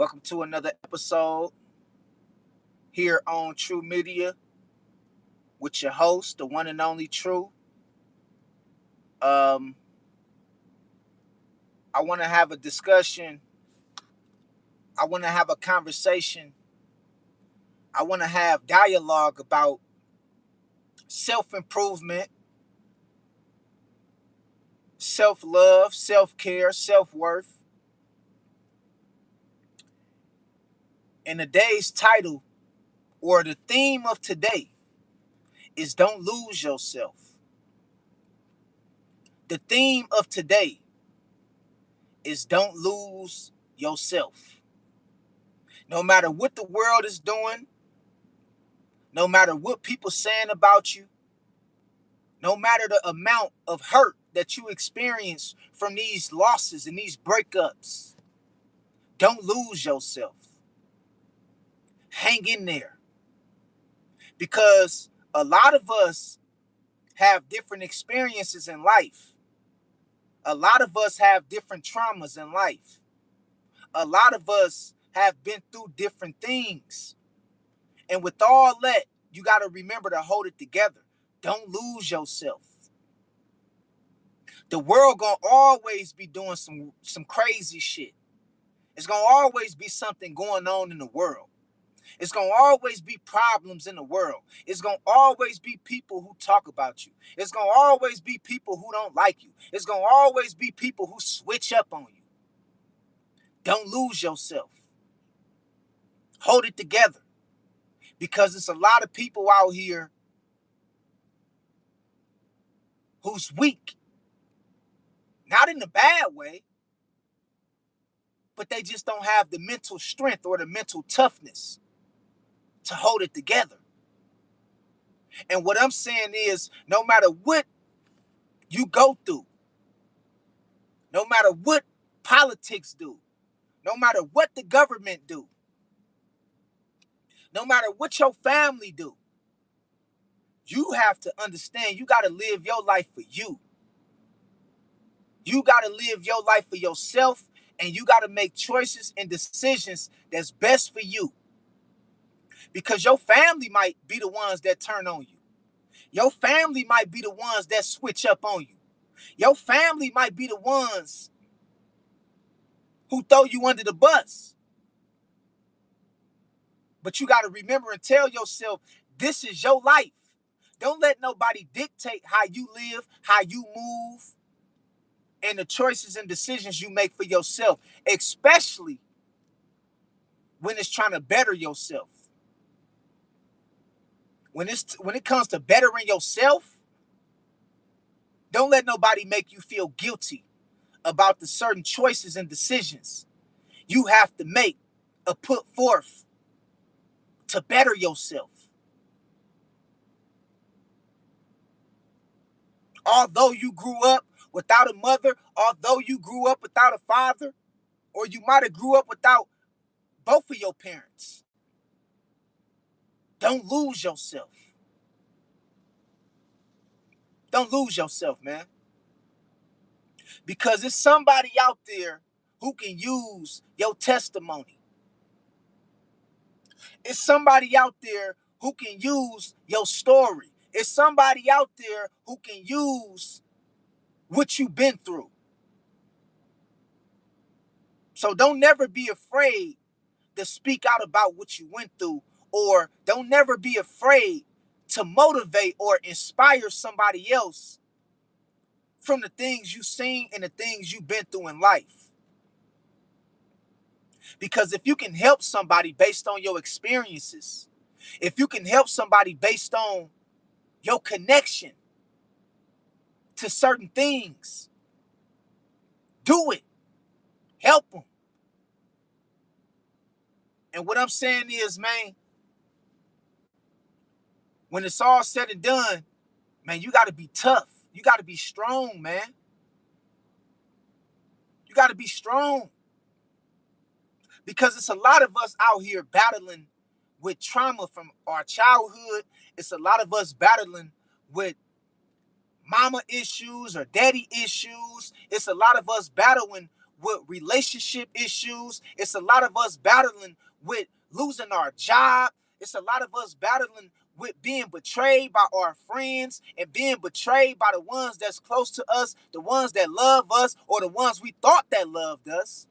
Welcome to another episode here on True Media with your host, the one and only True. I want to have a discussion. I want to have a conversation. I want to have dialogue about self-improvement, self-love, self-care, self-worth. And today's title, or the theme of today, is Don't Lose Yourself. The theme of today is Don't Lose Yourself. No matter what the world is doing, no matter what people saying about you, no matter the amount of hurt that you experience from these losses and these breakups, don't lose yourself. Hang in there. Because a lot of us have different experiences in life. A lot of us have different traumas in life. A lot of us have been through different things. And with all that, you got to remember to hold it together. Don't lose yourself. The world gonna always be doing some crazy shit. It's gonna always be something going on in the world. It's gonna always be problems in the world. It's gonna always be people who talk about you. It's gonna always be people who don't like you. It's gonna always be people who switch up on you. Don't lose yourself. Hold it together. Because it's a lot of people out here who's weak. Not in a bad way, but they just don't have the mental strength or the mental toughness to hold it together. And what I'm saying is, no matter what you go through, no matter what politics do, no matter what the government do, no matter what your family do, you have to understand you got to live your life for you. You got to live your life for yourself, and you got to make choices and decisions that's best for you. Because your family might be the ones that turn on you. Your family might be the ones that switch up on you. Your family might be the ones who throw you under the bus. But you got to remember and tell yourself, this is your life. Don't let nobody dictate how you live, how you move, and the choices and decisions you make for yourself, especially when it's trying to better yourself. When it comes to bettering yourself, don't let nobody make you feel guilty about the certain choices and decisions you have to make or put forth to better yourself. Although you grew up without a mother, although you grew up without a father, or you might have grew up without both of your parents, don't lose yourself. Don't lose yourself, man. Because there's somebody out there who can use your testimony. It's somebody out there who can use your story. It's somebody out there who can use what you've been through. So don't never be afraid to speak out about what you went through, or don't never be afraid to motivate or inspire somebody else from the things you've seen and the things you've been through in life. Because if you can help somebody based on your experiences, if you can help somebody based on your connection to certain things, do it. Help them. And what I'm saying is, man, when it's all said and done, man, you got to be tough. You got to be strong, man. You got to be strong. Because it's a lot of us out here battling with trauma from our childhood. It's a lot of us battling with mama issues or daddy issues. It's a lot of us battling with relationship issues. It's a lot of us battling with losing our job. It's a lot of us battling with being betrayed by our friends and being betrayed by the ones that's close to us, the ones that love us, or the ones we thought that loved us.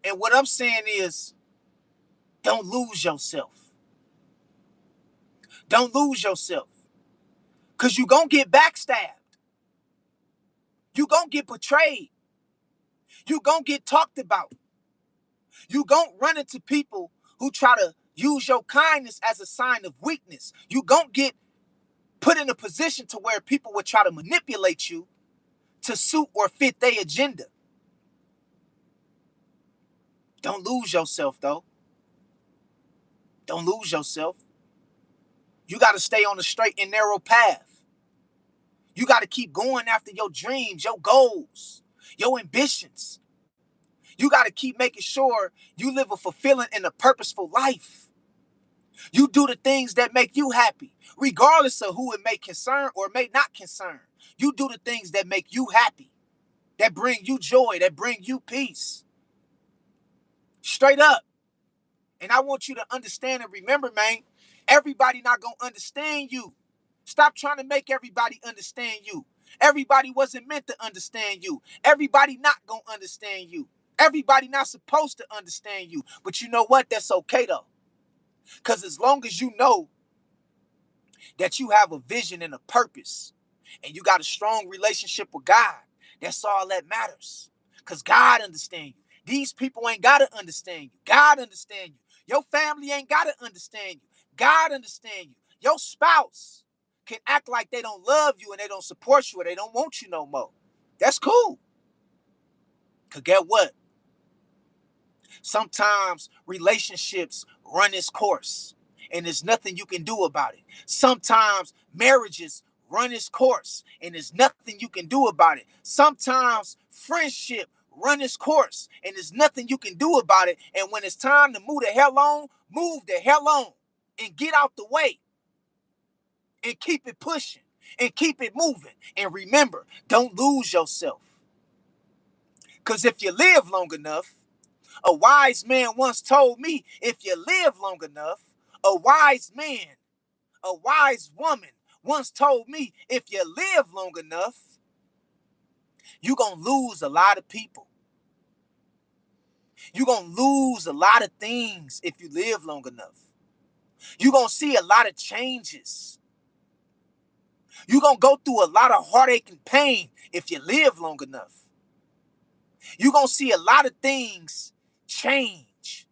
And what I'm saying is, don't lose yourself. Don't lose yourself. Because you're going to get backstabbed. You're going to get betrayed. You're going to get talked about. You're going to run into people who try to use your kindness as a sign of weakness. You're going to get put in a position to where people will try to manipulate you to suit or fit their agenda. Don't lose yourself, though. Don't lose yourself. You got to stay on the straight and narrow path. You got to keep going after your dreams, your goals, your ambitions. You got to keep making sure you live a fulfilling and a purposeful life. You do the things that make you happy, regardless of who it may concern or may not concern. You do the things that make you happy, that bring you joy, that bring you peace. Straight up. And I want you to understand and remember, man, everybody not going to understand you. Stop trying to make everybody understand you. Everybody wasn't meant to understand you. Everybody not going to understand you. Everybody not supposed to understand you. But you know what? That's okay, though. Because as long as you know that you have a vision and a purpose and you got a strong relationship with God, that's all that matters. Because God understands you. These people ain't got to understand you. God understands you. Your family ain't got to understand you. God understands you. Your spouse can act like they don't love you and they don't support you or they don't want you no more. That's cool. Because get what? Sometimes relationships run its course and there's nothing you can do about it. Sometimes marriages run its course and there's nothing you can do about it. Sometimes friendship run its course and there's nothing you can do about it. And when it's time to move the hell on and get out the way and keep it pushing and keep it moving. And remember, don't lose yourself. Because if you live long enough, a wise man once told me, if you live long enough, a wise woman once told me, if you live long enough, you're going to lose a lot of people. You're going to lose a lot of things if you live long enough. You're going to see a lot of changes. You're going to go through a lot of heartache and pain if you live long enough. You're going to see a lot of things change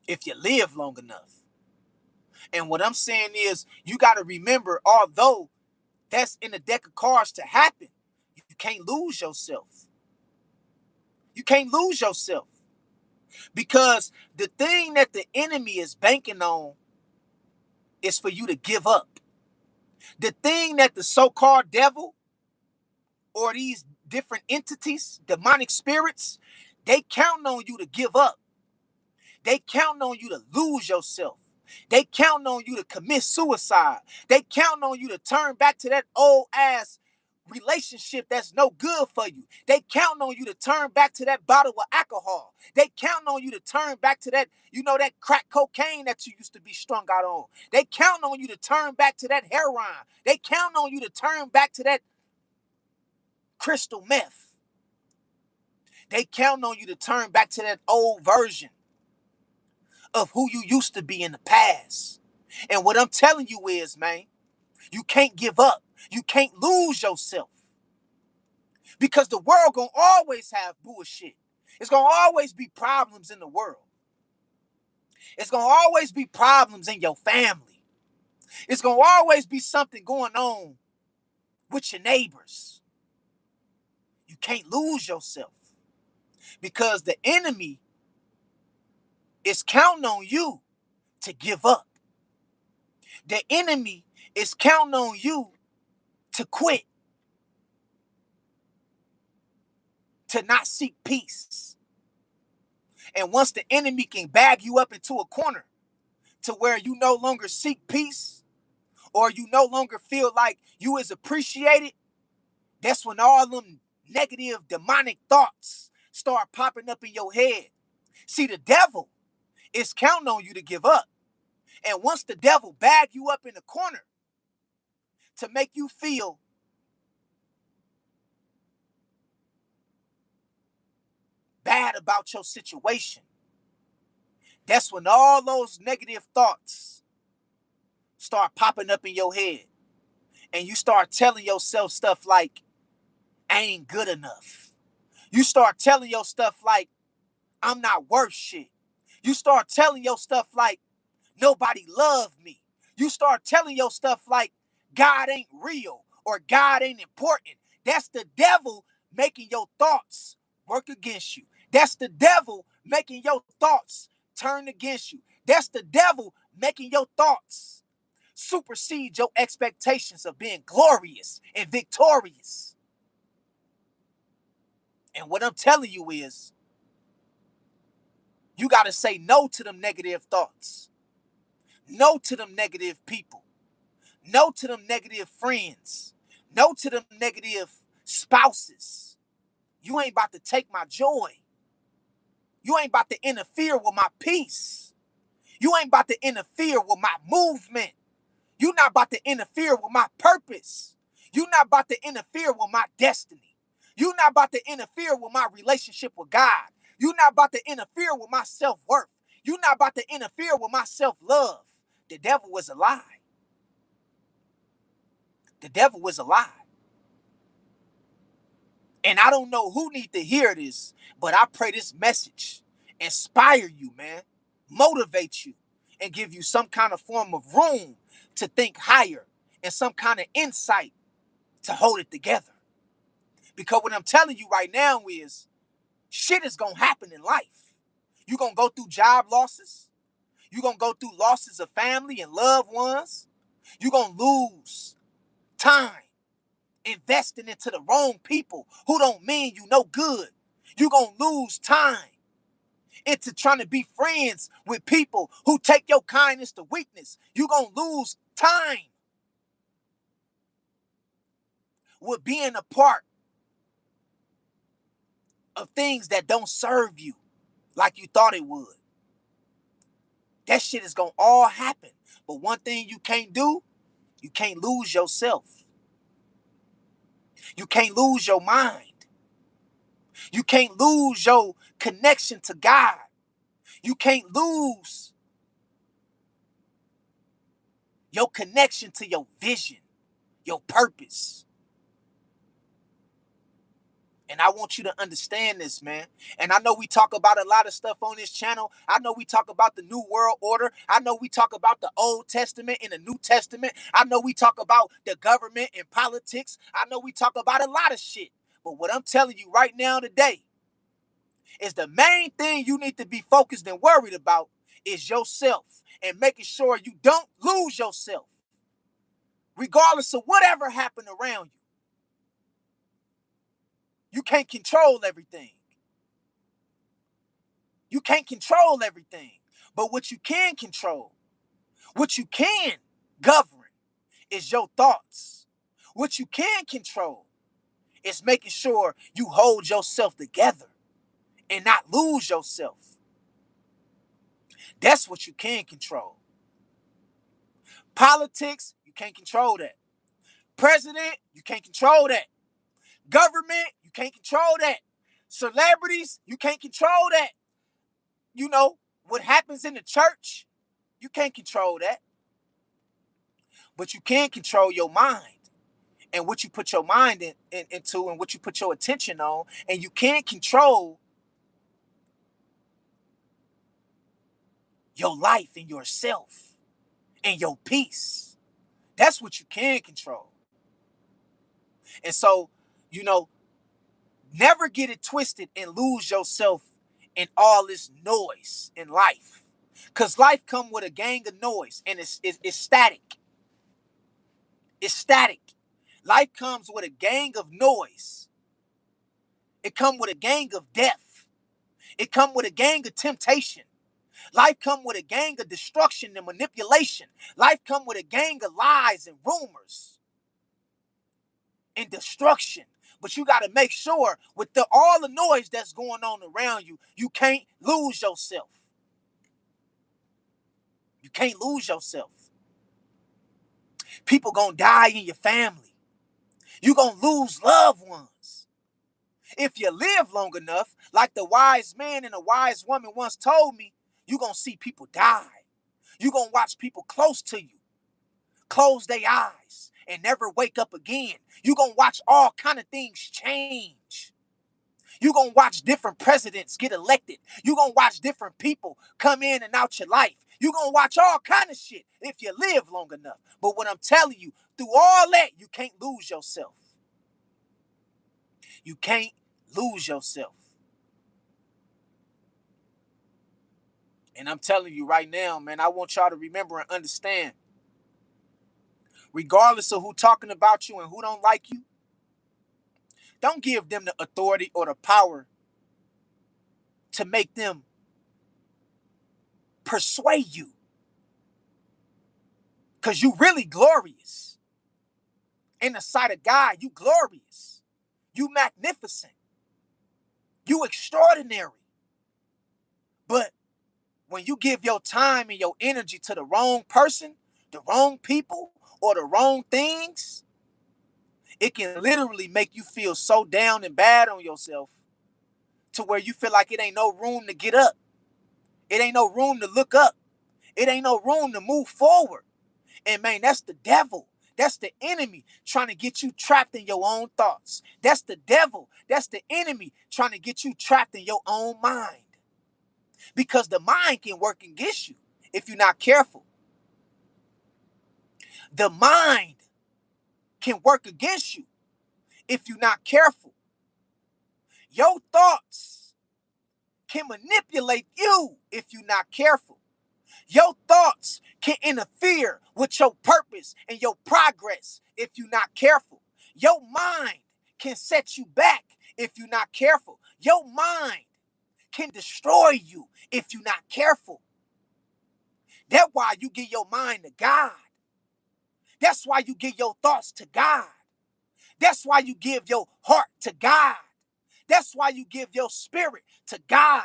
if you live long enough. And what I'm saying is, you got to remember, although that's in the deck of cards to happen, you can't lose yourself. You can't lose yourself. Because the thing that the enemy is banking on is for you to give up. The thing that the so-called devil or these different entities, demonic spirits, they count on you to give up. They count on you to lose yourself. They count on you to commit suicide. They count on you to turn back to that old ass relationship that's no good for you. They count on you to turn back to that bottle of alcohol. They count on you to turn back to that, that crack cocaine that you used to be strung out on. They count on you to turn back to that heroin. They count on you to turn back to that crystal meth. They count on you to turn back to that old version of who you used to be in the past. And what I'm telling you is, man, you can't give up. You can't lose yourself. Because the world gonna always have bullshit. It's gonna always be problems in the world. It's gonna always be problems in your family. It's gonna always be something going on with your neighbors. You can't lose yourself. Because the enemy is counting on you to give up. The enemy is counting on you to quit, to not seek peace. And once the enemy can bag you up into a corner to where you no longer seek peace or you no longer feel like you is appreciated, that's when all them negative demonic thoughts start popping up in your head. See, the devil is counting on you to give up. And once the devil bag you up in the corner to make you feel bad about your situation, that's when all those negative thoughts start popping up in your head. And you start telling yourself stuff like, I ain't good enough. You start telling your stuff like, I'm not worth shit. You start telling your stuff like, nobody loved me. You start telling your stuff like, God ain't real or God ain't important. That's the devil making your thoughts work against you. That's the devil making your thoughts turn against you. That's the devil making your thoughts supersede your expectations of being glorious and victorious. And what I'm telling you is, you got to say no to them negative thoughts. No to them negative people. No to them negative friends. No to them negative spouses. You ain't about to take my joy. You ain't about to interfere with my peace. You ain't about to interfere with my movement. You're not about to interfere with my purpose. You're not about to interfere with my destiny. You're not about to interfere with my relationship with God. You're not about to interfere with my self-worth. You're not about to interfere with my self-love. The devil was a lie. The devil was a lie. And I don't know who needs to hear this, but I pray this message inspire you, man, motivate you, and give you some kind of form of room to think higher and some kind of insight to hold it together. Because what I'm telling you right now is, shit is going to happen in life. You're going to go through job losses. You're going to go through losses of family and loved ones. You're going to lose time investing into the wrong people who don't mean you no good. You're going to lose time into trying to be friends with people who take your kindness to weakness. You're going to lose time with being a part of things that don't serve you like you thought it would. That shit is going to all happen. But one thing you can't do, you can't lose yourself. You can't lose your mind. You can't lose your connection to God. You can't lose your connection to your vision, your purpose. And I want you to understand this, man. And I know we talk about a lot of stuff on this channel. I know we talk about the New World Order. I know we talk about the Old Testament and the New Testament. I know we talk about the government and politics. I know we talk about a lot of shit. But what I'm telling you right now today is the main thing you need to be focused and worried about is yourself and making sure you don't lose yourself, regardless of whatever happened around you. You can't control everything. You can't control everything. But what you can control, what you can govern, is your thoughts. What you can control is making sure you hold yourself together and not lose yourself. That's what you can control. Politics, you can't control that. President, you can't control that. Government, you can't control that. Celebrities, you can't control that. You know, what happens in the church, you can't control that. But you can control your mind and what you put your mind into and what you put your attention on. And you can control your life and yourself and your peace. That's what you can control. And so, you know, never get it twisted and lose yourself in all this noise in life. Because life comes with a gang of noise and it's static. It's static. Life comes with a gang of noise. It comes with a gang of death. It comes with a gang of temptation. Life comes with a gang of destruction and manipulation. Life comes with a gang of lies and rumors and destruction. But you got to make sure with all the noise that's going on around you, you can't lose yourself. You can't lose yourself. People gonna die in your family. You gonna lose loved ones. If you live long enough, like the wise man and the wise woman once told me, you gonna see people die. You gonna watch people close to you close their eyes and never wake up again. You gonna watch all kind of things change. You gonna watch different presidents get elected. You gonna watch different people come in and out your life. You gonna watch all kind of shit if you live long enough. But what I'm telling you, through all that, you can't lose yourself. You can't lose yourself. And I'm telling you right now, man, I want y'all to remember and understand, regardless of who talking about you and who don't like you, don't give them the authority or the power to make them persuade you. Because you really glorious. In the sight of God, you glorious. You magnificent. You extraordinary. But when you give your time and your energy to the wrong person, the wrong people, or the wrong things, it can literally make you feel so down and bad on yourself to where you feel like it ain't no room to get up. It ain't no room to look up. It ain't no room to move forward. And man, that's the devil. That's the enemy trying to get you trapped in your own thoughts. That's the devil. That's the enemy trying to get you trapped in your own mind. Because the mind can work against you if you're not careful. The mind can work against you if you're not careful. Your thoughts can manipulate you if you're not careful. Your thoughts can interfere with your purpose and your progress if you're not careful. Your mind can set you back if you're not careful. Your mind can destroy you if you're not careful. That's why you give your mind to God. That's why you give your thoughts to God. That's why you give your heart to God. That's why you give your spirit to God.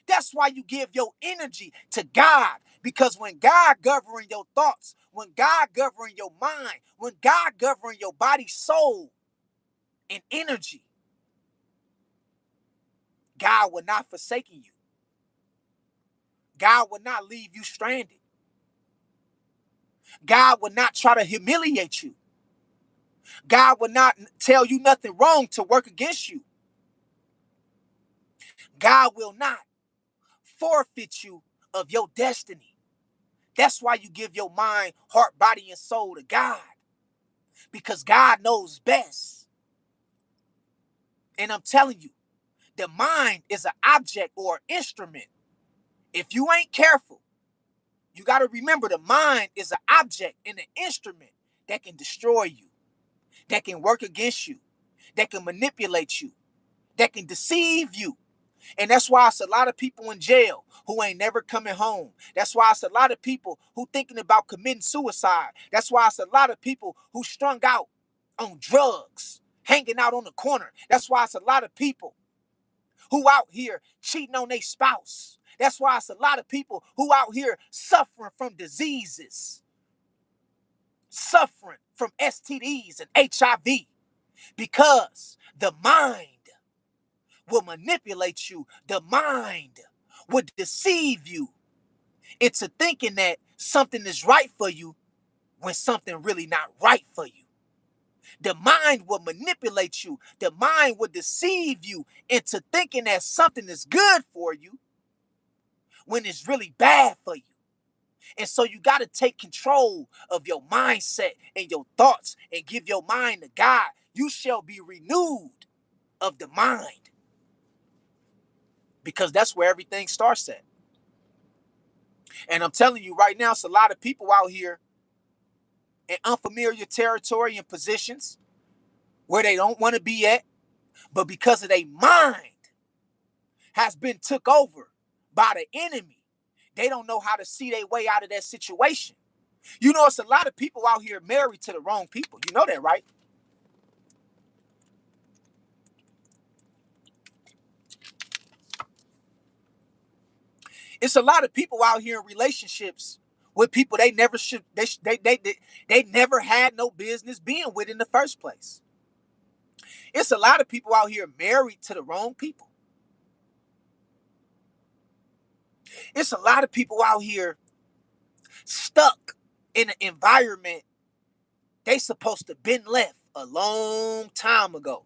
That's why you give your energy to God. Because when God governs your thoughts, when God governs your mind, when God governs your body, soul, and energy, God will not forsake you. God will not leave you stranded. God will not try to humiliate you. God will not tell you nothing wrong to work against you. God will not forfeit you of your destiny. That's why you give your mind, heart, body, and soul to God. Because God knows best. And I'm telling you, the mind is an object or an instrument. If you ain't careful, you got to remember the mind is an object and an instrument that can destroy you, that can work against you, that can manipulate you, that can deceive you. And that's why it's a lot of people in jail who ain't never coming home. That's why it's a lot of people who thinking about committing suicide. That's why it's a lot of people who strung out on drugs, hanging out on the corner. That's why it's a lot of people who out here cheating on their spouse. That's why it's a lot of people who out here suffering from diseases, suffering from STDs and HIV, because the mind will manipulate you. The mind will deceive you into thinking that something is right for you when something really not right for you. The mind will manipulate you. The mind will deceive you into thinking that something is good for you when it's really bad for you. And so you got to take control of your mindset and your thoughts and give your mind to God. You shall be renewed of the mind. Because that's where everything starts at. And I'm telling you right now, it's a lot of people out here in unfamiliar territory and positions where they don't want to be at, but because of their mind has been took over by the enemy, they don't know how to see their way out of that situation. You know, it's a lot of people out here married to the wrong people. You know that, right? It's a lot of people out here in relationships with people they never should they never had no business being with in the first place. It's a lot of people out here married to the wrong people. It's a lot of people out here stuck in an environment they supposed to been left a long time ago.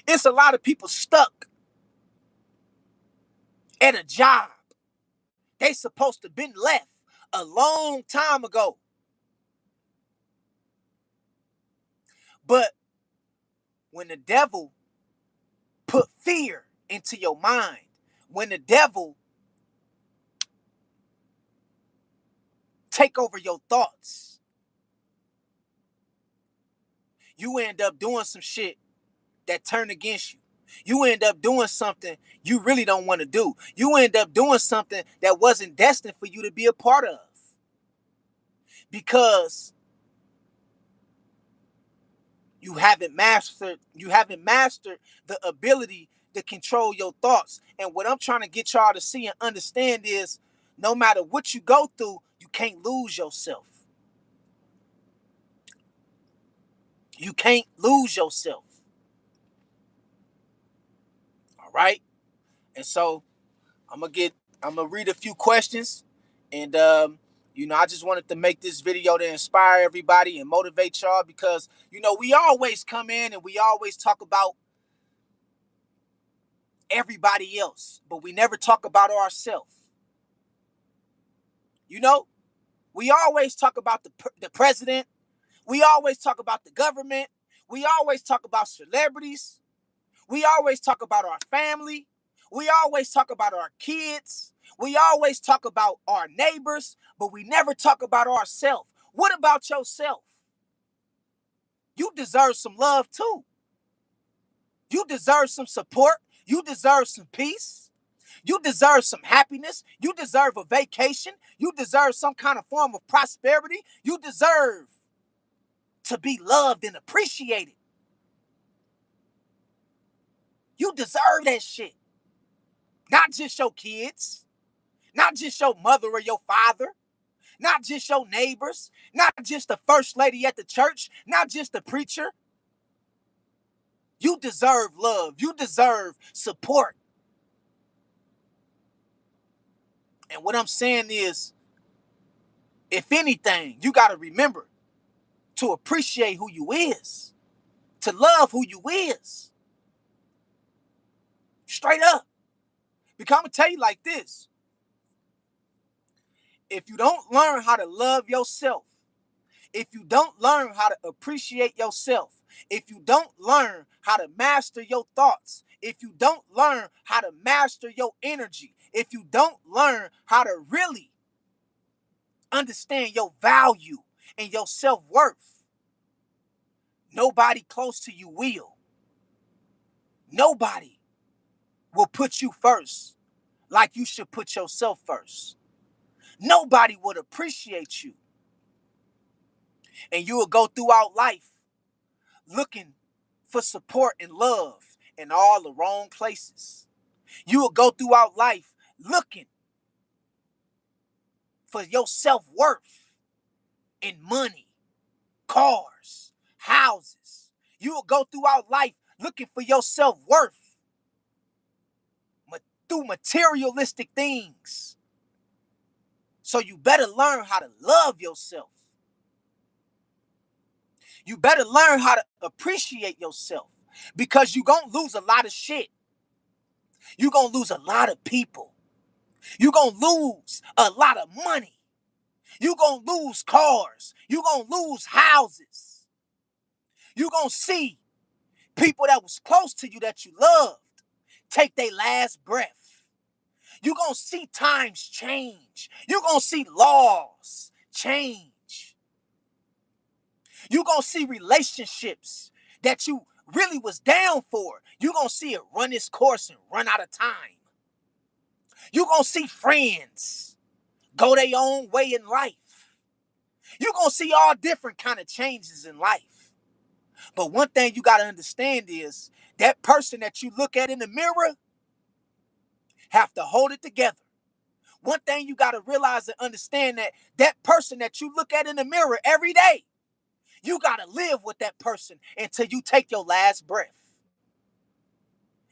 It's a lot of people stuck at a job they supposed to been left a long time ago. But when the devil put fear into your mind, when the devil take over your thoughts, you end up doing some shit that turn against you. You end up doing something you really don't want to do. You end up doing something that wasn't destined for you to be a part of. Because you haven't mastered the ability to control your thoughts. And what I'm trying to get y'all to see and understand is no matter what you go through, you can't lose yourself. You can't lose yourself. All right? And so I'm gonna read a few questions, and I just wanted to make this video to inspire everybody and motivate y'all, because we always come in and we always talk about everybody else, but we never talk about ourselves. We always talk about the president. We always talk about the government. We always talk about celebrities. We always talk about our family. We always talk about our kids. We always talk about our neighbors, but we never talk about ourselves. What about yourself? You deserve some love too. You deserve some support. You deserve some peace. You deserve some happiness. You deserve a vacation. You deserve some kind of form of prosperity. You deserve to be loved and appreciated. You deserve that shit. Not just your kids. Not just your mother or your father. Not just your neighbors. Not just the first lady at the church. Not just the preacher. You deserve love. You deserve support. And what I'm saying is, if anything, you got to remember to appreciate who you is. To love who you is. Straight up. Because I'm going to tell you like this. If you don't learn how to love yourself, if you don't learn how to appreciate yourself, if you don't learn how to master your thoughts, if you don't learn how to master your energy, if you don't learn how to really understand your value and your self-worth, nobody close to you will. Nobody will put you first like you should put yourself first. Nobody would appreciate you. And you will go throughout life looking for support and love in all the wrong places. You will go throughout life looking for your self-worth in money, cars, houses. You will go throughout life looking for your self-worth through materialistic things. So you better learn how to love yourself. You better learn how to appreciate yourself, because you're going to lose a lot of shit. You're going to lose a lot of people. You're going to lose a lot of money. You're going to lose cars. You're going to lose houses. You're going to see people that was close to you that you loved take their last breath. You're going to see times change. You're going to see laws change. You're going to see relationships that you really was down for. You're going to see it run its course and run out of time. You're going to see friends go their own way in life. You're going to see all different kind of changes in life. But one thing you got to understand is that person that you look at in the mirror have to hold it together. One thing you got to realize and understand, that that person that you look at in the mirror every day, you got to live with that person until you take your last breath.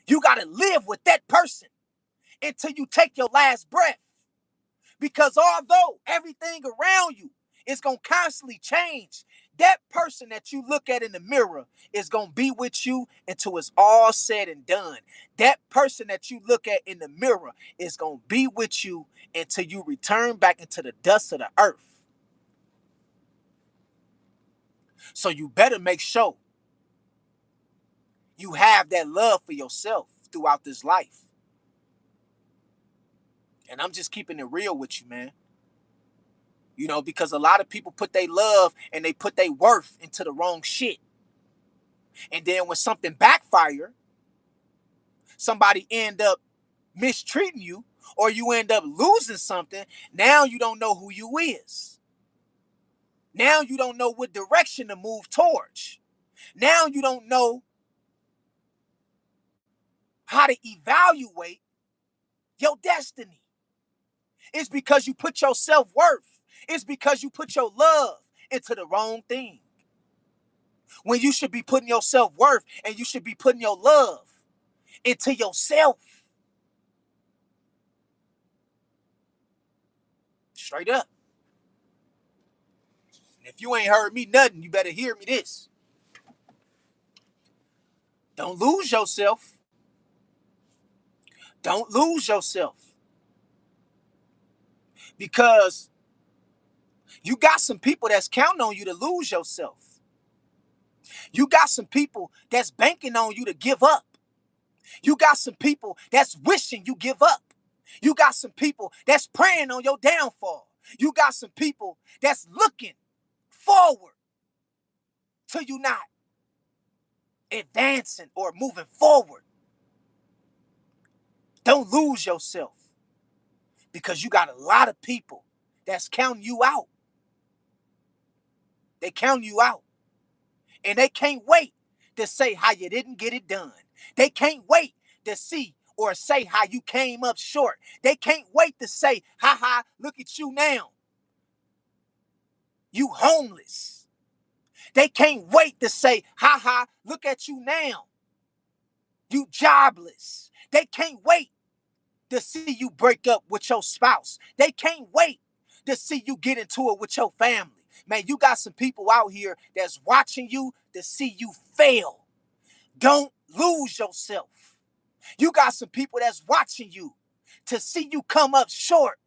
You got to live with that person until you take your last breath. Because although everything around you is going to constantly change, that person that you look at in the mirror is going to be with you until it's all said and done. That person that you look at in the mirror is going to be with you until you return back into the dust of the earth. So you better make sure you have that love for yourself throughout this life. And I'm just keeping it real with you, man. You know, because a lot of people put their love and they put their worth into the wrong shit. And then when something backfire, somebody end up mistreating you, or you end up losing something, now you don't know who you is. Now you don't know what direction to move towards. Now you don't know how to evaluate your destiny. It's because you put your self-worth. It's because you put your love into the wrong thing. When you should be putting your self-worth and you should be putting your love into yourself. Straight up. And if you ain't heard me nothing, you better hear me this. Don't lose yourself. Don't lose yourself. Because you got some people that's counting on you to lose yourself. You got some people that's banking on you to give up. You got some people that's wishing you give up. You got some people that's praying on your downfall. You got some people that's looking forward to you not advancing or moving forward. Don't lose yourself, because you got a lot of people that's counting you out. They count you out. And they can't wait to say how you didn't get it done. They can't wait to see or say how you came up short. They can't wait to say, ha ha, look at you now. You homeless. They can't wait to say, ha ha, look at you now. You jobless. They can't wait to see you break up with your spouse. They can't wait to see you get into it with your family. Man, you got some people out here that's watching you to see you fail. Don't lose yourself. You got some people that's watching you to see you come up short.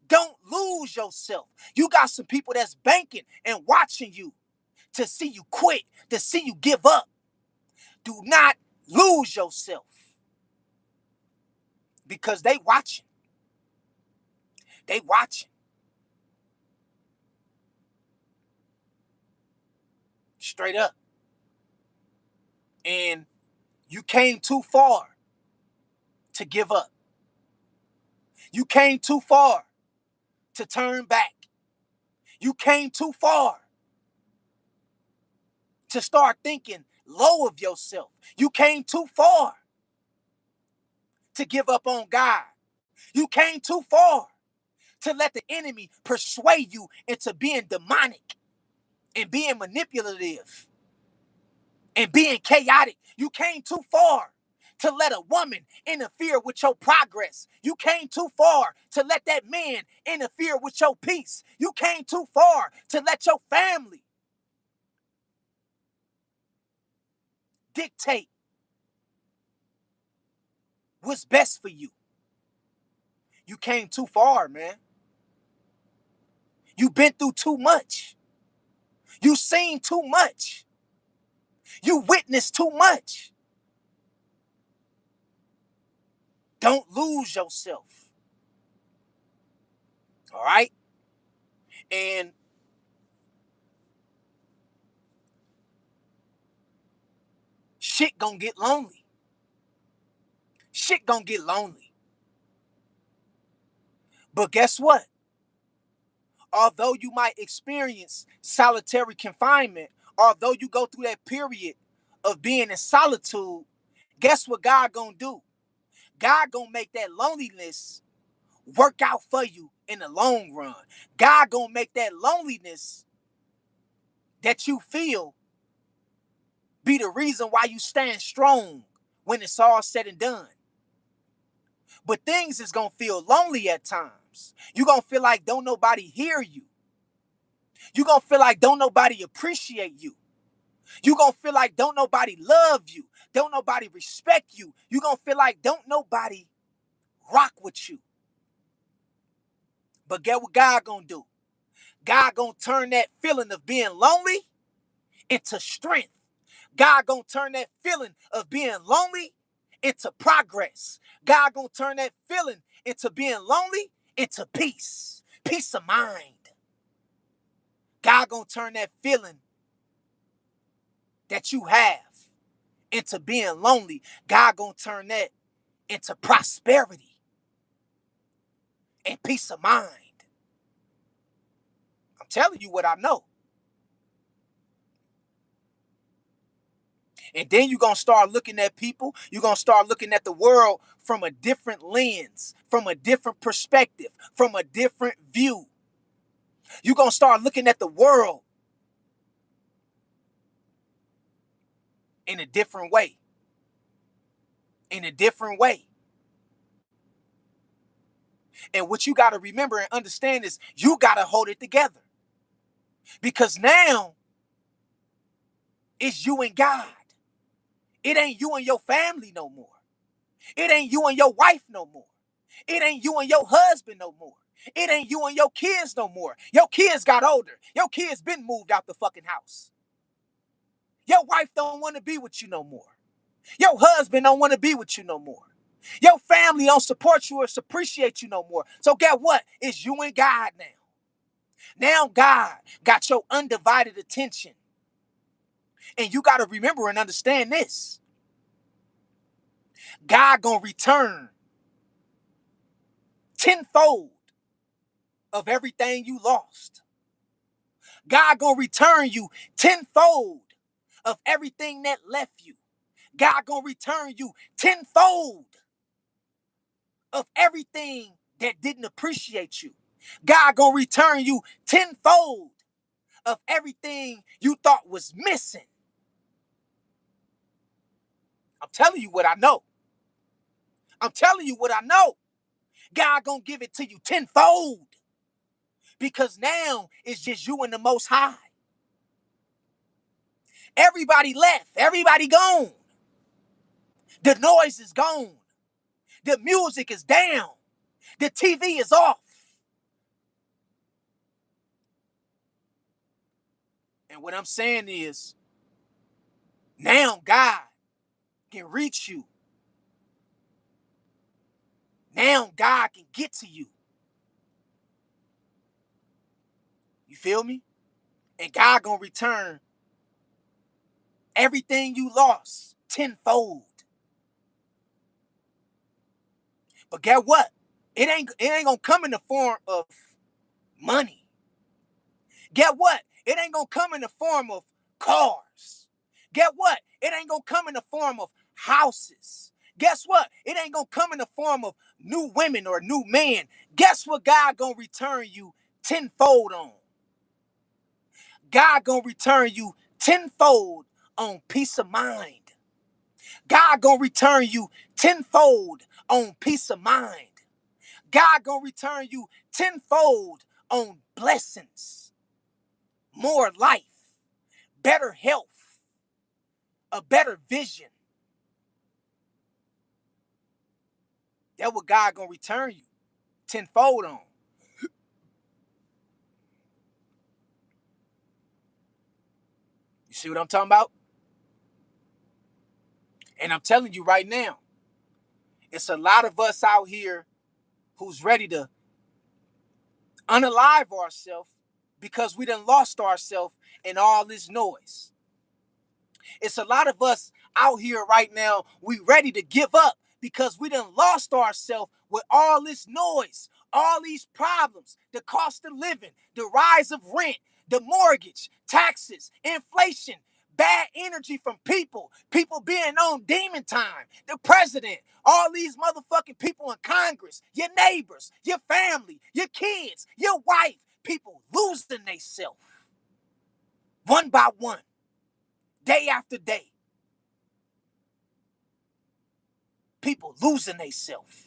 Don't lose yourself. You got some people that's banking and watching you to see you quit, to see you give up. Do not lose yourself, because they watching. They watching. Straight up. And you came too far to give up. You came too far to turn back. You came too far to start thinking low of yourself. You came too far to give up on God. You came too far to let the enemy persuade you into being demonic and being manipulative and being chaotic. You came too far to let a woman interfere with your progress. You came too far to let that man interfere with your peace. You came too far to let your family dictate what's best for you. You came too far, man. You've been through too much. You've seen too much. You witnessed too much. Don't lose yourself. All right? And shit gonna get lonely. Shit gonna get lonely. But guess what? Although you might experience solitary confinement, although you go through that period of being in solitude, guess what God gonna do? God gonna make that loneliness work out for you in the long run. God gonna make that loneliness that you feel be the reason why you stand strong when it's all said and done. But things is gonna feel lonely at times. You gonna feel like don't nobody hear you. You gonna feel like don't nobody appreciate you. You gonna feel like don't nobody love you. Don't nobody respect you. You gonna feel like don't nobody rock with you. But get what God gonna do? God gonna turn that feeling of being lonely into strength. God gonna turn that feeling of being lonely into progress. God gonna turn that feeling into being lonely into peace. Peace of mind. God gonna turn that feeling that you have into being lonely. God gonna turn that into prosperity and peace of mind. I'm telling you what I know. And then you're going to start looking at people. You're going to start looking at the world from a different lens, from a different perspective, from a different view. You're going to start looking at the world in a different way. In a different way. And what you got to remember and understand is you got to hold it together. Because now it's you and God. It ain't you and your family no more. It ain't you and your wife no more. It ain't you and your husband no more. It ain't you and your kids no more. Your kids got older. Your kids been moved out the fucking house. Your wife don't want to be with you no more. Your husband don't want to be with you no more. Your family don't support you or appreciate you no more. So guess what? It's you and God now. Now God got your undivided attention. And you got to remember and understand this. God gonna return tenfold of everything you lost. God gonna return you tenfold of everything that left you. God gonna return you tenfold of everything that didn't appreciate you. God gonna return you tenfold of everything you thought was missing. I'm telling you what I know. I'm telling you what I know. God gonna give it to you tenfold. Because now it's just you and the Most High. Everybody left. Everybody gone. The noise is gone. The music is down. The TV is off. And what I'm saying is, now God can reach you. Now God can get to you. You feel me? And God gonna return everything you lost tenfold. But guess what? It ain't gonna come in the form of money. Get what? It ain't gonna come in the form of cars. Get what? It ain't gonna come in the form of houses. Guess what? It ain't gonna come in the form of new women or new men. Guess what God gonna return you tenfold on? God gonna return you tenfold on peace of mind. God gonna return you tenfold on peace of mind. God gonna return you tenfold on blessings, more life, better health, a better vision. That's what God gonna return you tenfold on. You see what I'm talking about? And I'm telling you right now, it's a lot of us out here who's ready to unalive ourselves because we done lost ourselves in all this noise. It's a lot of us out here right now, we ready to give up because we done lost ourselves with all this noise, all these problems, the cost of living, the rise of rent, the mortgage, taxes, inflation, bad energy from people being on demon time, the president, all these motherfucking people in Congress, your neighbors, your family, your kids, your wife, people losing themselves one by one, day after day. People losing themselves.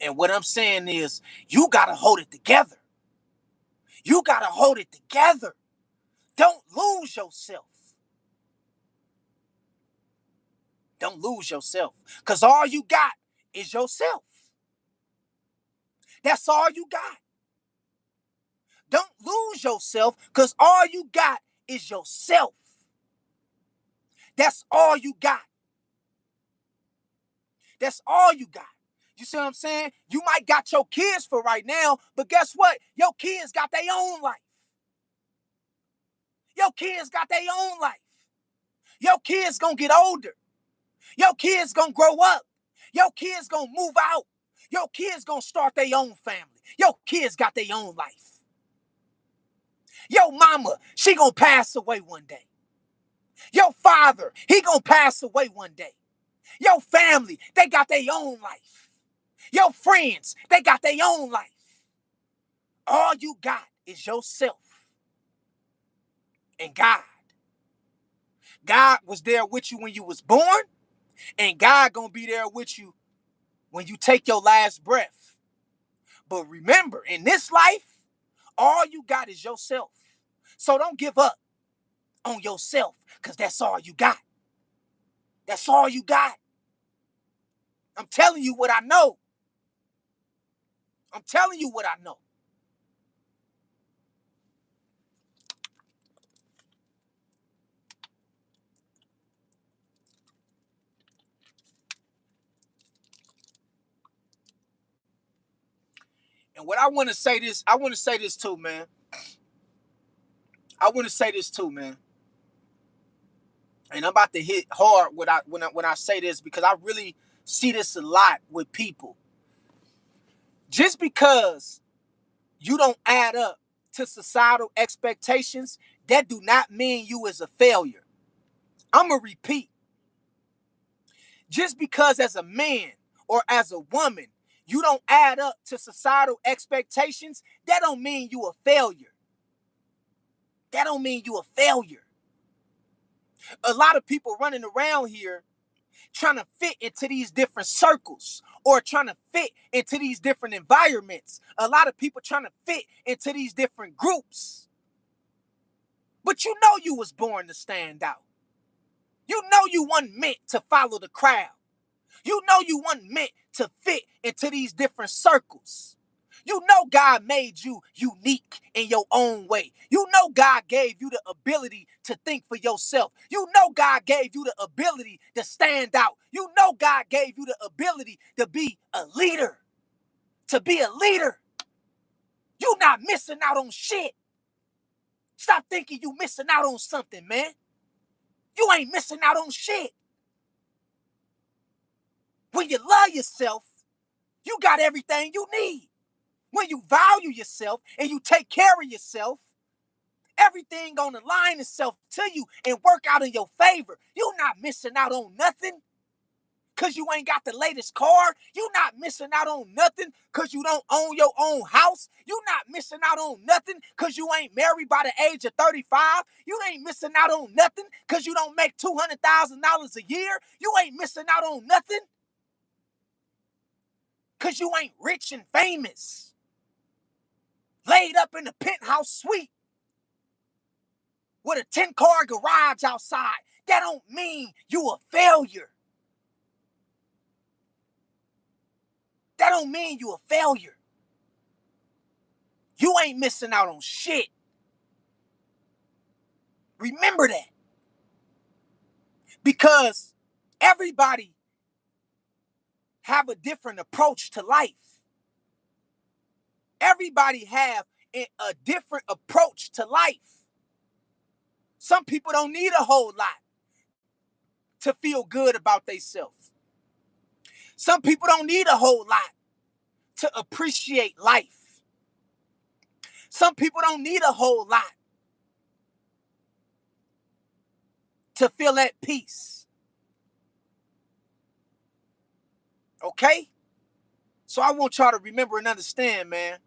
And what I'm saying is, you gotta hold it together. You gotta hold it together. Don't lose yourself. Don't lose yourself. Because all you got is yourself. That's all you got. Don't lose yourself because all you got is yourself. That's all you got. That's all you got. You see what I'm saying? You might got your kids for right now, but guess what? Your kids got their own life. Your kids got their own life. Your kids gonna get older. Your kids gonna grow up. Your kids gonna move out. Your kids gonna start their own family. Your kids got their own life. Your mama, she gonna pass away one day. Your father, he gonna pass away one day. Your family, they got their own life. Your friends, they got their own life. All you got is yourself and God. God was there with you when you was born, and God gonna be there with you when you take your last breath. But remember, in this life, all you got is yourself. So don't give up on yourself, because that's all you got. That's all you got. I'm telling you what I know. I'm telling you what I know. And what I want to say this, I want to say this too, man. I want to say this too, man. And I'm about to hit hard when I say this, because I really see this a lot with people. Just because you don't add up to societal expectations, that do not mean you is a failure. I'm going to repeat. Just because as a man or as a woman, you don't add up to societal expectations, that don't mean you a failure. That don't mean you a failure. A lot of people running around here trying to fit into these different circles or trying to fit into these different environments. A lot of people trying to fit into these different groups. But you know you was born to stand out. You know you weren't meant to follow the crowd. You know you weren't meant to fit into these different circles. You know God made you unique in your own way. You know God gave you the ability to think for yourself. You know God gave you the ability to stand out. You know God gave you the ability to be a leader. To be a leader. You not missing out on shit. Stop thinking you missing out on something, man. You ain't missing out on shit. When you love yourself, you got everything you need. When you value yourself and you take care of yourself, everything gonna align itself to you and work out in your favor. You not missing out on nothing because you ain't got the latest car. You not missing out on nothing because you don't own your own house. You not missing out on nothing because you ain't married by the age of 35. You ain't missing out on nothing because you don't make $200,000 a year. You ain't missing out on nothing because you ain't rich and famous, laid up in the penthouse suite with a 10-car garage outside. That don't mean you a failure. That don't mean you a failure. You ain't missing out on shit. Remember that. Because everybody have a different approach to life. Everybody have a different approach to life. Some people don't need a whole lot to feel good about themselves. Some people don't need a whole lot to appreciate life. Some people don't need a whole lot to feel at peace. Okay? So I want y'all to remember and understand, man.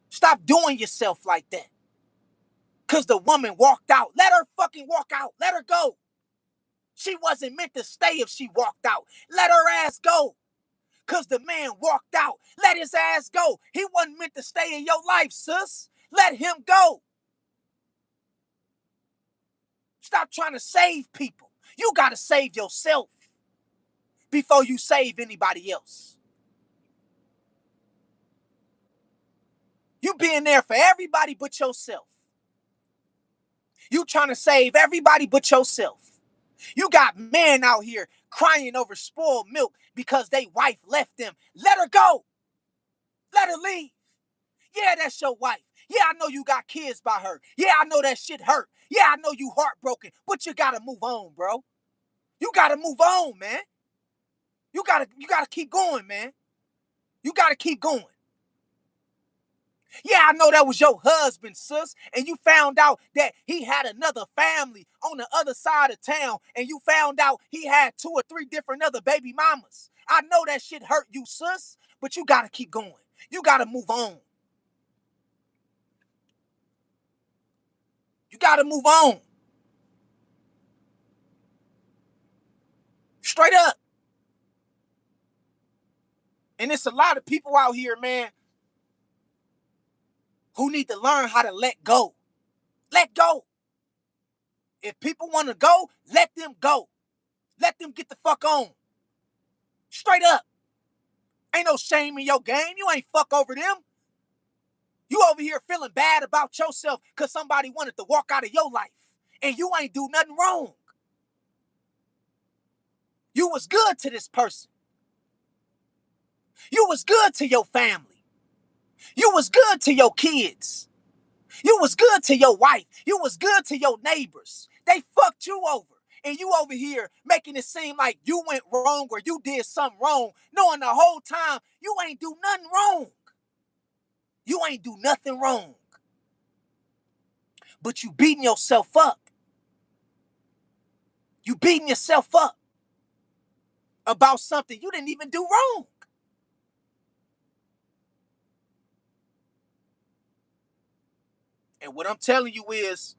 Stop doing yourself like that. Because the woman walked out. Let her fucking walk out. Let her go. She wasn't meant to stay if she walked out. Let her ass go. Because the man walked out. Let his ass go. He wasn't meant to stay in your life, sis. Let him go. Stop trying to save people. You got to save yourself before you save anybody else. You being there for everybody but yourself. You trying to save everybody but yourself. You got men out here crying over spoiled milk because they wife left them. Let her go. Let her leave. Yeah, that's your wife. Yeah, I know you got kids by her. Yeah, I know that shit hurt. Yeah, I know you heartbroken, but you gotta move on, bro. You gotta move on, man. You gotta keep going, man. You gotta keep going. Yeah, I know that was your husband, sis, and you found out that he had another family on the other side of town, and you found out he had 2 or 3 different other baby mamas. I know that shit hurt you, sis, but you gotta keep going. You gotta move on. You gotta move on. Straight up. And it's a lot of people out here, man, who need to learn how to let go. Let go. If people want to go, let them go. Let them get the fuck on. Straight up. Ain't no shame in your game. You ain't fuck over them. You over here feeling bad about yourself because somebody wanted to walk out of your life. And you ain't do nothing wrong. You was good to this person. You was good to your family. You was good to your kids. You was good to your wife. You was good to your neighbors. They fucked you over. And you over here making it seem like you went wrong or you did something wrong, knowing the whole time you ain't do nothing wrong. You ain't do nothing wrong. But you beating yourself up. You beating yourself up about something you didn't even do wrong. And what I'm telling you is,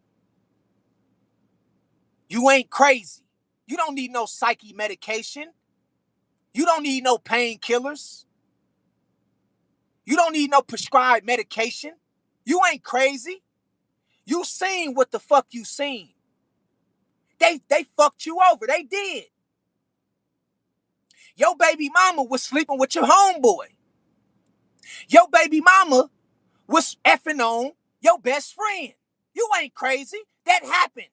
you ain't crazy. You don't need no psyche medication. You don't need no painkillers. You don't need no prescribed medication. You ain't crazy. You seen what the fuck you seen. They fucked you over. They did. Your baby mama was sleeping with your homeboy. Your baby mama was effing on your best friend. You ain't crazy. That happened.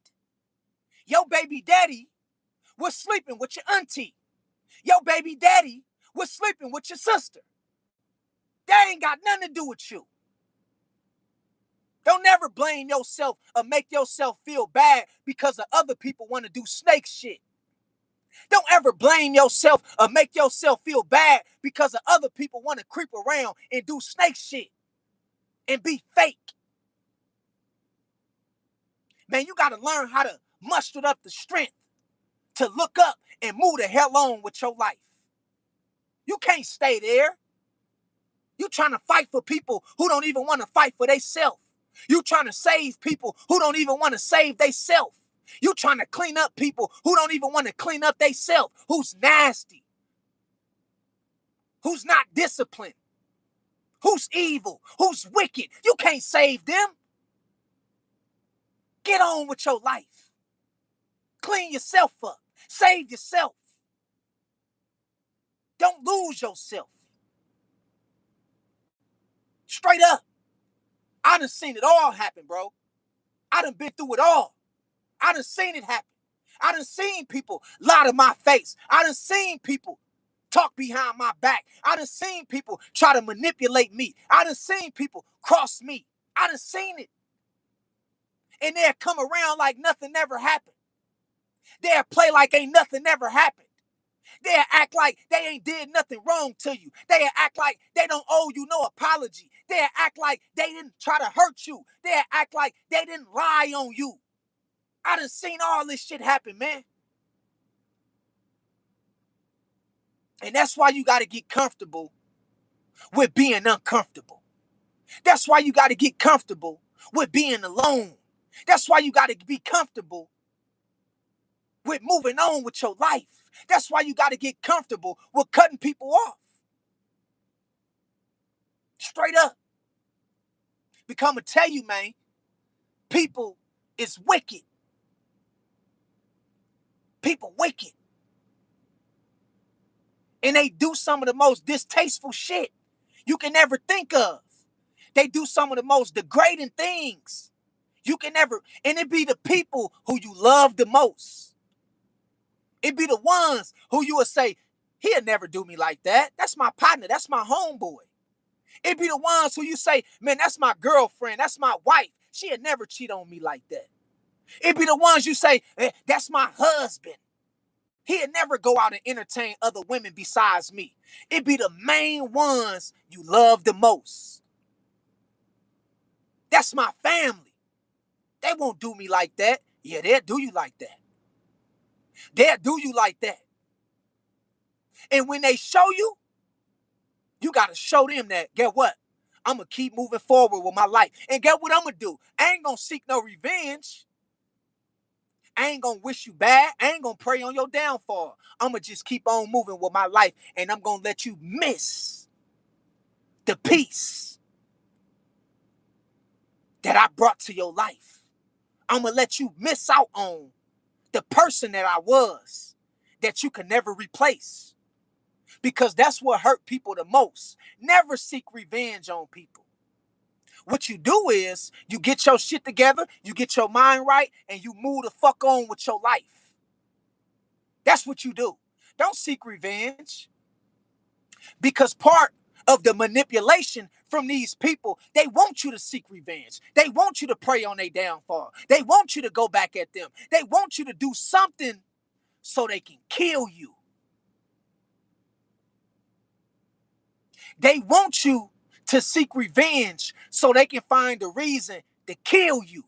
Your baby daddy was sleeping with your auntie. Your baby daddy was sleeping with your sister. That ain't got nothing to do with you. Don't ever blame yourself or make yourself feel bad because of other people want to do snake shit. Don't ever blame yourself or make yourself feel bad because of other people want to creep around and do snake shit and be fake. Man, you got to learn how to muster up the strength to look up and move the hell on with your life. You can't stay there. You trying to fight for people who don't even want to fight for themselves. You trying to save people who don't even want to save themselves. You trying to clean up people who don't even want to clean up themselves, who's nasty, who's not disciplined, who's evil, who's wicked. You can't save them. Get on with your life. Clean yourself up. Save yourself. Don't lose yourself. Straight up. I done seen it all happen, bro. I done been through it all. I done seen it happen. I done seen people lie to my face. I done seen people talk behind my back. I done seen people try to manipulate me. I done seen people cross me. I done seen it. And they'll come around like nothing ever happened. They'll play like ain't nothing ever happened. They'll act like they ain't did nothing wrong to you. They'll act like they don't owe you no apology. They'll act like they didn't try to hurt you. They'll act like they didn't lie on you. I done seen all this shit happen, man. And that's why you got to get comfortable with being uncomfortable. That's why you got to get comfortable with being alone. That's why you got to be comfortable with moving on with your life. That's why you got to get comfortable with cutting people off. Straight up. Because I'm going to tell you, man, people is wicked. People wicked. And they do some of the most distasteful shit you can ever think of. They do some of the most degrading things you can ever, and it be the people who you love the most. It be the ones who you would say, he'll never do me like that. That's my partner. That's my homeboy. It be the ones who you say, man, that's my girlfriend. That's my wife. She'll never cheat on me like that. It be the ones you say, that's my husband. He'll never go out and entertain other women besides me. It be the main ones you love the most. That's my family. They won't do me like that. Yeah, they'll do you like that. They'll do you like that. And when they show you, you got to show them that, get what? I'm going to keep moving forward with my life. And get what I'm going to do? I ain't going to seek no revenge. I ain't going to wish you bad. I ain't going to pray on your downfall. I'm going to just keep on moving with my life. And I'm going to let you miss the peace that I brought to your life. I'm going to let you miss out on the person that I was that you can never replace. Because that's what hurt people the most. Never seek revenge on people. What you do is you get your shit together, you get your mind right, and you move the fuck on with your life. That's what you do. Don't seek revenge. Because part of the manipulation from these people, they want you to seek revenge. They want you to prey on their downfall. They want you to go back at them. They want you to do something so they can kill you. They want you to seek revenge so they can find a reason to kill you.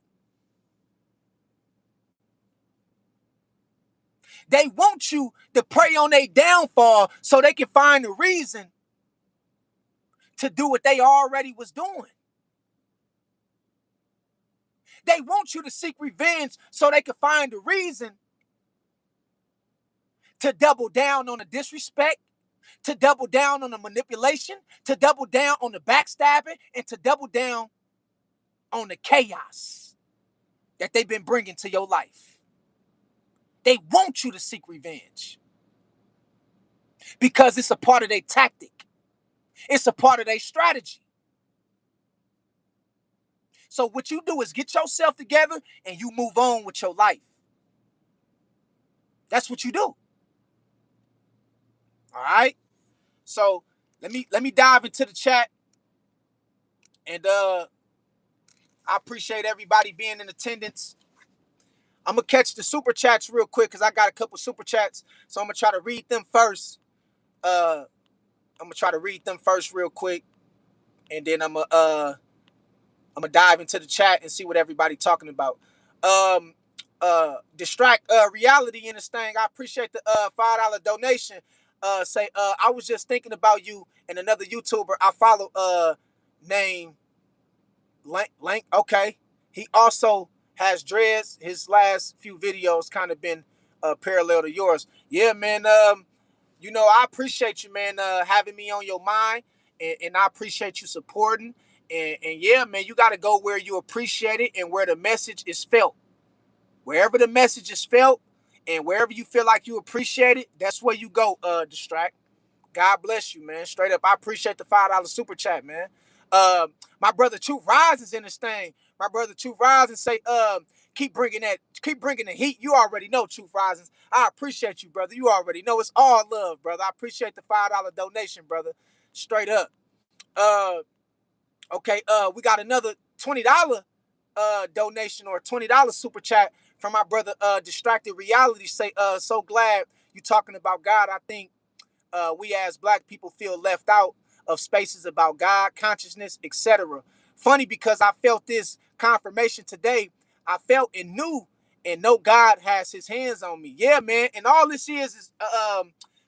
They want you to prey on their downfall so they can find a reason to do what they already was doing. They want you to seek revenge so they can find a reason to double down on the disrespect, to double down on the manipulation, to double down on the backstabbing, and to double down on the chaos that they've been bringing to your life. They want you to seek revenge because it's a part of their tactic. It's a part of their strategy. So what you do is get yourself together and you move on with your life. That's what you do. All right? So let me dive into the chat. And I appreciate everybody being in attendance. I'm going to catch the super chats real quick because I got a couple super chats. So I'm going to try to read them first. Real quick. And then I'm going to dive into the chat and see what everybody talking about. Distract reality in this thing. I appreciate the $5 donation. I was just thinking about you and another YouTuber I follow named Lank. Okay. He also has dreads. His last few videos kind of been parallel to yours. Yeah, man. I appreciate you, man, having me on your mind, and I appreciate you supporting. And yeah, man, you got to go where you appreciate it and where the message is felt. Wherever the message is felt and wherever you feel like you appreciate it, that's where you go, Distract. God bless you, man. Straight up, I appreciate the $5 super chat, man. My brother Truth Rises in this thing. My brother Truth Rises say, keep bringing the heat. You already know, Truth Rises. I appreciate you, brother. You already know it's all love, brother. I appreciate the $5 donation, brother. Straight up. Okay, we got another $20 donation or $20 super chat from my brother Distracted Reality. Say, so glad you talking about God, I think we as black people feel left out of spaces about God, consciousness, etc. Funny because I felt this confirmation today. I felt and knew and know God has his hands on me. Yeah, man. And all this is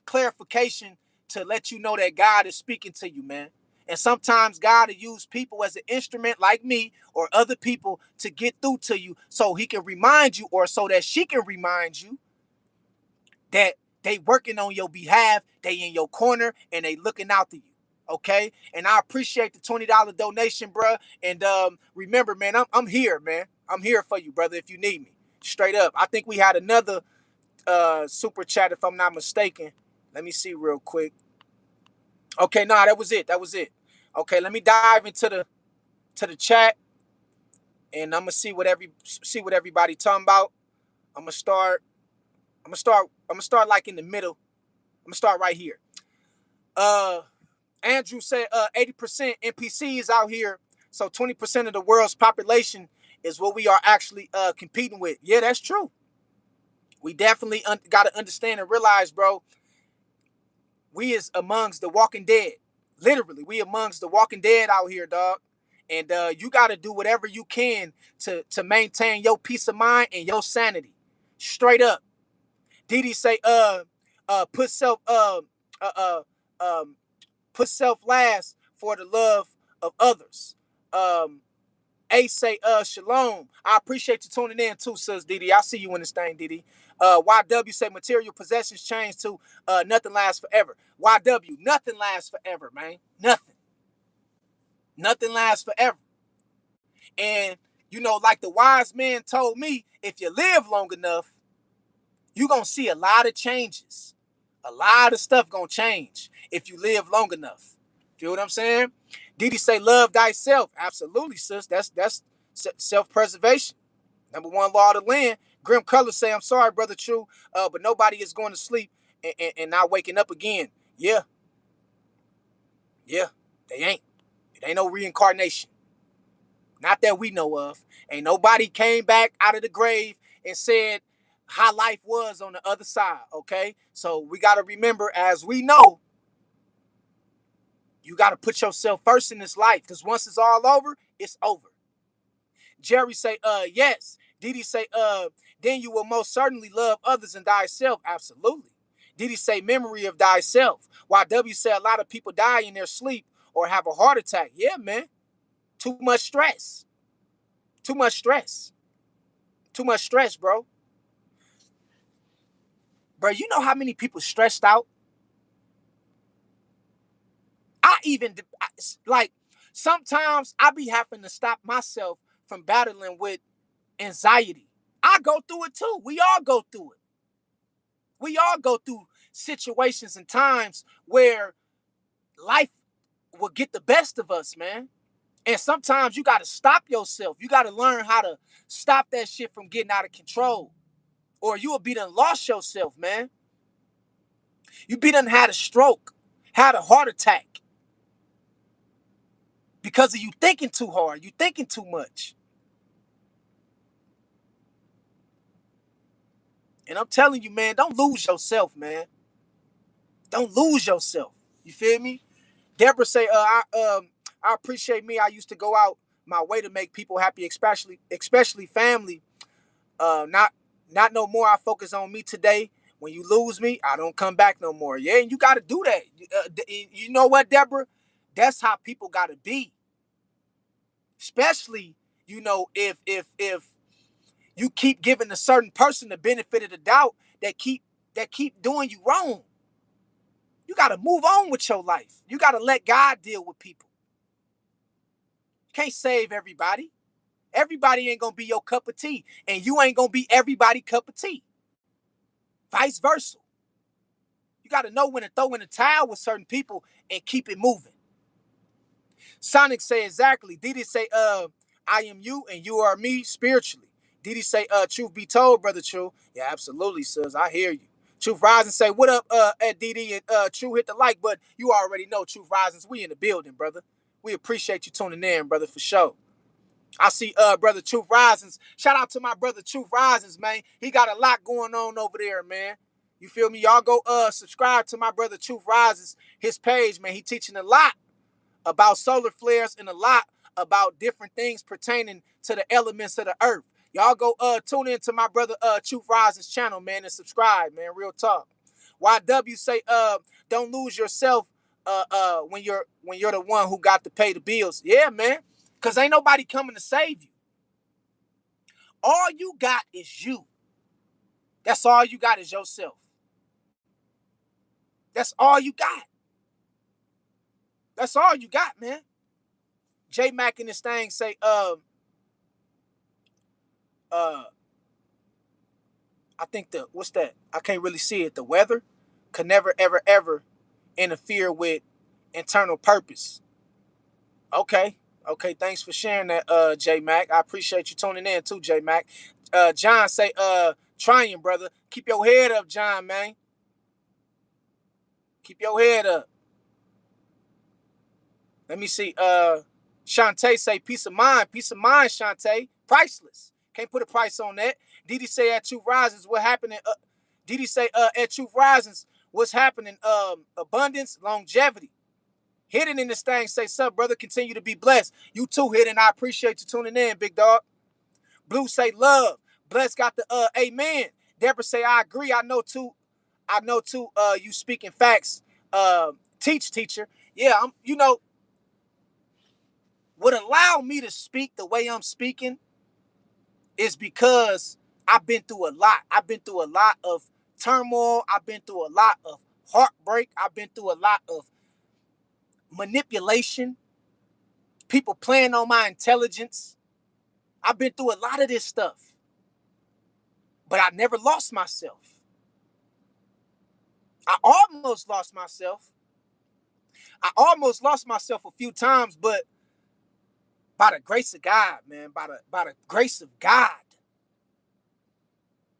clarification to let you know that God is speaking to you, man. And sometimes God will use people as an instrument like me or other people to get through to you so he can remind you or so that she can remind you that they working on your behalf, they in your corner, and they looking out to you. Okay? And I appreciate the $20 donation, bro. And remember, man, I'm here, man. I'm here for you, brother, if you need me. Straight up. I think we had another super chat, if I'm not mistaken. Let me see real quick. Okay, nah, that was it. That was it. Okay, let me dive into the chat, and I'm gonna see what everybody talking about. I'm gonna start like in the middle. I'm gonna start right here. Andrew said 80% NPCs out here, so 20% of the world's population is what we are actually competing with. Yeah, that's true. We definitely got to understand and realize, bro, we is amongst the walking dead. Literally, we amongst the walking dead out here, dog. And you got to do whatever you can to maintain your peace of mind and your sanity. Straight up. Didi say, put self, put self last for the love of others. A say, shalom. I appreciate you tuning in too, sis Didi. I see you in this thing, Didi. YW say material possessions change to nothing lasts forever. YW, nothing lasts forever, man. Nothing. Nothing lasts forever. And you know, like the wise man told me, if you live long enough, you're gonna see a lot of changes. A lot of stuff gonna change if you live long enough. Feel what I'm saying? Didi say, love thyself. Absolutely, sis. That's self-preservation. Number one law of the land. Grim Color say, I'm sorry, brother True, but nobody is going to sleep and not waking up again. Yeah. Yeah. They ain't. It ain't no reincarnation. Not that we know of. Ain't nobody came back out of the grave and said how life was on the other side, okay? So we got to remember, as we know, you got to put yourself first in this life, because once it's all over, it's over. Jerry say, yes. Didi say, then you will most certainly love others and thyself. Absolutely. Didi say, memory of thyself. YW say, a lot of people die in their sleep or have a heart attack. Yeah, man. Too much stress. Too much stress. Too much stress, bro. Bro, you know how many people stressed out? Like, sometimes I be having to stop myself from battling with anxiety. I go through it too. We all go through it. We all go through situations and times where life will get the best of us, man. And sometimes you got to stop yourself. You got to learn how to stop that shit from getting out of control. Or you will be done lost yourself, man. You be done had a stroke, had a heart attack. Because of you thinking too hard. You thinking too much. And I'm telling you, man, don't lose yourself, man. Don't lose yourself. You feel me? Deborah say, I appreciate me. I used to go out my way to make people happy, especially family. Not no more. I focus on me today. When you lose me, I don't come back no more. Yeah, and you got to do that. You know what, Deborah? That's how people got to be. Especially, you know, if you keep giving a certain person the benefit of the doubt that keep doing you wrong. You got to move on with your life. You got to let God deal with people. You can't save everybody. Everybody ain't going to be your cup of tea. And you ain't going to be everybody's cup of tea. Vice versa. You got to know when to throw in the towel with certain people and keep it moving. Sonic say exactly. Didi say, I am you and you are me spiritually. Didi say, truth be told, brother True. Yeah, absolutely, sis. I hear you. Truth Rising say, what up, at Didi and True, hit the like button. You already know, Truth Risings, we in the building, brother. We appreciate you tuning in, brother, for sure. I see brother Truth Risings. Shout out to my brother Truth Risings, man. He got a lot going on over there, man. You feel me? Y'all go subscribe to my brother Truth Rises, his page, man. He teaching a lot about solar flares and a lot about different things pertaining to the elements of the earth. Y'all go tune in to my brother Truth Rises channel, man, and subscribe, man. Real talk. YW say don't lose yourself when you're the one who got to pay the bills. Yeah, man. Cause ain't nobody coming to save you. All you got is you. That's all you got is yourself. That's all you got. That's all you got, man. J Mac and this thing say, I think what's that? I can't really see it. The weather could never, ever, ever interfere with internal purpose. Okay. Okay, thanks for sharing that, J Mac. I appreciate you tuning in too, J Mac. John say, trying, brother. Keep your head up, John, man. Keep your head up. Let me see. Shantae say peace of mind. Peace of mind, Shantae. Priceless. Can't put a price on that. Didi say at Truth Risings, what happening? Didi say at Truth Risings, what's happening? Abundance, longevity. Hidden in this thing, say, sup, brother, continue to be blessed. You too, Hidden. I appreciate you tuning in, big dog. Blue say love. Bless got the amen. Deborah say I agree. I know too. You speaking facts. Teacher. Yeah, what allowed me to speak the way I'm speaking is because I've been through a lot. I've been through a lot of turmoil. I've been through a lot of heartbreak. I've been through a lot of manipulation. People playing on my intelligence. I've been through a lot of this stuff. But I never lost myself. I almost lost myself. I almost lost myself a few times, but by the grace of God, man, by the grace of God,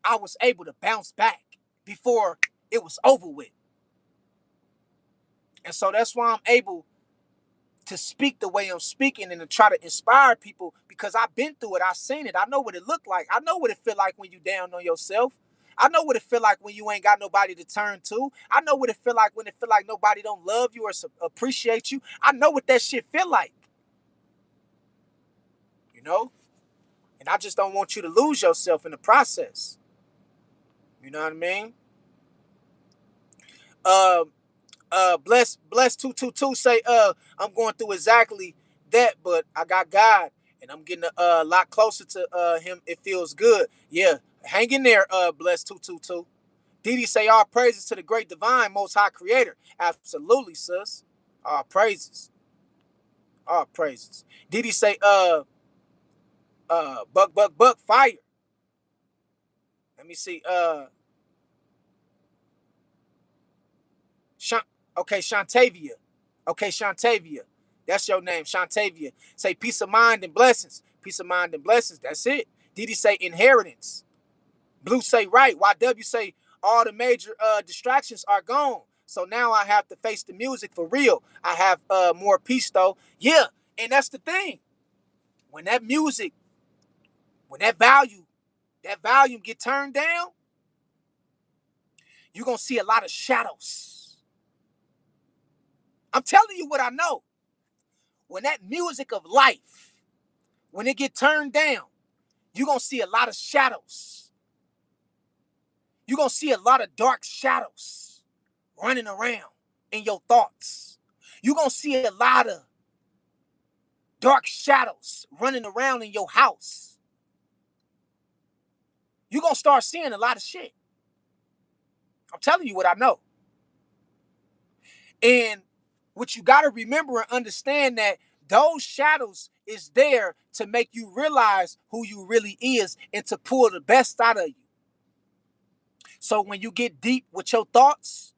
I was able to bounce back before it was over with. And so that's why I'm able to speak the way I'm speaking and to try to inspire people, because I've been through it. I've seen it. I know what it looked like. I know what it feel like when you down on yourself. I know what it feel like when you ain't got nobody to turn to. I know what it feel like when it feel like nobody don't love you or appreciate you. I know what that shit feel like. You know? And I just don't want you to lose yourself in the process. You know what I mean? Bless 222 say, I'm going through exactly that, but I got God and I'm getting a lot closer to him. It feels good. Yeah, hang in there, Bless 222. Didi say, all praises to the great divine most high creator. Absolutely, sis. All praises. All praises. Didi say, buck, fire. Let me see. Okay, Shantavia. Okay, Shantavia. That's your name, Shantavia. Say peace of mind and blessings. Peace of mind and blessings. That's it. Didi say inheritance. Blue say right. YW say all the major distractions are gone. So now I have to face the music for real. I have more peace though. Yeah, and that's the thing. When that music, when that volume get turned down, you're gonna see a lot of shadows. I'm telling you what I know. When that music of life, when it get turned down, you're going to see a lot of shadows. You're going to see a lot of dark shadows running around in your thoughts. You're going to see a lot of dark shadows running around in your house. You're going to start seeing a lot of shit. I'm telling you what I know. And what you got to remember and understand that those shadows is there to make you realize who you really is and to pull the best out of you. So when you get deep with your thoughts,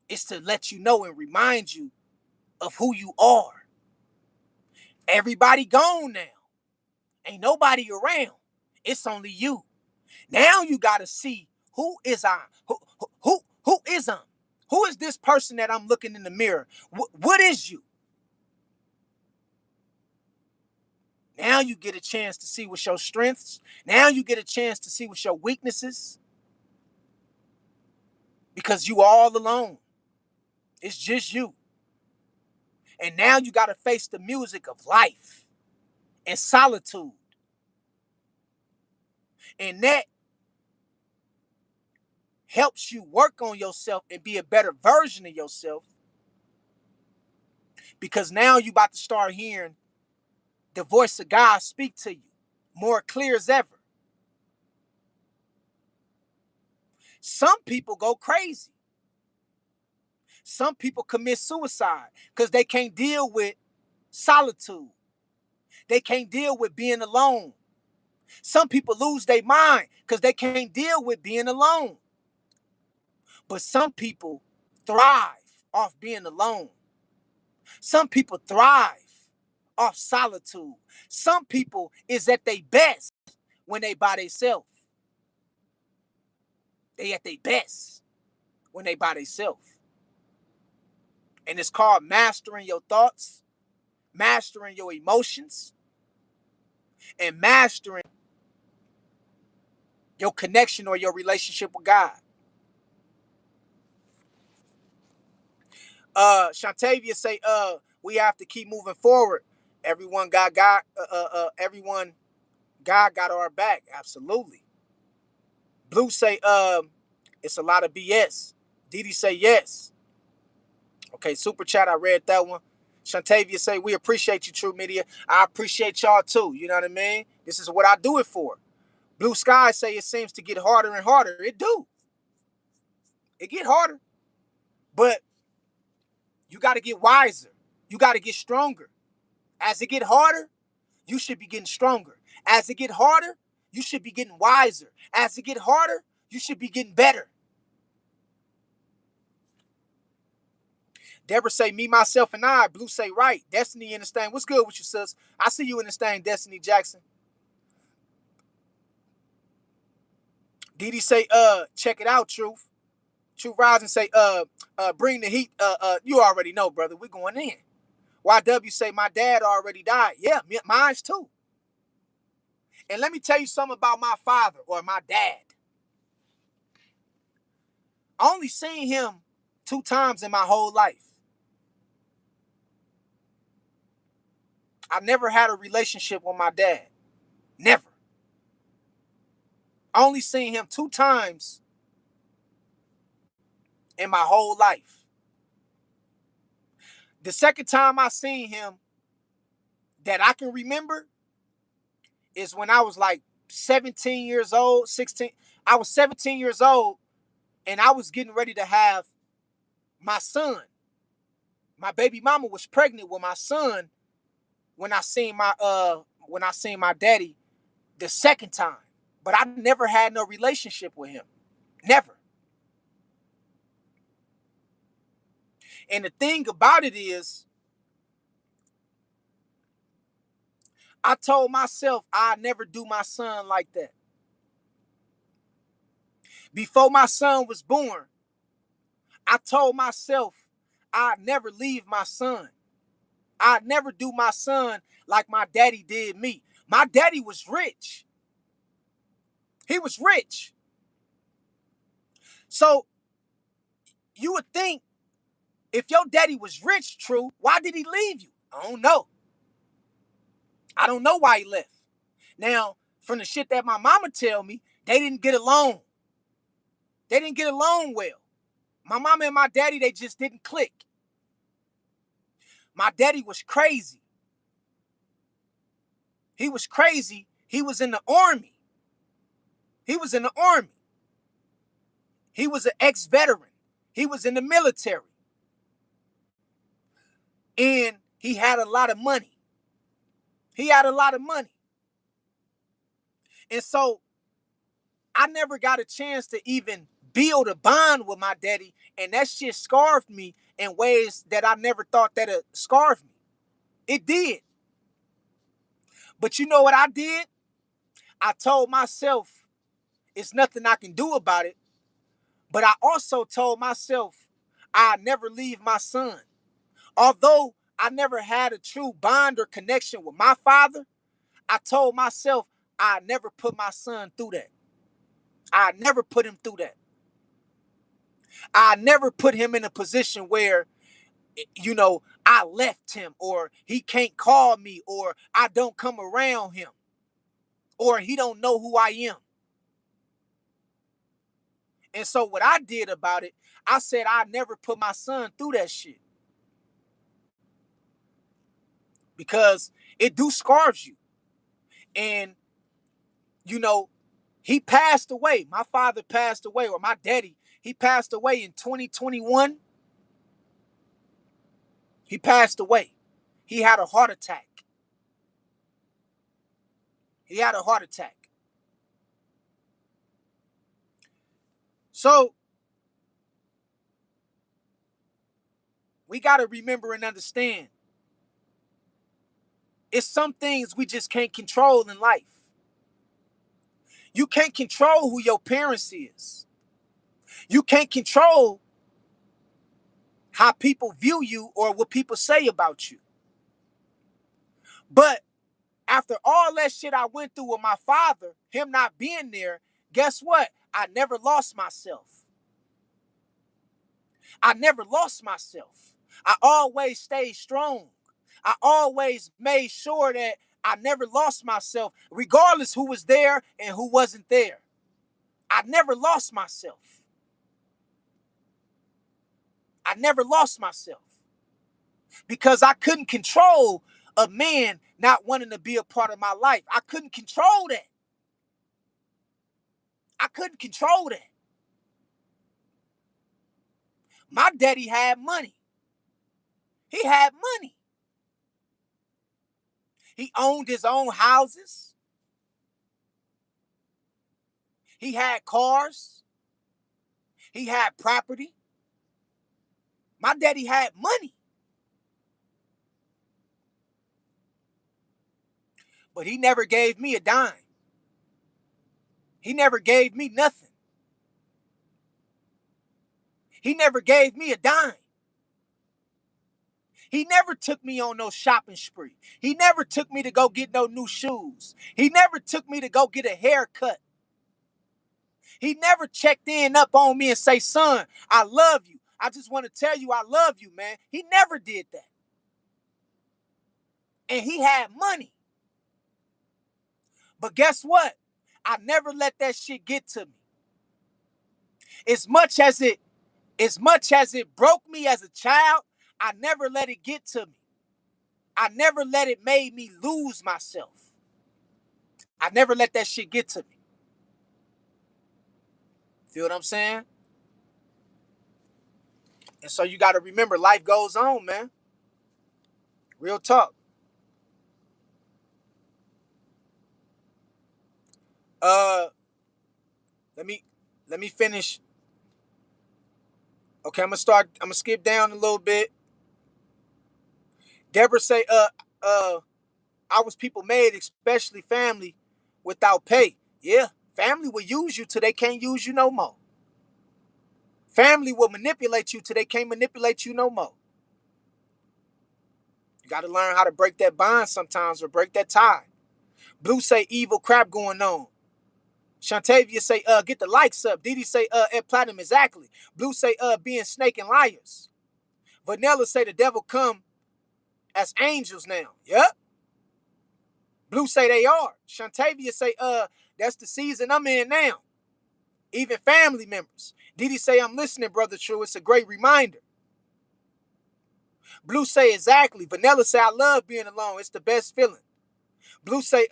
it's to let you know and remind you of who you are. Everybody gone now. Ain't nobody around. It's only you. Now you got to see who is I? Who is I? Who is this person that I'm looking in the mirror? What is you? Now you get a chance to see what's your strengths. Now you get a chance to see what's your weaknesses. Because you all alone. It's just you. And now you got to face the music of life and solitude. And that helps you work on yourself and be a better version of yourself. Because now you about to start hearing the voice of God speak to you more clear as ever. Some people go crazy. Some people commit suicide because they can't deal with solitude. They can't deal with being alone. Some people lose their mind because they can't deal with being alone. But some people thrive off being alone. Some people thrive off solitude. Some people is at their best when they by themselves. They at their best when they by themselves. And it's called mastering your thoughts, mastering your emotions, and mastering your connection or your relationship with God. Shantavia say, we have to keep moving forward. Everyone got God, everyone, God got our back. Absolutely. Blue say, it's a lot of BS. Didi say yes. Okay, super chat, I read that one. Shantavia say, we appreciate you, True Media. I appreciate y'all too. You know what I mean? This is what I do it for. Blue Sky say it seems to get harder and harder. It do. It get harder. But you got to get wiser. You got to get stronger. As it get harder, you should be getting stronger. As it get harder, you should be getting wiser. As it get harder, you should be getting better. Deborah say, me, myself, and I. Blue say, right. Destiny in this thing. What's good with you, sis? I see you in this thing, Destiny Jackson. Didi say, check it out, Truth. Truth Rising say, bring the heat. You already know, brother. We're going in. YW say, my dad already died. Yeah, mine's too. And let me tell you something about my father or my dad. I only seen him 2 times in my whole life. I never had a relationship with my dad. Never. I only seen him 2 times in my whole life. The second time I seen him that I can remember is when I was like 17 years old, 16. I was 17 years old and I was getting ready to have my son. My baby mama was pregnant with my son when I seen my daddy the second time. But I never had no relationship with him. Never. And the thing about it is, I told myself I'd never do my son like that. Before my son was born, I told myself I'd never leave my son. I'd never do my son like my daddy did me. My daddy was rich. He was rich. So you would think if your daddy was rich, True, why did he leave you? I don't know. I don't know why he left. Now, from the shit that my mama tell me, they didn't get along. They didn't get along well. My mama and my daddy, they just didn't click. My daddy was crazy. He was crazy. He was in the army. He was in the army. He was an ex-veteran. He was in the military. And he had a lot of money. He had a lot of money. And so I never got a chance to even build a bond with my daddy. And that shit scarred me in ways that I never thought that it scarred me. It did. But you know what I did? I told myself it's nothing I can do about it. But I also told myself I'd never leave my son. Although I never had a true bond or connection with my father, I told myself I never put my son through that. I never put him through that. I never put him in a position where, I left him, or he can't call me, or I don't come around him, or he don't know who I am. And so what I did about it, I said I never put my son through that shit, because it do scars you. And you know, he passed away. My father passed away, or my daddy, he passed away in 2021. He passed away. He had a heart attack. He had a heart attack. So we got to remember and understand, it's some things we just can't control in life. You can't control who your parents is. You can't control how people view you or what people say about you. But after all that shit I went through with my father, him not being there, guess what? I never lost myself. I never lost myself. I always stayed strong. I always made sure that I never lost myself, regardless who was there and who wasn't there. I never lost myself. I never lost myself, because I couldn't control a man not wanting to be a part of my life. I couldn't control that. I couldn't control that. My daddy had money. He had money. He owned his own houses. He had cars. He had property. My daddy had money. But he never gave me a dime. He never gave me nothing. He never gave me a dime. He never took me on no shopping spree. He never took me to go get no new shoes. He never took me to go get a haircut. He never checked in up on me and say, son, I love you. I just want to tell you I love you, man. He never did that. And he had money. But guess what? I never let that shit get to me. As much as it broke me as a child, I never let it get to me. I never let it make me lose myself. I never let that shit get to me. Feel what I'm saying? And so you got to remember, life goes on, man. Real talk. Let me finish. Okay, I'm gonna skip down a little bit. Deborah say, I was people made, especially family, without pay. Yeah, family will use you till they can't use you no more. Family will manipulate you till they can't manipulate you no more. You got to learn how to break that bond sometimes, or break that tie. Blue say evil crap going on. Shantavia say, get the likes up. Didi say, at platinum exactly. Blue say, being snake and liars. Vanilla say the devil come as angels now. Yep. Blue say they are. Shantavia say, that's the season I'm in now. Even family members. Didi say, I'm listening, Brother True. It's a great reminder. Blue say exactly. Vanilla say, I love being alone. It's the best feeling. Blue say,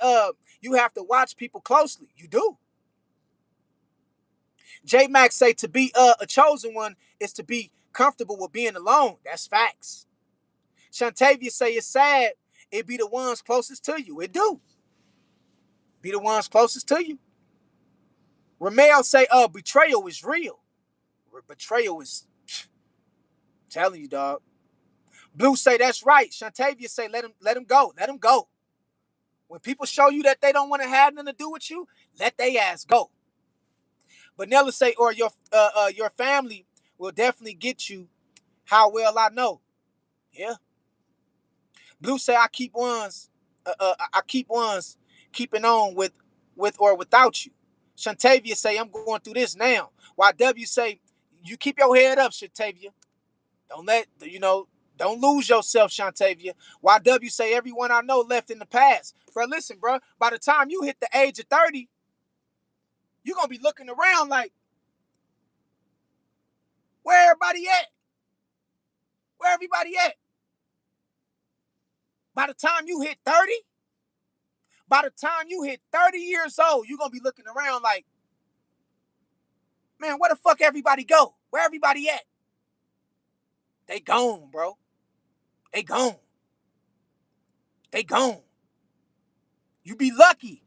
you have to watch people closely. You do. J Max say, to be a chosen one is to be comfortable with being alone. That's facts. Shantavia say, it's sad. It be the ones closest to you. It do. Be the ones closest to you. Ramel say, betrayal is real. Betrayal is, telling you, dog. Blue say, that's right. Shantavia say, let him go. Let him go. When people show you that they don't want to have nothing to do with you, let they ass go. Vanilla say, or your family will definitely get you. How well I know. Yeah. Blue say, I keep ones keeping on with or without you. Shantavia say, I'm going through this now. YW say, you keep your head up, Shantavia. Don't let, don't lose yourself, Shantavia. YW say, everyone I know left in the past. Bro, listen, bro, by the time you hit the age of 30, you're going to be looking around like, where everybody at? Where everybody at? By the time you hit 30, by the time you hit 30 years old, you're going to be looking around like, man, where the fuck everybody go? Where everybody at? They gone, bro. They gone. They gone. You be lucky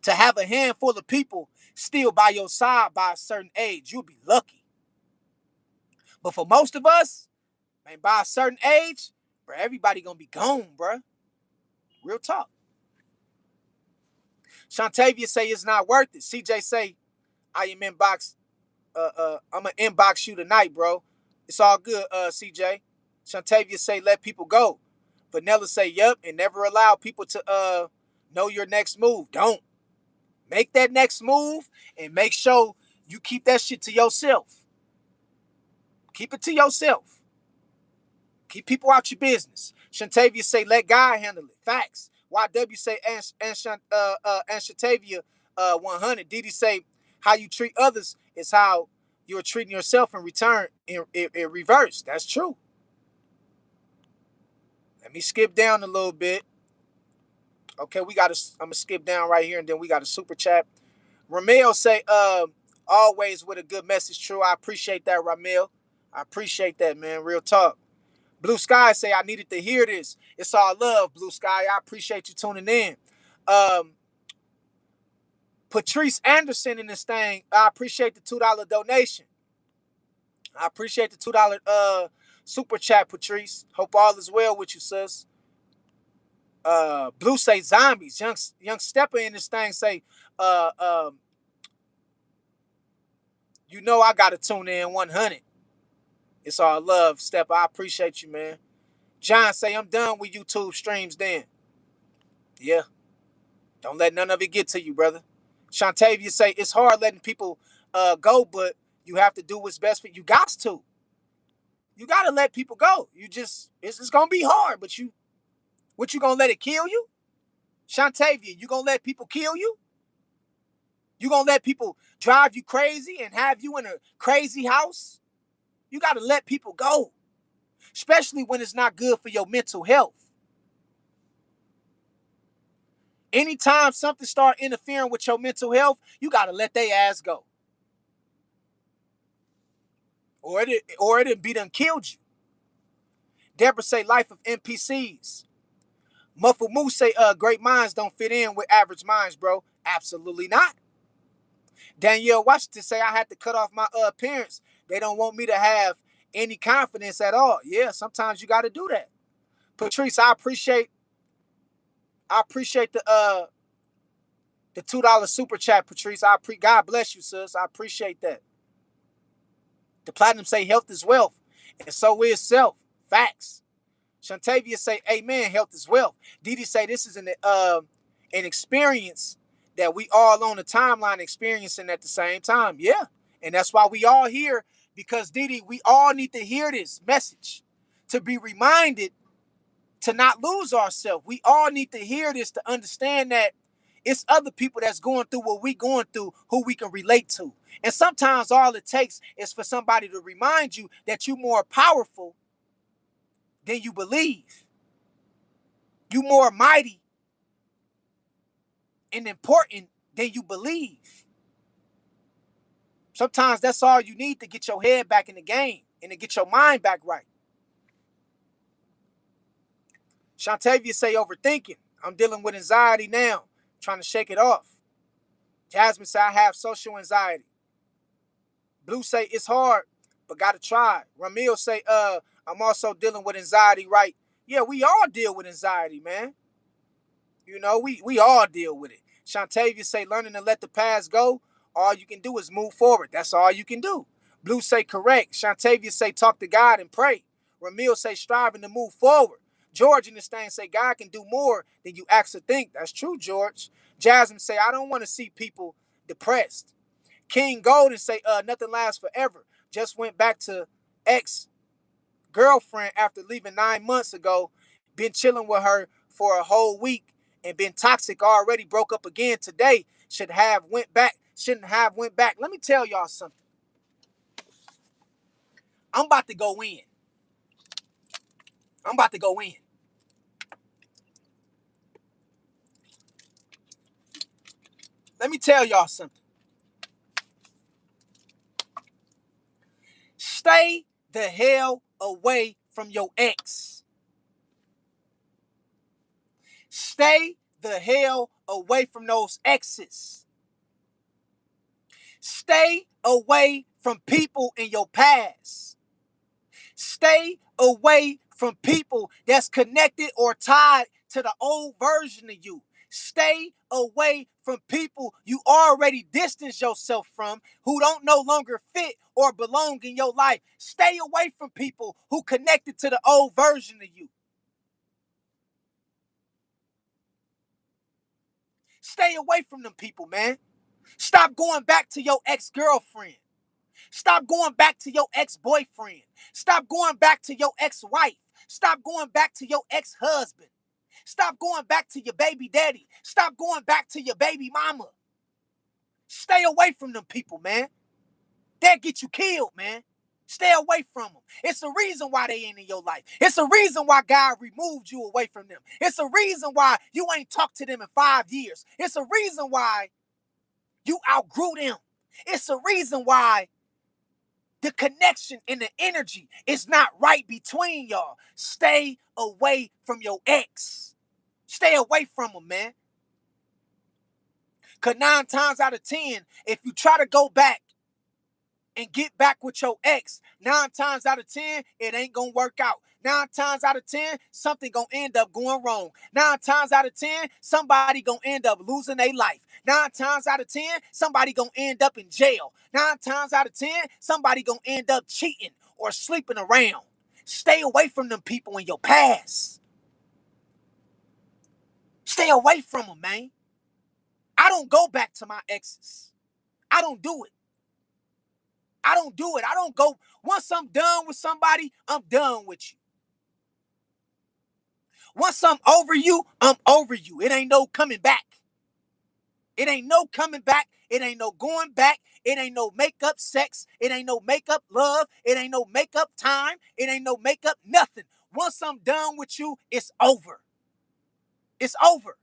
to have a handful of people still by your side by a certain age. You'll be lucky. But for most of us, man, by a certain age, bro, everybody gonna be gone, bro. Real talk. Shantavia say it's not worth it. CJ say, I am inbox. I'm gonna inbox you tonight, bro. It's all good, CJ. Shantavia say, let people go. Vanilla say, yep, and never allow people to know your next move. Don't. Make that next move and make sure you keep that shit to yourself. Keep it to yourself. Keep people out your business. Shantavia say, let God handle it. Facts. YW say, and Shantavia 100. Didi say, how you treat others is how you're treating yourself in return, in reverse. That's true. Let me skip down a little bit. Okay, I'm gonna skip down right here, and then we got a super chat. Ramel say, always with a good message. True, I appreciate that, Ramel. I appreciate that, man. Real talk. Blue Sky say, I needed to hear this. It's all love, Blue Sky. I appreciate you tuning in. Patrice Anderson in this thing. I appreciate the $2 donation. I appreciate the $2 super chat, Patrice. Hope all is well with you, sis. Blue say zombies. Young Stepper in this thing say, you know I gotta tune in 100. It's all love, Stepper. I appreciate you, man. John say, I'm done with YouTube streams then. Yeah. Don't let none of it get to you, brother. Shantavia say, it's hard letting people go, but you have to do what's best for you. You got to. You got to let people go. It's going to be hard, but what you going to let it kill you? Shantavia, you going to let people kill you? You going to let people drive you crazy and have you in a crazy house? You got to let people go, especially when it's not good for your mental health. Anytime something start interfering with your mental health, you got to let their ass go. Or it be done killed you. Deborah say, life of NPCs. Muffled Moose say, great minds don't fit in with average minds, bro. Absolutely not. Danielle Washington say, I had to cut off my parents. They don't want me to have any confidence at all. Yeah, sometimes you got to do that. Patrice, I appreciate the $2 super chat, Patrice. God bless you, sis. I appreciate that. The Platinum say health is wealth, and so is self. Facts. Shantavia say, amen, health is wealth. Didi say this is an experience that we all on the timeline experiencing at the same time. Yeah. And that's why we all here, because Didi, we all need to hear this message to be reminded to not lose ourselves. We all need to hear this to understand that it's other people that's going through what we going through who we can relate to. And sometimes all it takes is for somebody to remind you that you're more powerful than you believe. You're more mighty and important than you believe. Sometimes that's all you need to get your head back in the game and to get your mind back right. Shantavia say overthinking. I'm dealing with anxiety now, trying to shake it off. Jasmine say I have social anxiety. Blue say it's hard, but gotta try. Ramil say, I'm also dealing with anxiety, right? Yeah, we all deal with anxiety, man. You know, we all deal with it. Shantavia say learning to let the past go. All you can do is move forward. That's all you can do. Blue say correct. Shantavia say talk to God and pray. Ramil say striving to move forward. George in this thing say God can do more than you actually think. That's true, George. Jasmine say, I don't want to see people depressed. King Golden say, nothing lasts forever. Just went back to ex-girlfriend after leaving 9 months ago. Been chilling with her for a whole week and been toxic already. Broke up again today. Shouldn't have went back. Let me tell y'all something. I'm about to go in. Let me tell y'all something. Stay the hell away from your ex. Stay the hell away from those exes. Stay away from people in your past. Stay away from people that's connected or tied to the old version of you. Stay away from people you already distanced yourself from who don't no longer fit or belong in your life. Stay away from people who connected to the old version of you. Stay away from them people, man. Stop going back to your ex-girlfriend. Stop going back to your ex-boyfriend. Stop going back to your ex-wife. Stop going back to your ex-husband. Stop going back to your baby daddy. Stop going back to your baby mama. Stay away from them people, man. They'll get you killed, man. Stay away from them. It's the reason why they ain't in your life. It's the reason why God removed you away from them. It's the reason why you ain't talked to them in 5 years. It's the reason why you outgrew them. It's the reason why the connection and the energy is not right between y'all. Stay away from your ex. Stay away from them, man. Because 9 times out of 10, if you try to go back and get back with your ex, 9 times out of 10, it ain't going to work out. 9 times out of 10, something going to end up going wrong. 9 times out of 10, somebody going to end up losing their life. 9 times out of 10, somebody going to end up in jail. 9 times out of 10, somebody going to end up cheating or sleeping around. Stay away from them people in your past. Stay away from them, man. I don't go back to my exes. I don't do it. I don't go. Once I'm done with somebody, I'm done with you. Once I'm over you, I'm over you. It ain't no coming back. It ain't no coming back. It ain't no going back. It ain't no makeup sex. It ain't no makeup love. It ain't no makeup time. It ain't no makeup nothing. Once I'm done with you, it's over. It's over.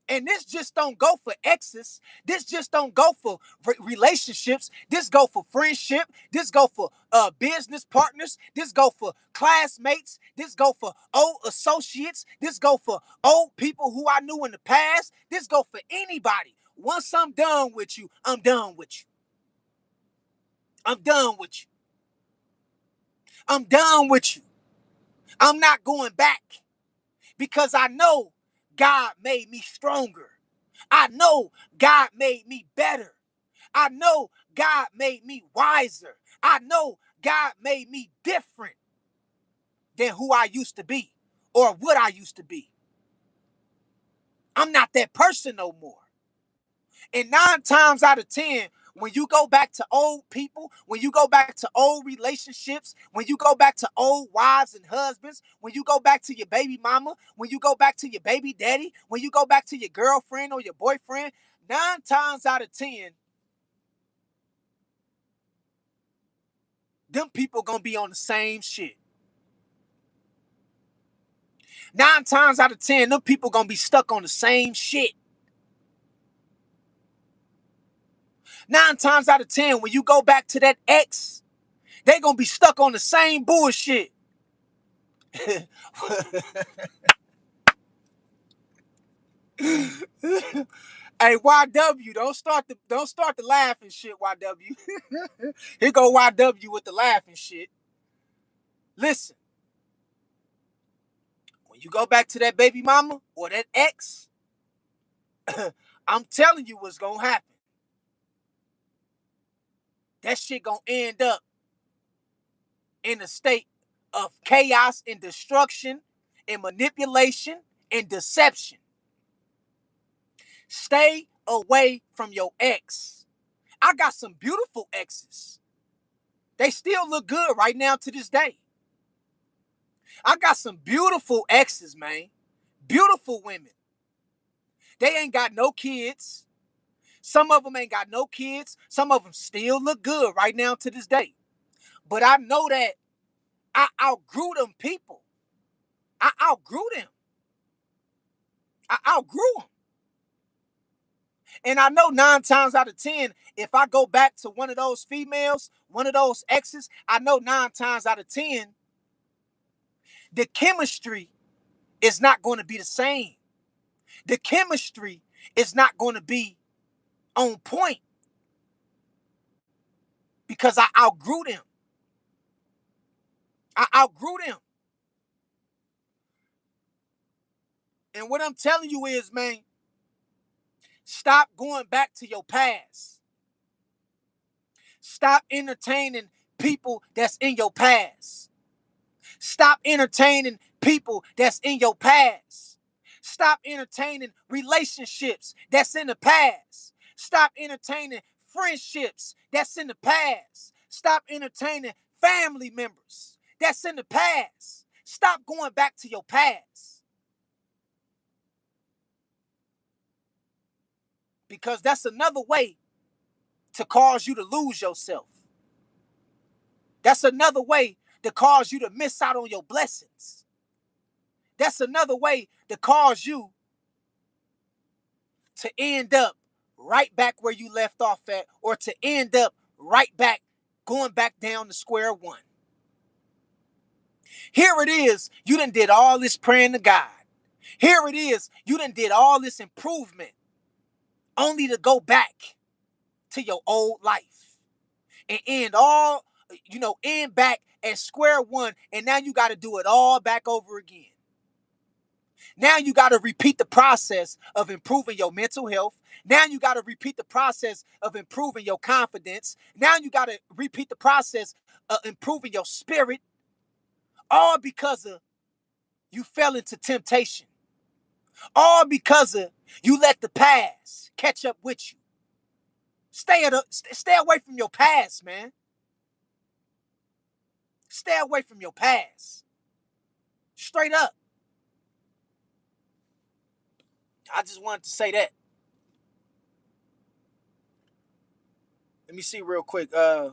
And this just don't go for exes. This just don't go for relationships. This go for friendship. This go for business partners. This go for classmates. This go for old associates. This go for old people who I knew in the past. This go for anybody. Once I'm done with you, I'm done with you. I'm done with you. I'm done with you. I'm not going back because I know God made me stronger. I know God made me better. I know God made me wiser. I know God made me different than who I used to be or what I used to be. I'm not that person no more. And 9 times out of 10, when you go back to old people, when you go back to old relationships, when you go back to old wives and husbands, when you go back to your baby mama, when you go back to your baby daddy, when you go back to your girlfriend or your boyfriend, 9 times out of 10, them people gonna be on the same shit. 9 times out of 10, them people gonna be stuck on the same shit. 9 times out of 10, when you go back to that ex, they gonna be stuck on the same bullshit. Hey, YW, don't start the laughing shit, YW. Here go YW with the laughing shit. Listen, when you go back to that baby mama or that ex, I'm telling you what's gonna happen. That shit gonna end up in a state of chaos and destruction and manipulation and deception. Stay away from your ex. I got some beautiful exes. They still look good right now to this day. I got some beautiful exes, man. Beautiful women. They ain't got no kids. Some of them ain't got no kids. Some of them still look good right now to this day. But I know that I outgrew them people. I outgrew them. I outgrew them. And I know 9 times out of 10, if I go back to one of those females, one of those exes, I know 9 times out of 10, the chemistry is not going to be the same. The chemistry is not going to be on point because I outgrew them. I outgrew them. And what I'm telling you is, man, stop going back to your past. Stop entertaining people that's in your past. Stop entertaining people that's in your past. Stop entertaining relationships that's in the past. Stop entertaining friendships that's in the past. Stop entertaining family members that's in the past. Stop going back to your past. Because that's another way to cause you to lose yourself. That's another way to cause you to miss out on your blessings. That's another way to cause you to end up right back where you left off at, or to end up right back, going back down to square one. Here it is, you done did all this praying to God. Here it is, you done did all this improvement, only to go back to your old life and end back at square one, and now you got to do it all back over again. Now you got to repeat the process of improving your mental health. Now you got to repeat the process of improving your confidence. Now you got to repeat the process of improving your spirit, all because of you fell into temptation. All because of you let the past catch up with you. Stay away from your past, man. Stay away from your past. Straight up. I just wanted to say that. Let me see real quick. Okay,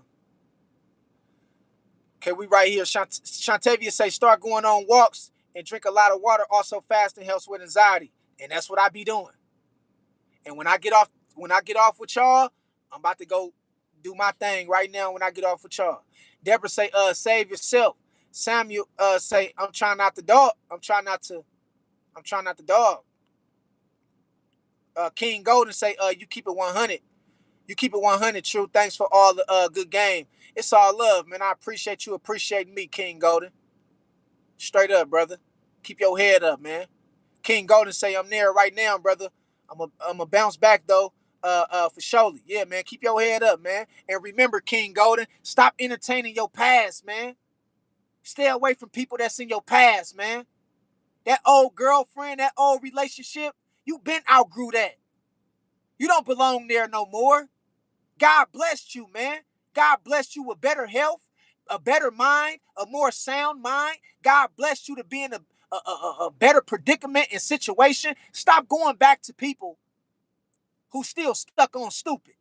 we right here. Shantavia say start going on walks and drink a lot of water. Also, fasting helps with anxiety, and that's what I be doing. And when I get off with y'all, I'm about to go do my thing right now. When I get off with y'all, Deborah say, save yourself. Samuel say, I'm trying not to dog. King Golden say, you keep it 100. You keep it 100, True. Thanks for all the good game. It's all love, man. I appreciate you appreciating me, King Golden. Straight up, brother. Keep your head up, man. King Golden say, I'm there right now, brother. I'm a bounce back, though, for surely. Yeah, man. Keep your head up, man. And remember, King Golden, stop entertaining your past, man. Stay away from people that's in your past, man. That old girlfriend, that old relationship, you been outgrew that. You don't belong there no more. God blessed you, man. God blessed you with better health, a better mind, a more sound mind. God blessed you to be in a better predicament and situation. Stop going back to people who still stuck on stupid.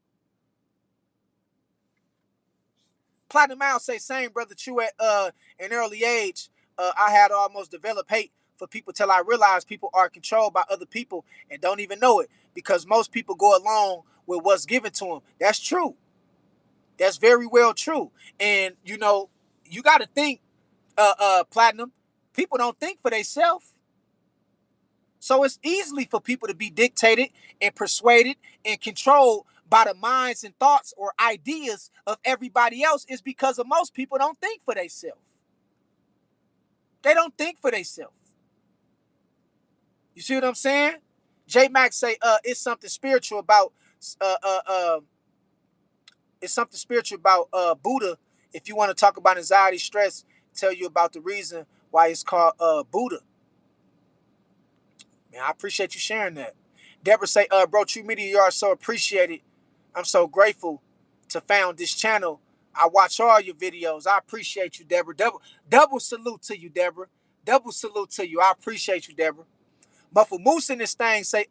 Platinum Mouse say, same brother, true at an early age. I had almost developed hate for people till I realized people are controlled by other people and don't even know it, because most people go along with what's given to them. That's true. That's very well true. And you got to think, Platinum, people don't think for themselves. So it's easily for people to be dictated and persuaded and controlled by the minds and thoughts or ideas of everybody else, is because of most people don't think for themselves. They don't think for themselves. You see what I'm saying? J Max say, it's something spiritual about Buddha. If you want to talk about anxiety, stress, tell you about the reason why it's called Buddha. Man, I appreciate you sharing that. Deborah say, bro, True Media, you are so appreciated. I'm so grateful to found this channel. I watch all your videos. I appreciate you, Deborah. Double salute to you, Deborah. Double salute to you. I appreciate you, Deborah. Muffle Moose in this thing say,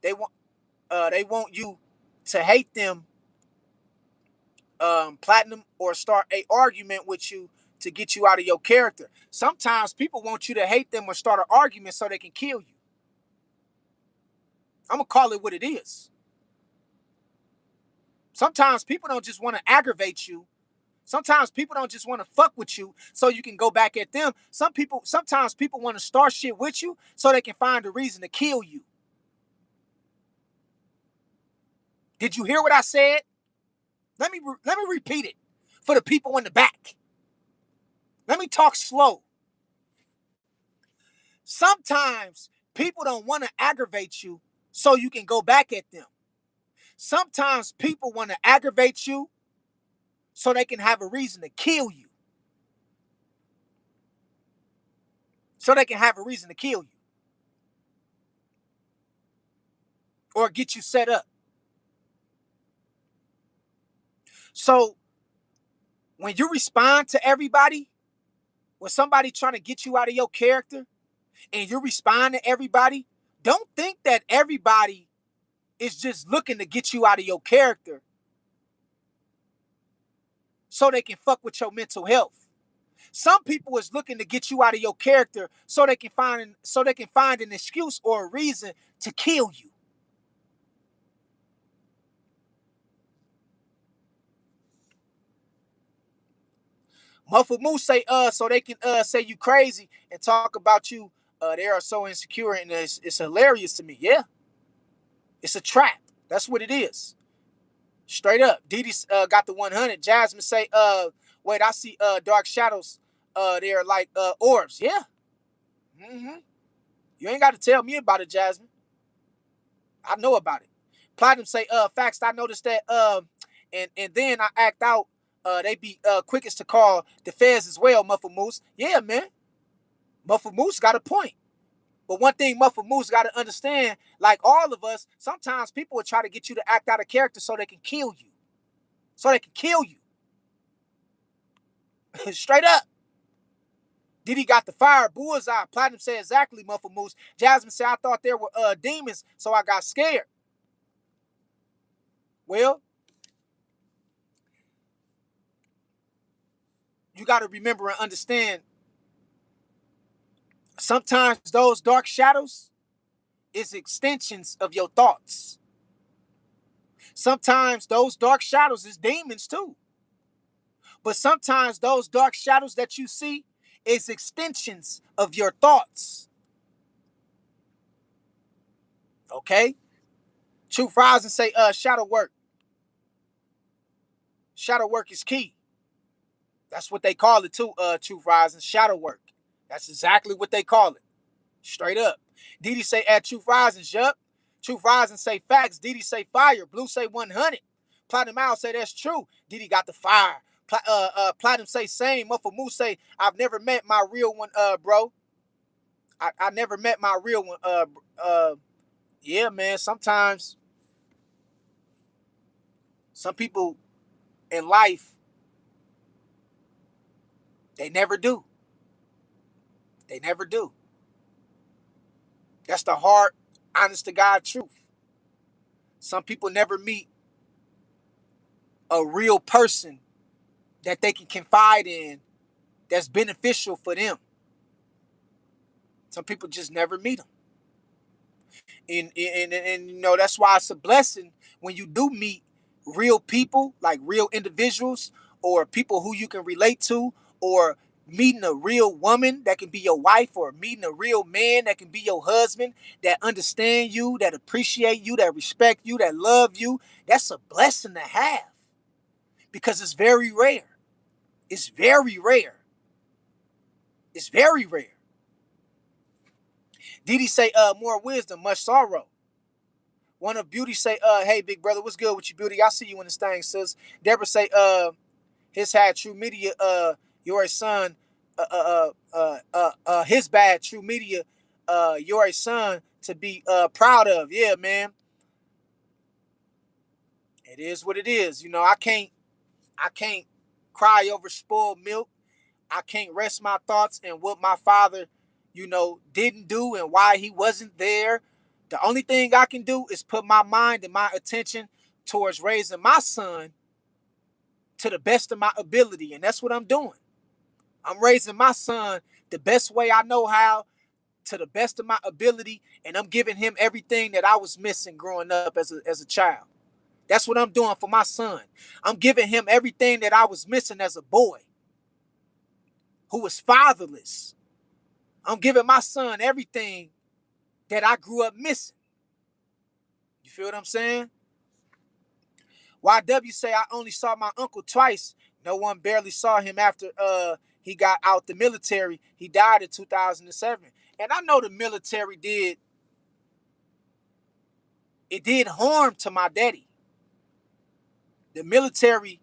they want you to hate them, platinum, or start a argument with you to get you out of your character. Sometimes people want you to hate them or start an argument so they can kill you. I'm gonna call it what it is. Sometimes people don't just want to aggravate you. Sometimes people don't just want to fuck with you so you can go back at them. Sometimes people want to start shit with you so they can find a reason to kill you. Did you hear what I said? Let me repeat it for the people in the back. Let me talk slow. Sometimes people don't want to aggravate you so you can go back at them. Sometimes people want to aggravate you so they can have a reason to kill you. So they can have a reason to kill you. Or get you set up. So when you respond to everybody, when somebody trying to get you out of your character, and you respond to everybody, don't think that everybody is just looking to get you out of your character so they can fuck with your mental health. Some people is looking to get you out of your character so they can find an excuse or a reason to kill you. Muffled Moose say, so they can say you crazy and talk about you. They are so insecure, and it's hilarious to me. Yeah. It's a trap. That's what it is. Straight up. Didi got the 100. Jasmine say, wait, I see dark shadows. They're like orbs. Yeah. Mm-hmm. You ain't got to tell me about it, Jasmine. I know about it. Platinum say, facts, I noticed that, and then I act out, they be quickest to call the feds as well, Muffled Moose. Yeah, man. Muffled Moose got a point. But one thing Muffled Moose got to understand, like all of us, sometimes people will try to get you to act out of character so they can kill you. So they can kill you. Straight up. Diddy got the fire, bullseye. Platinum said exactly, Muffled Moose. Jasmine said, I thought there were demons, so I got scared. Well, you got to remember and understand, sometimes those dark shadows is extensions of your thoughts. Sometimes those dark shadows is demons too. But sometimes those dark shadows that you see is extensions of your thoughts. Okay? Truth Rising say, shadow work. Shadow work is key. That's what they call it too, Truth Rising, shadow work. That's exactly what they call it. Straight up. Didi say, at Truth Rising, yup. Truth Rising say facts. Didi say fire. Blue say 100. Platinum Owl say that's true. Didi got the fire. Platinum say same. Muffled Moose say, I've never met my real one, bro. I never met my real one, yeah, man. Sometimes some people in life, they never do. They never do. That's the hard, honest to God truth. Some people never meet a real person that they can confide in that's beneficial for them. Some people just never meet them. And you know, that's why it's a blessing when you do meet real people, like real individuals, or people who you can relate to, or meeting a real woman that can be your wife, or meeting a real man that can be your husband, that understand you, that appreciate you, that respect you, that love you. That's a blessing to have, because it's very rare. It's very rare. It's very rare. Didi say, more wisdom, much sorrow. One of Beauty say, hey, big brother, what's good with you, Beauty? I see you in this thing, sis. Deborah say, his had True Media, your son, his bad True Media, your son to be proud of. Yeah, man. It is what it is. You know, I can't cry over spoiled milk. I can't rest my thoughts in what my father, didn't do and why he wasn't there. The only thing I can do is put my mind and my attention towards raising my son to the best of my ability. And that's what I'm doing. I'm raising my son the best way I know how, to the best of my ability, and I'm giving him everything that I was missing growing up as a child. That's what I'm doing for my son. I'm giving him everything that I was missing as a boy who was fatherless. I'm giving my son everything that I grew up missing. You feel what I'm saying? YW say I only saw my uncle twice. No one barely saw him after he got out the military. He died in 2007. And I know the military did harm to my daddy. The military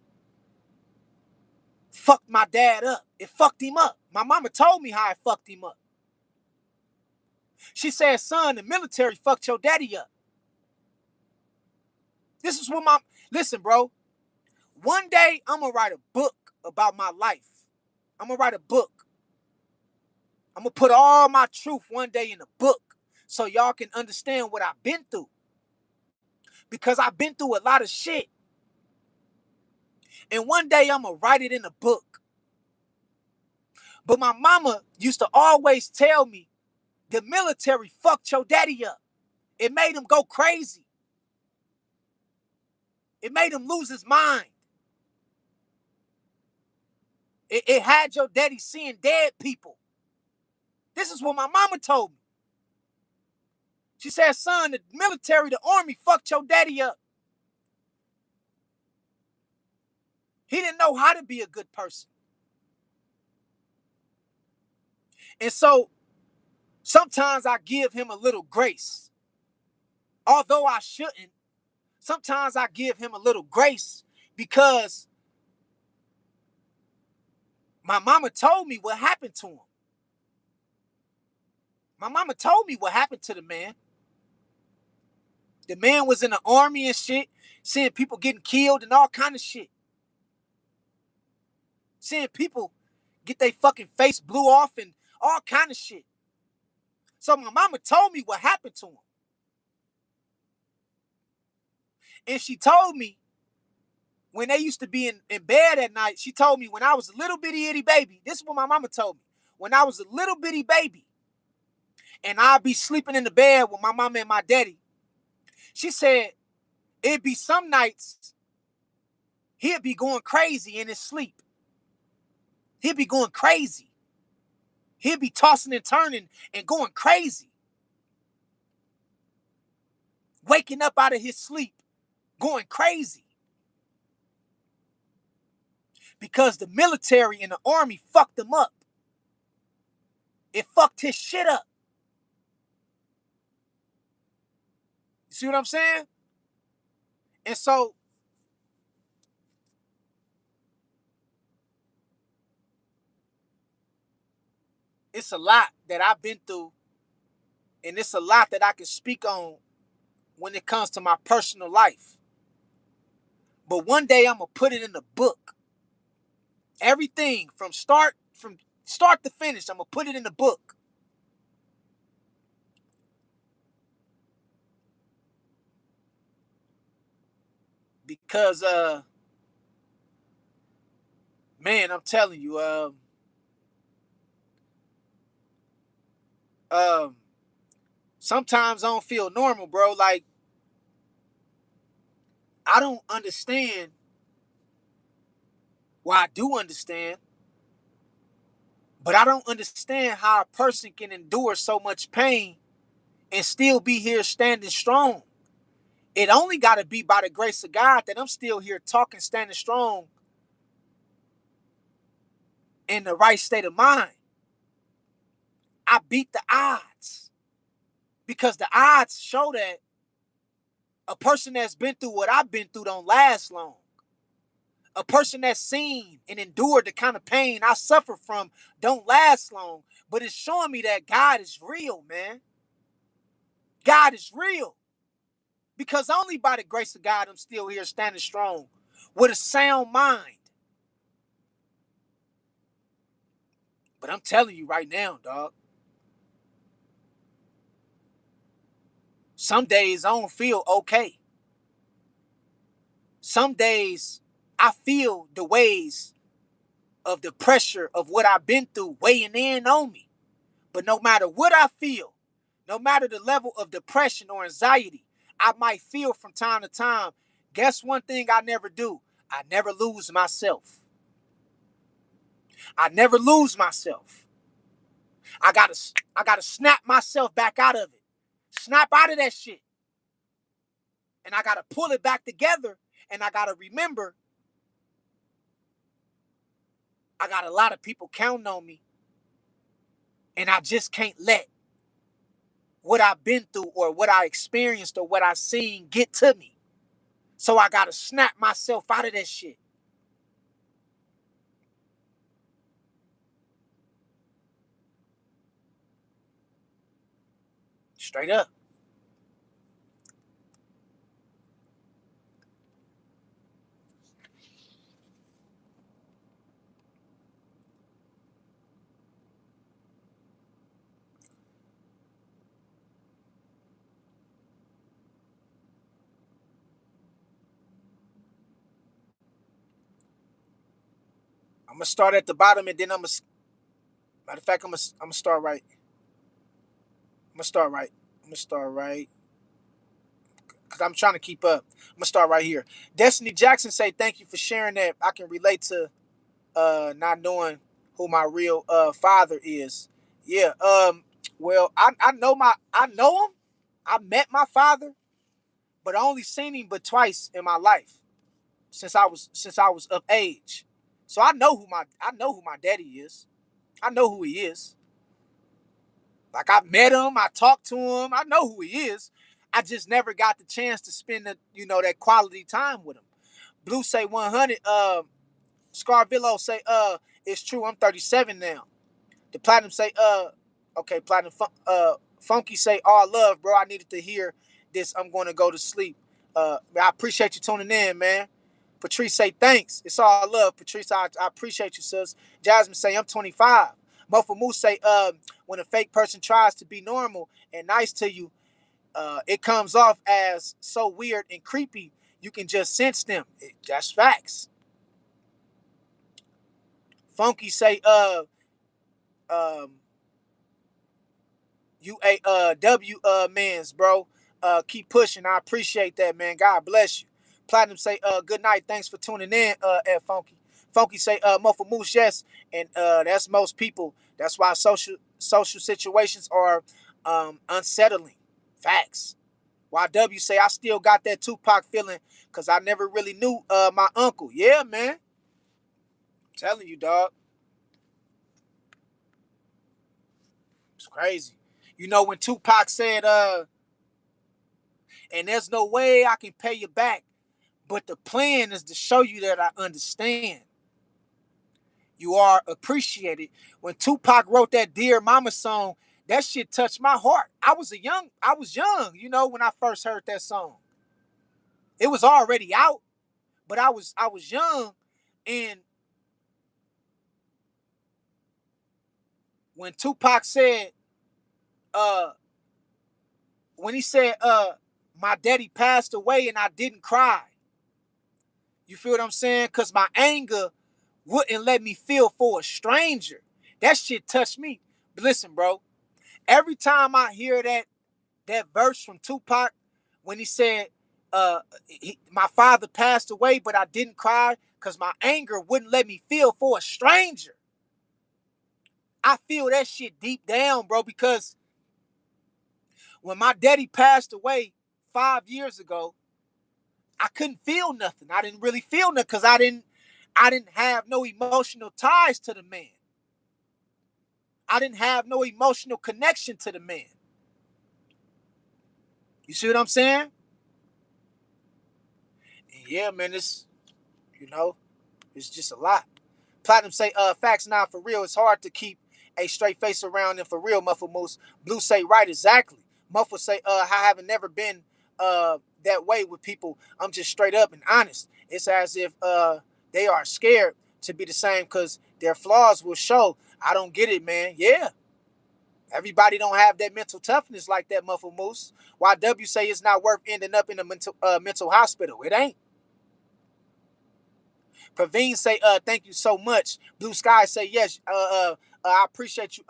fucked my dad up. It fucked him up. My mama told me how it fucked him up. She said, son, the military fucked your daddy up. This is what listen, bro. One day, I'm going to write a book about my life. I'm going to write a book. I'm going to put all my truth one day in a book so y'all can understand what I've been through. Because I've been through a lot of shit. And one day, I'm going to write it in a book. But my mama used to always tell me, the military fucked your daddy up. It made him go crazy. It made him lose his mind. It had your daddy seeing dead people. This is what my mama told me. She said, son, the military, the army fucked your daddy up. He didn't know how to be a good person. And so sometimes I give him a little grace. Although I shouldn't, sometimes I give him a little grace because my mama told me what happened to him. My mama told me what happened to the man. The man was in the army and shit, seeing people getting killed and all kind of shit. Seeing people get their fucking face blew off and all kind of shit. So my mama told me what happened to him. And she told me when they used to be in bed at night, she told me when I was a little bitty itty baby, this is what my mama told me. When I was a little bitty baby and I'd be sleeping in the bed with my mama and my daddy, she said it'd be some nights he'd be going crazy in his sleep. He'd be going crazy. He'd be tossing and turning and going crazy. Waking up out of his sleep, going crazy. Because the military and the army fucked him up. It fucked his shit up. You see what I'm saying? And so it's a lot that I've been through, and it's a lot that I can speak on when it comes to my personal life. But one day I'm gonna put it in the book. Everything from start to finish, I'm gonna put it in the book. Because man, I'm telling you, sometimes I don't feel normal, bro. Like, I don't understand. Well, I do understand, but I don't understand how a person can endure so much pain and still be here standing strong. It only got to be by the grace of God that I'm still here talking, standing strong in the right state of mind. I beat the odds because the odds show that a person that's been through what I've been through don't last long. A person that's seen and endured the kind of pain I suffer from don't last long. But it's showing me that God is real, man. God is real. Because only by the grace of God I'm still here standing strong with a sound mind. But I'm telling you right now, dog, some days I don't feel okay. Some days I feel the waves of the pressure of what I've been through weighing in on me. But no matter what I feel, no matter the level of depression or anxiety I might feel from time to time, guess one thing I never do? I never lose myself. I never lose myself. I gotta snap myself back out of it. Snap out of that shit. And I gotta pull it back together. And I gotta remember I got a lot of people counting on me. And I just can't let what I've been through or what I experienced or what I seen get to me. So I gotta snap myself out of that shit. Straight up. I'm gonna start at the bottom and then matter of fact, I'm gonna start right. I'm gonna start right. I'm gonna start right. Cause I'm trying to keep up. I'm gonna start right here. Destiny Jackson say thank you for sharing that. I can relate to not knowing who my real father is. Yeah. Well, I know him. I met my father, but I only seen him but twice in my life since I was of age. So I know who my daddy is. I know who he is. Like I met him, I talked to him, I know who he is. I just never got the chance to spend that quality time with him. Blue say 100. Scarvillo say it's true. I'm 37 now. The Platinum say okay. Platinum Funky say all love, bro. I needed to hear this. I'm going to go to sleep. I appreciate you tuning in, man. Patrice say thanks. It's all love, Patrice. I appreciate you, sis. Jasmine say I'm 25. Mofo Moose say when a fake person tries to be normal and nice to you, it comes off as so weird and creepy. You can just sense them. That's facts. Funky say um UAW mans, bro. Keep pushing. I appreciate that, man. God bless you. Platinum say good night. Thanks for tuning in, at Funky. Funky say Mofo Moose, yes. And that's most people. That's why social situations are unsettling. Facts. YW say I still got that Tupac feeling because I never really knew my uncle. Yeah, man. I'm telling you, dog. It's crazy. You know when Tupac said, and there's no way I can pay you back, but the plan is to show you that I understand. You are appreciated. When Tupac wrote that Dear Mama song, that shit touched my heart. I was young, when I first heard that song. It was already out, but I was young. And when Tupac said, uh, when he said, my daddy passed away and I didn't cry. You feel what I'm saying? Because my anger wouldn't let me feel for a stranger. That shit touched me. But listen, bro, every time I hear that verse from Tupac when he said, my father passed away, but I didn't cry because my anger wouldn't let me feel for a stranger. I feel that shit deep down, bro, because when my daddy passed away 5 years ago, I couldn't feel nothing. I didn't really feel nothing because I didn't have no emotional ties to the man. I didn't have no emotional connection to the man. You see what I'm saying? And yeah, man, you know, it's just a lot. Platinum say, facts now for real. It's hard to keep a straight face around and for real, Muffle Moose. Blue say, right, exactly. Muffle say, I haven't never been that way with people. I'm just straight up and honest. It's as if they are scared to be the same because their flaws will show. I don't get it, man. Yeah. Everybody don't have that mental toughness like that, Muffle Moose. YW say it's not worth ending up in a mental hospital. It ain't. Praveen say, thank you so much. Blue Sky say, yes, I appreciate you,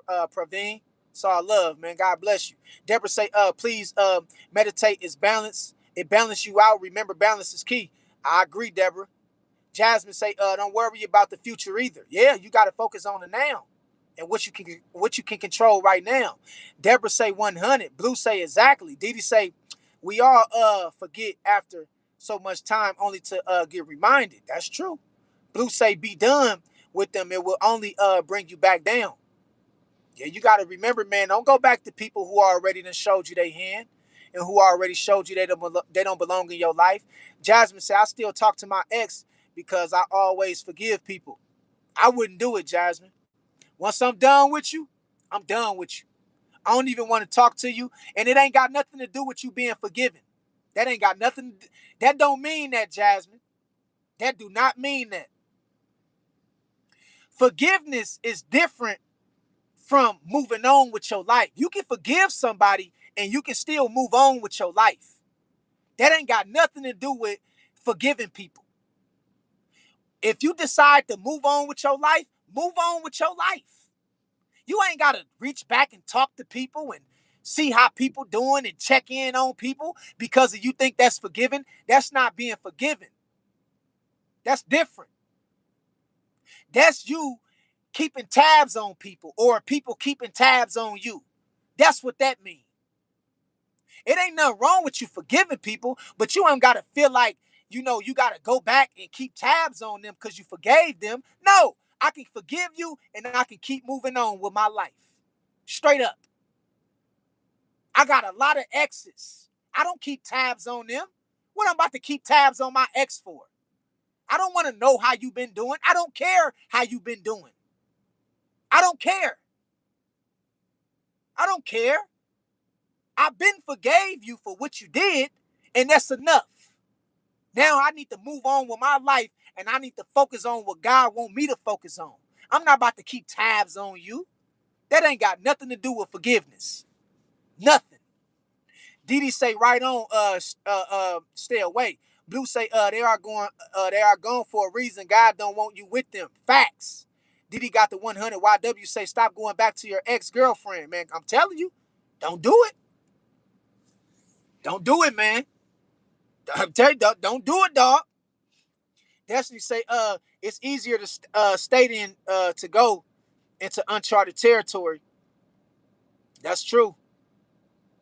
Praveen. It's all love, man. God bless you. Deborah say, please, meditate is balance. It balance you out. Remember, balance is key. I agree, Deborah. Jasmine say, don't worry about the future either. Yeah, you got to focus on the now and what you can control right now. Deborah say 100. Blue say exactly. Didi say, we all forget after so much time only to get reminded. That's true. Blue say be done with them. It will only bring you back down. Yeah, you got to remember, man, don't go back to people who already done showed you their hand and who already showed you they don't belong in your life. Jasmine said, I still talk to my ex because I always forgive people. I wouldn't do it, Jasmine. Once I'm done with you, I'm done with you. I don't even want to talk to you, and it ain't got nothing to do with you being forgiven. That ain't got nothing. That don't mean that, Jasmine. That do not mean that. Forgiveness is different from moving on with your life. You can forgive somebody and you can still move on with your life. That ain't got nothing to do with forgiving people. If you decide to move on with your life, move on with your life. You ain't got to reach back and talk to people and see how people doing and check in on people because you think that's forgiving. That's not being forgiven. That's different. That's you keeping tabs on people or people keeping tabs on you. That's what that means. It ain't nothing wrong with you forgiving people, but you ain't got to feel like, you got to go back and keep tabs on them because you forgave them. No, I can forgive you and I can keep moving on with my life. Straight up. I got a lot of exes. I don't keep tabs on them. What I'm about to keep tabs on my ex for? I don't want to know how you been doing. I don't care how you been doing. I don't care. I don't care. I've been forgave you for what you did, and that's enough. Now I need to move on with my life, and I need to focus on what God want me to focus on. I'm not about to keep tabs on you. That ain't got nothing to do with forgiveness. Nothing. Didi say right on, stay away. Blue say, they are gone for a reason. God don't want you with them. Facts. Didi got the 100. YW say, stop going back to your ex-girlfriend, man. I'm telling you, don't do it. Don't do it, man. I'm telling you, don't do it, dog. Destiny say, it's easier to stay than to go into uncharted territory. That's true.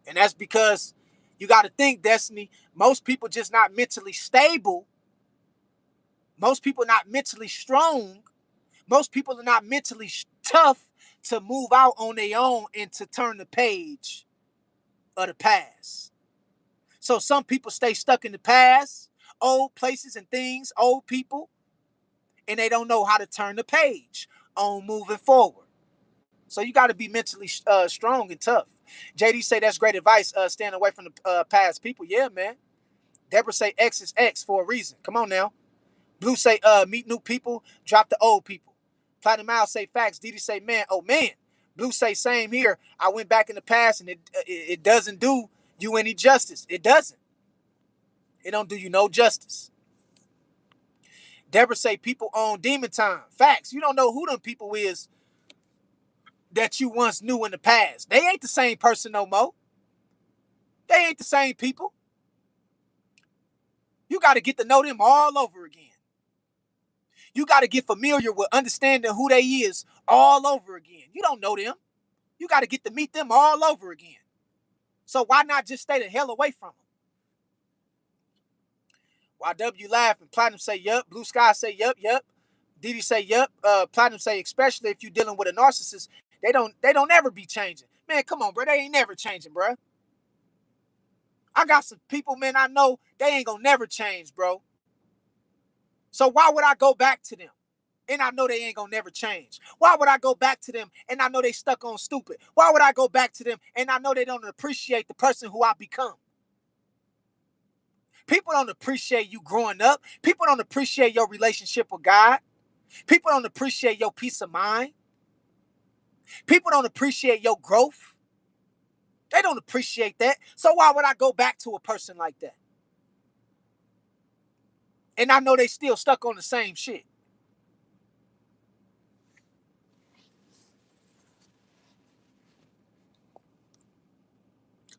And that's because you got to think, Destiny, most people just not mentally stable. Most people not mentally strong. Most people are not mentally tough to move out on their own and to turn the page of the past. So some people stay stuck in the past, old places and things, old people, and they don't know how to turn the page on moving forward. So you got to be mentally strong and tough. JD say that's great advice, staying away from the past people. Yeah, man. Deborah say X is X for a reason. Come on now. Blue say, meet new people, drop the old people. Platinum Miles say facts. Didi say, man, oh man. Blue say, same here. I went back in the past and it doesn't do you any justice. It doesn't. It don't do you no justice. Deborah say, people own demon time. Facts. You don't know who them people is that you once knew in the past. They ain't the same person no more. They ain't the same people. You got to get to know them all over again. You got to get familiar with understanding who they is all over again. You don't know them. You got to get to meet them all over again. So why not just stay the hell away from them? YW laughing. Platinum say, yup. Blue Sky say, yup. Didi say, yup. Platinum say, especially if you're dealing with a narcissist, they don't ever be changing. Man, come on, bro. They ain't never changing, bro. I got some people, man, I know they ain't gonna never change, bro. So why would I go back to them? and I know they ain't gonna never change? Why would I go back to them and I know they stuck on stupid? Why would I go back to them and I know they don't appreciate the person who I become? People don't appreciate you growing up. People don't appreciate your relationship with God. People don't appreciate your peace of mind. People don't appreciate your growth. They don't appreciate that. So why would I go back to a person like that? And I know they still stuck on the same shit.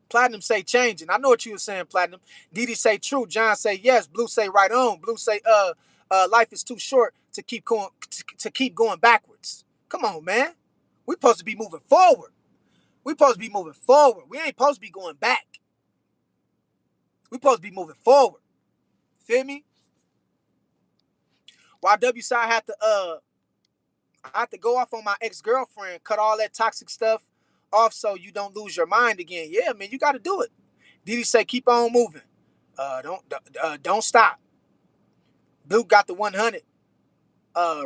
Platinum say changing. I know what you were saying, Platinum. Didi say true. John say yes. Blue say right on. Blue say life is too short to keep going backwards. Come on, man. We supposed to be moving forward. We supposed to be moving forward. We ain't supposed to be going back. We supposed to be moving forward. Feel me? YW side I have to go off on my ex-girlfriend, cut all that toxic stuff off so you don't lose your mind again. Yeah, man, you got to do it. Didi say keep on moving. Don't stop. Blue got the 100.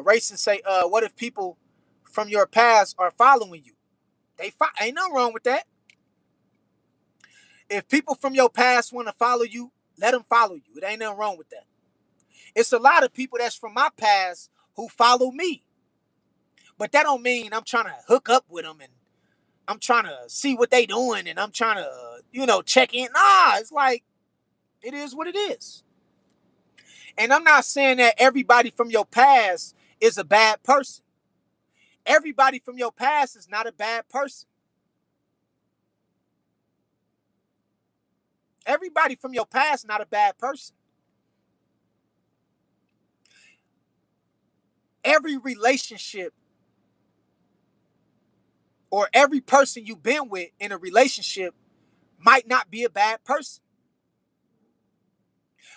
Racing say what if people from your past are following you? Ain't nothing wrong with that. If people from your past want to follow you, let them follow you. It ain't nothing wrong with that. It's a lot of people that's from my past who follow me. But that don't mean I'm trying to hook up with them and I'm trying to see what they doing and I'm trying to, check in. Nah, it's like, it is what it is. And I'm not saying that everybody from your past is a bad person. Everybody from your past is not a bad person. Everybody from your past is not a bad person. Every relationship or every person you've been with in a relationship might not be a bad person.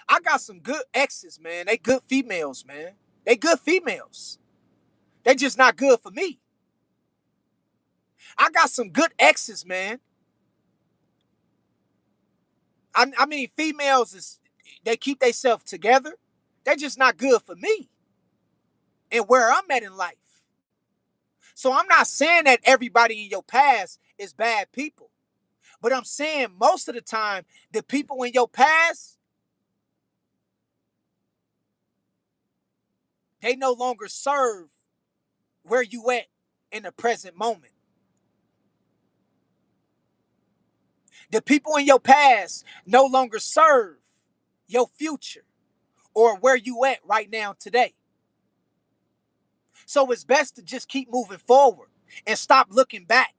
I got some good exes, man. They good females, man. They good females. They just not good for me. I got some good exes, man. I mean, females they keep themselves together. They just not good for me and where I'm at in life. So I'm not saying that everybody in your past is bad people. But I'm saying most of the time, the people in your past, they no longer serve where you at in the present moment. The people in your past no longer serve your future or where you at right now today. So it's best to just keep moving forward and stop looking back.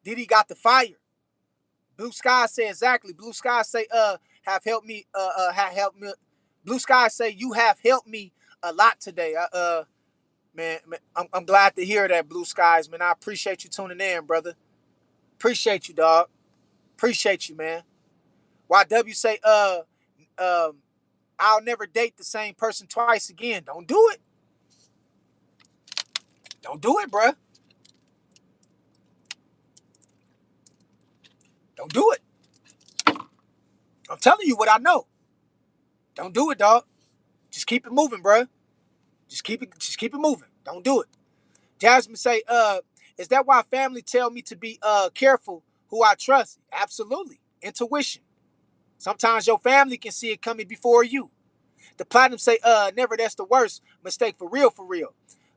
Diddy got the fire. Blue Sky say exactly. Blue Sky say have helped me have helped me. Blue Sky say you have helped me a lot today. Man, I'm glad to hear that, Blue Skies, man. I appreciate you tuning in, brother. Appreciate you, dog. Appreciate you, man. YW say I'll never date the same person twice again. Don't do it. Don't do it, bruh. Don't do it. I'm telling you what I know. Don't do it, dog. Just keep it moving, bruh. Just keep it moving. Don't do it. Jasmine say, is that why family tell me to be careful who I trust? Absolutely. Intuition. Sometimes your family can see it coming before you. The Platinum say, never, that's the worst mistake for real, for real.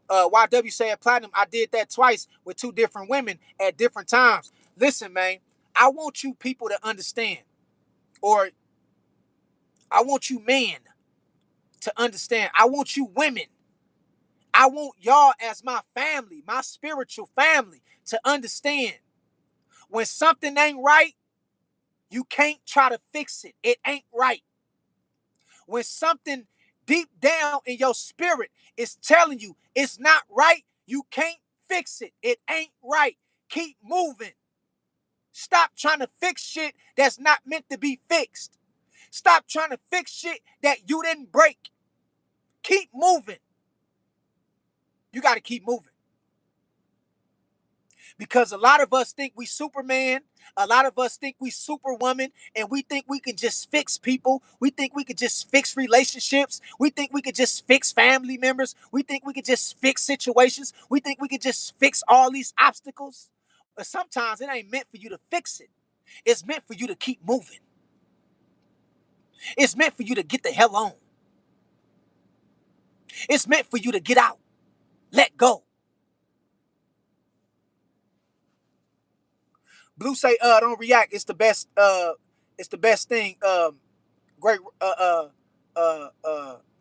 YW say at Platinum, I did that twice with two different women at different times. Listen, man, I want you people to understand, or I want you men to understand. I want you women. I want y'all as my family, my spiritual family, to understand when something ain't right, you can't try to fix it. It ain't right. When something deep down in your spirit is telling you it's not right, you can't fix it. It ain't right. Keep moving. Stop trying to fix shit that's not meant to be fixed. Stop trying to fix shit that you didn't break. Keep moving. You got to keep moving. Because a lot of us think we Superman, a lot of us think we Superwoman, and we think we can just fix people. We think we could just fix relationships. We think we could just fix family members. We think we could just fix situations. We think we could just fix all these obstacles. But sometimes it ain't meant for you to fix it. It's meant for you to keep moving. It's meant for you to get the hell on. It's meant for you to get out. Let go. Blue say, don't react. It's the best thing. Great,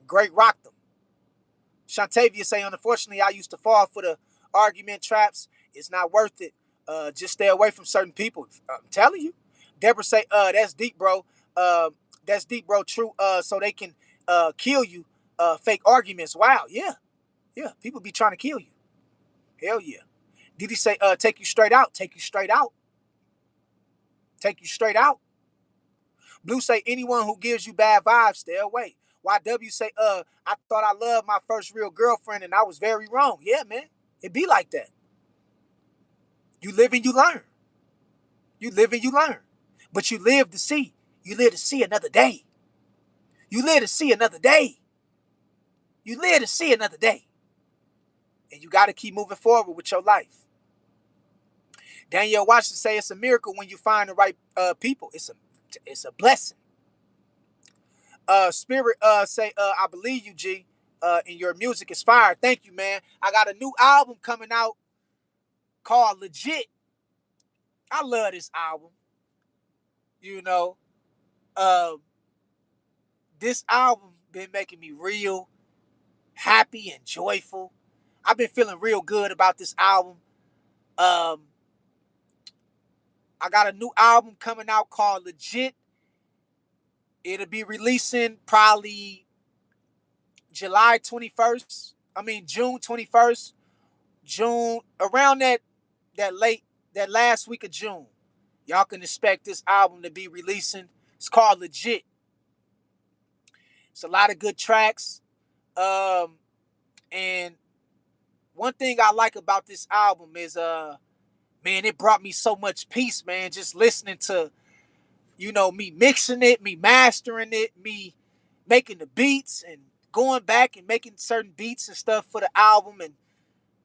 great rock them. Shantavia say, unfortunately, I used to fall for the argument traps. It's not worth it. Just stay away from certain people. I'm telling you. Deborah say, that's deep, bro. That's deep, bro. True. So they can kill you. Fake arguments. Wow. Yeah. Yeah. People be trying to kill you. Hell yeah. Did he say, take you straight out? Take you straight out. Take you straight out. Blue say, anyone who gives you bad vibes, stay away. YW say, I thought I loved my first real girlfriend and I was very wrong. Yeah, man. It be like that. You live and you learn. You live and you learn. But you live to see. You live to see another day. You live to see another day. You live to see another day. And you got to keep moving forward with your life. Danielle Washington say it's a miracle when you find the right people. It's a blessing. Spirit say, I believe you, G. And your music is fire. Thank you, man. I got a new album coming out called Legit. I love this album. You know, this album been making me real happy and joyful. I've been feeling real good about this album. I got a new album coming out called Legit. It'll be releasing probably July 21st. I mean June 21st. June, around that last week of June. Y'all can expect this album to be releasing. It's called Legit. It's a lot of good tracks. And one thing I like about this album is man, it brought me so much peace, man, just listening to, you know, me mixing it, me mastering it, me making the beats and going back and making certain beats and stuff for the album and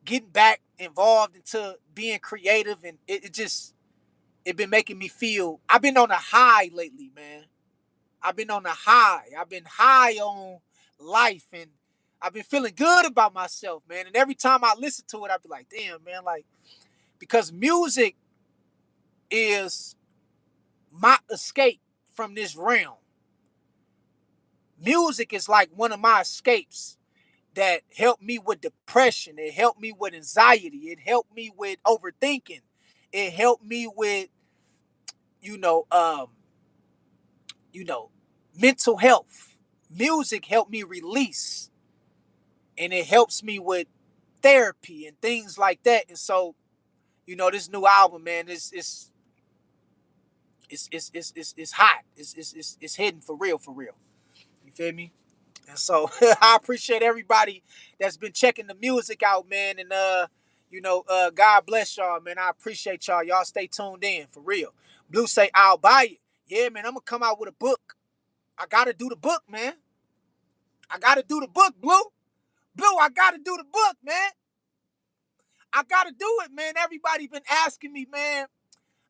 getting back involved into being creative. And it been making me feel, I've been on a high lately, man. I've been on a high. I've been high on life and I've been feeling good about myself, man. And every time I listen to it, I be like, damn, man, like, because music is my escape from this realm. Music is like one of my escapes that helped me with depression. It helped me with anxiety. It helped me with overthinking. It helped me with, you know, mental health. Music helped me release. And it helps me with therapy and things like that. And so, you know, this new album, man, it's hot. It's hidden for real, for real. You feel me? And so I appreciate everybody that's been checking the music out, man. And God bless y'all, man. I appreciate y'all. Y'all stay tuned in for real. Blue say I'll buy it. Yeah, man. I'm gonna come out with a book. I gotta do the book, man. I gotta do the book, Blue. Blue, I gotta do the book, man. I gotta do it, man. Everybody been asking me, man.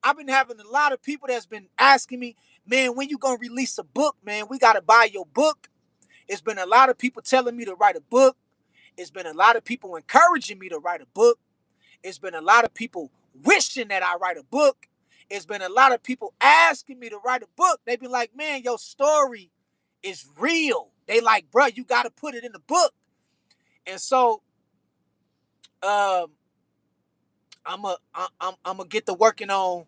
I've been having a lot of people that's been asking me, man, when you gonna release a book, man? We gotta buy your book. It's been a lot of people telling me to write a book. It's been a lot of people encouraging me to write a book. It's been a lot of people wishing that I write a book. It's been a lot of people asking me to write a book. They be like, man, your story is real. They like, bro, you got to put it in the book. And so, I'm gonna get to working on,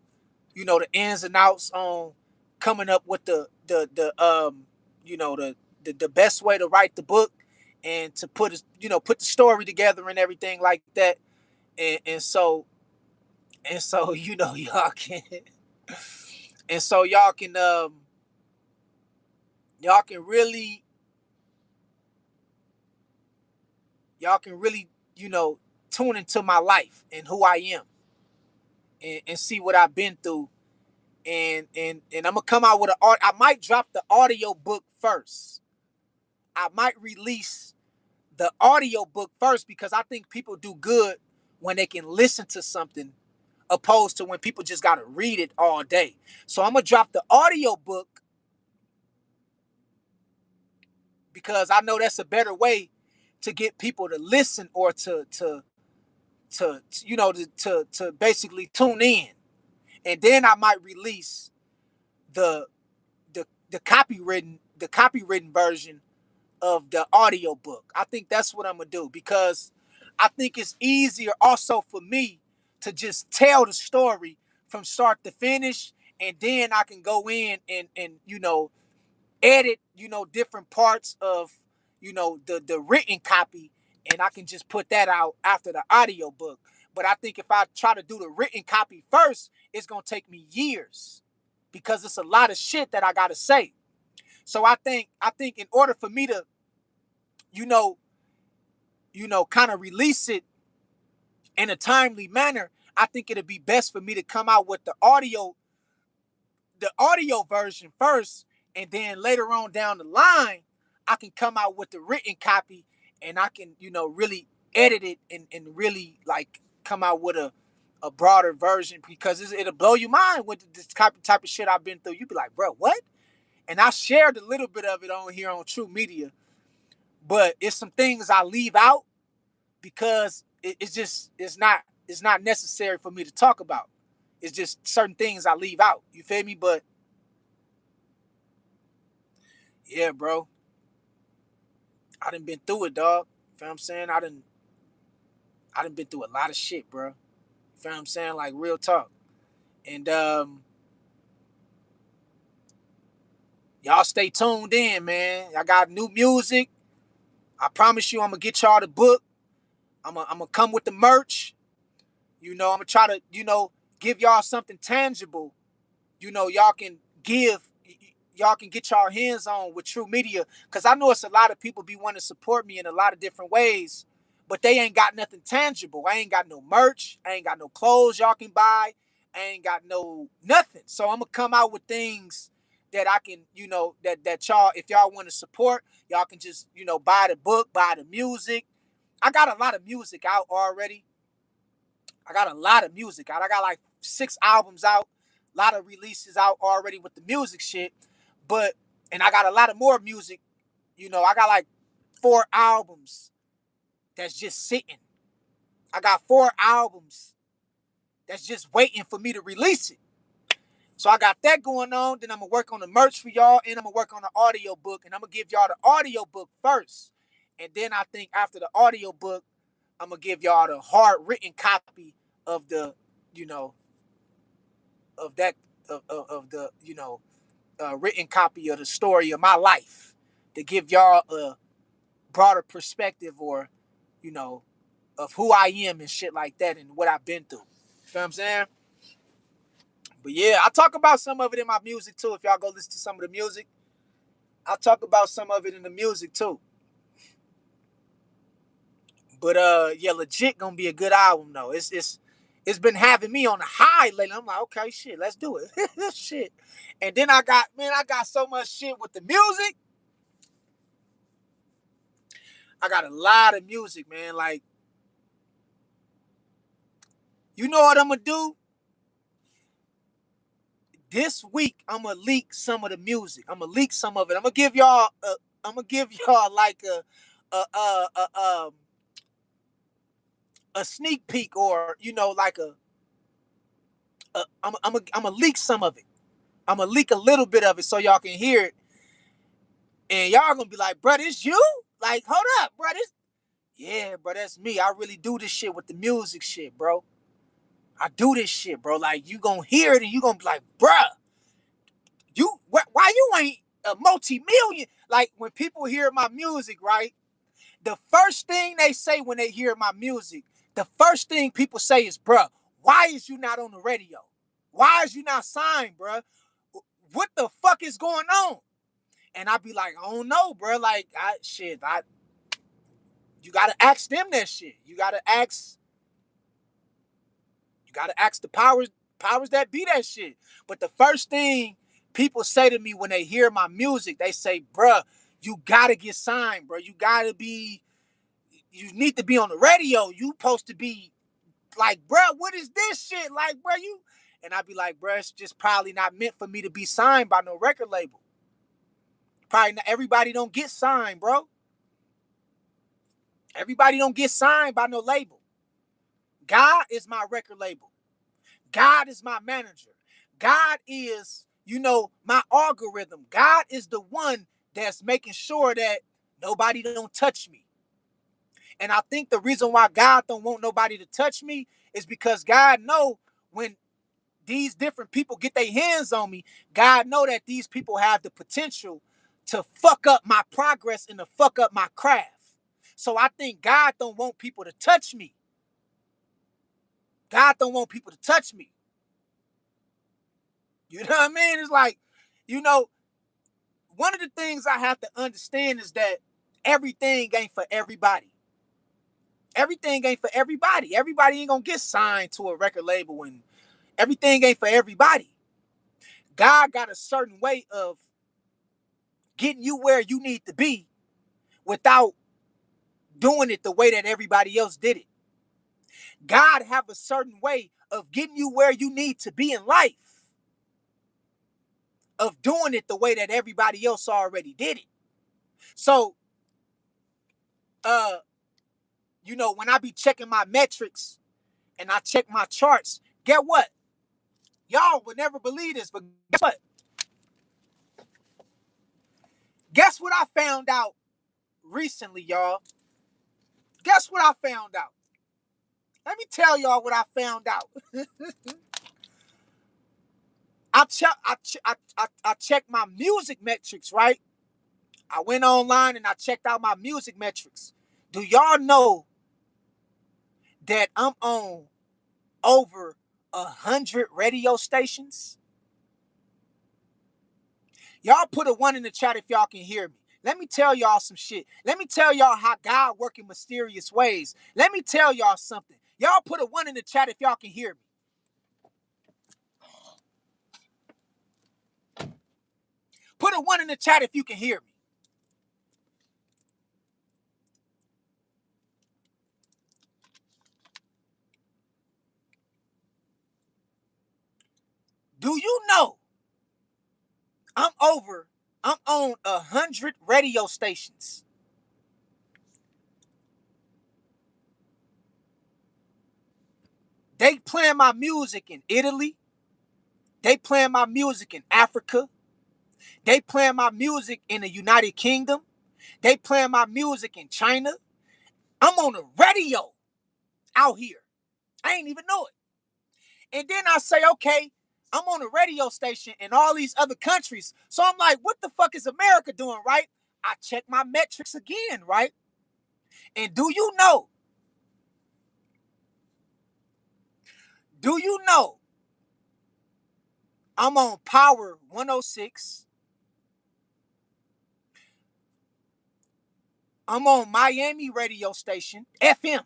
you know, the ins and outs on coming up with the best way to write the book and to put the story together and everything like that. And so y'all can and so y'all can really tune into my life and who I am. and see what I've been through. And I'm gonna come out with an art. I might drop the audio book first. I might release the audio book first because I think people do good when they can listen to something opposed to when people just gotta read it all day. So I'm gonna drop the audio book because I know that's a better way to get people to listen or to basically tune in. And then I might release the the copywritten version of the audio book. I think that's what I'm gonna do because I think it's easier also for me to just tell the story from start to finish, and then I can go in and edit different parts of the written copy, and I can just put that out after the audio book. But I think if I try to do the written copy first, it's gonna take me years because it's a lot of shit that I gotta say. So I think in order for me to you know kind of release it in a timely manner, I think it'd be best for me to come out with the audio version first, and then later on down the line, I can come out with the written copy, and I can really edit it and really like come out with a broader version because it'll blow your mind with this type of shit I've been through. You be like, bro, what? And I shared a little bit of it on here on True Media, but it's some things I leave out because it's not necessary for me to talk about. It's just certain things I leave out. You feel me? But yeah, bro, I done been through it, dog. You feel what I'm saying? I done been through a lot of shit, bro. You feel what I'm saying? Like real talk. And y'all stay tuned in, man. I got new music. I promise you, I'm gonna get y'all the book. I'm gonna come with the merch. I'm gonna try to give y'all something tangible. Y'all can give. Y'all can get y'all hands on with True Media, because I know it's a lot of people be wanting to support me in a lot of different ways, but they ain't got nothing tangible. I ain't got no merch. I ain't got no clothes y'all can buy. I ain't got no nothing. So I'm gonna come out with things that I can, that y'all, if y'all want to support, y'all can just, buy the book, buy the music. I got a lot of music out already. I got a lot of music out. I got like 6 albums out, a lot of releases out already with the music shit. But and I got a lot of more music. I got like 4 albums that's just sitting. I got 4 albums that's just waiting for me to release it. So I got that going on. Then I'm gonna work on the merch for y'all, and I'm gonna work on the audio book, and I'm gonna give y'all the audio book first. And then I think after the audio book, I'm gonna give y'all the hard written copy of the, you know, of that of the, written copy of the story of my life to give y'all a broader perspective, or, you know, of who I am and shit like that and what I've been through. You feel what I'm saying? But yeah, I talk about some of it in my music too. If y'all go listen to some of the music, I'll talk about some of it in the music too. But yeah, legit gonna be a good album though. It's been having me on a high lately. I'm like, okay, shit, let's do it. Shit. And then I got so much shit with the music. I got a lot of music, man. Like, you know what I'm gonna do? This week I'm gonna leak some of the music. I'm gonna leak some of it. I'm gonna give y'all like a sneak peek, or like I'm gonna leak some of it. I'm gonna leak a little bit of it so y'all can hear it, and y'all gonna be like, "Bro, this you? Like, hold up, bro, this." Yeah, bro, that's me. I really do this shit with the music shit, bro. I do this shit, bro. Like, you gonna hear it and you gonna be like, "Bruh, why you ain't a multi-million?" Like, when people hear my music, right? The first thing they say when they hear my music, the first thing people say is, "Bruh, why is you not on the radio? Why is you not signed, bruh? What the fuck is going on?" And I be like, "I don't know, bruh. Like, you gotta ask them that shit. You gotta ask You gotta ask the powers that be that shit. But the first thing people say to me when they hear my music, they say, bruh, you gotta get signed, bro. You need to be on the radio. You supposed to be like, bruh, what is this shit? Like, bruh, you. And I'd be like, bruh, it's just probably not meant for me to be signed by no record label. Probably not, everybody don't get signed, bro. Everybody don't get signed by no label. God is my record label. God is my manager. God is, my algorithm. God is the one that's making sure that nobody don't touch me. And I think the reason why God don't want nobody to touch me is because God know when these different people get their hands on me, God know that these people have the potential to fuck up my progress and to fuck up my craft. So I think God don't want people to touch me. God don't want people to touch me. You know what I mean? It's like, you know, one of the things I have to understand is that everything ain't for everybody. Everything ain't for everybody. Everybody ain't gonna get signed to a record label, and everything ain't for everybody. God got a certain way of getting you where you need to be without doing it the way that everybody else did it. God have a certain way of getting you where you need to be in life, of doing it the way that everybody else already did it. So, when I be checking my metrics and I check my charts, get what? Y'all would never believe this, but guess what? Guess what I found out recently, y'all? Guess what I found out? Let me tell y'all what I found out. I checked my music metrics, right? I went online and I checked out my music metrics. Do y'all know that I'm on over 100 radio stations? Y'all put a 1 in the chat if y'all can hear me. Let me tell y'all some shit. Let me tell y'all how God works in mysterious ways. Let me tell y'all something. Y'all put a 1 in the chat if y'all can hear me. Put a 1 in the chat if you can hear me. Do you know I'm on 100 radio stations? They playing my music in Italy. They playing my music in Africa. They playing my music in the United Kingdom. They playing my music in China. I'm on the radio out here. I ain't even know it. And then I say, okay, I'm on a radio station in all these other countries. So I'm like, what the fuck is America doing, right? I check my metrics again, right? And do you know I'm on Power 106. I'm on Miami radio station, FM.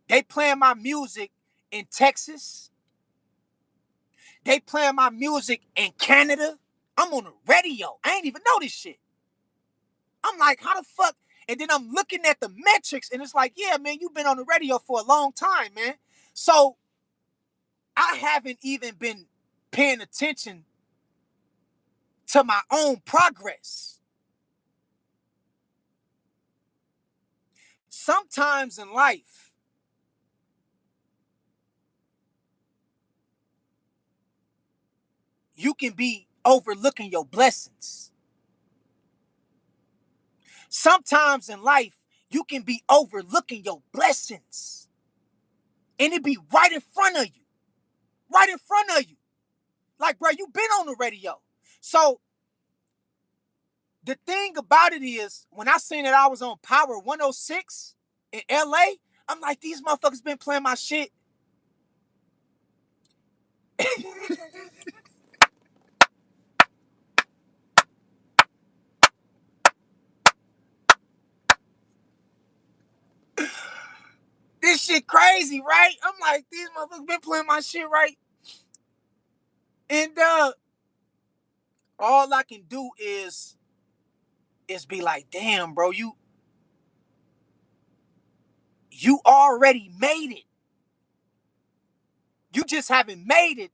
They playing my music in Texas. They playing my music in Canada. I'm on the radio. I ain't even know this shit. I'm like, how the fuck? And then I'm looking at the metrics and it's like, yeah, man, you've been on the radio for a long time, man. So I haven't even been paying attention to my own progress. Sometimes in life, you can be overlooking your blessings. Sometimes in life, you can be overlooking your blessings. And it be right in front of you. Right in front of you. Like, bro, you been on the radio. So the thing about it is, when I seen that I was on Power 106 in LA, I'm like, these motherfuckers been playing my shit. This shit crazy, right? I'm like, these motherfuckers been playing my shit, right? And all I can do is be like, damn, bro, you already made it. You just haven't made it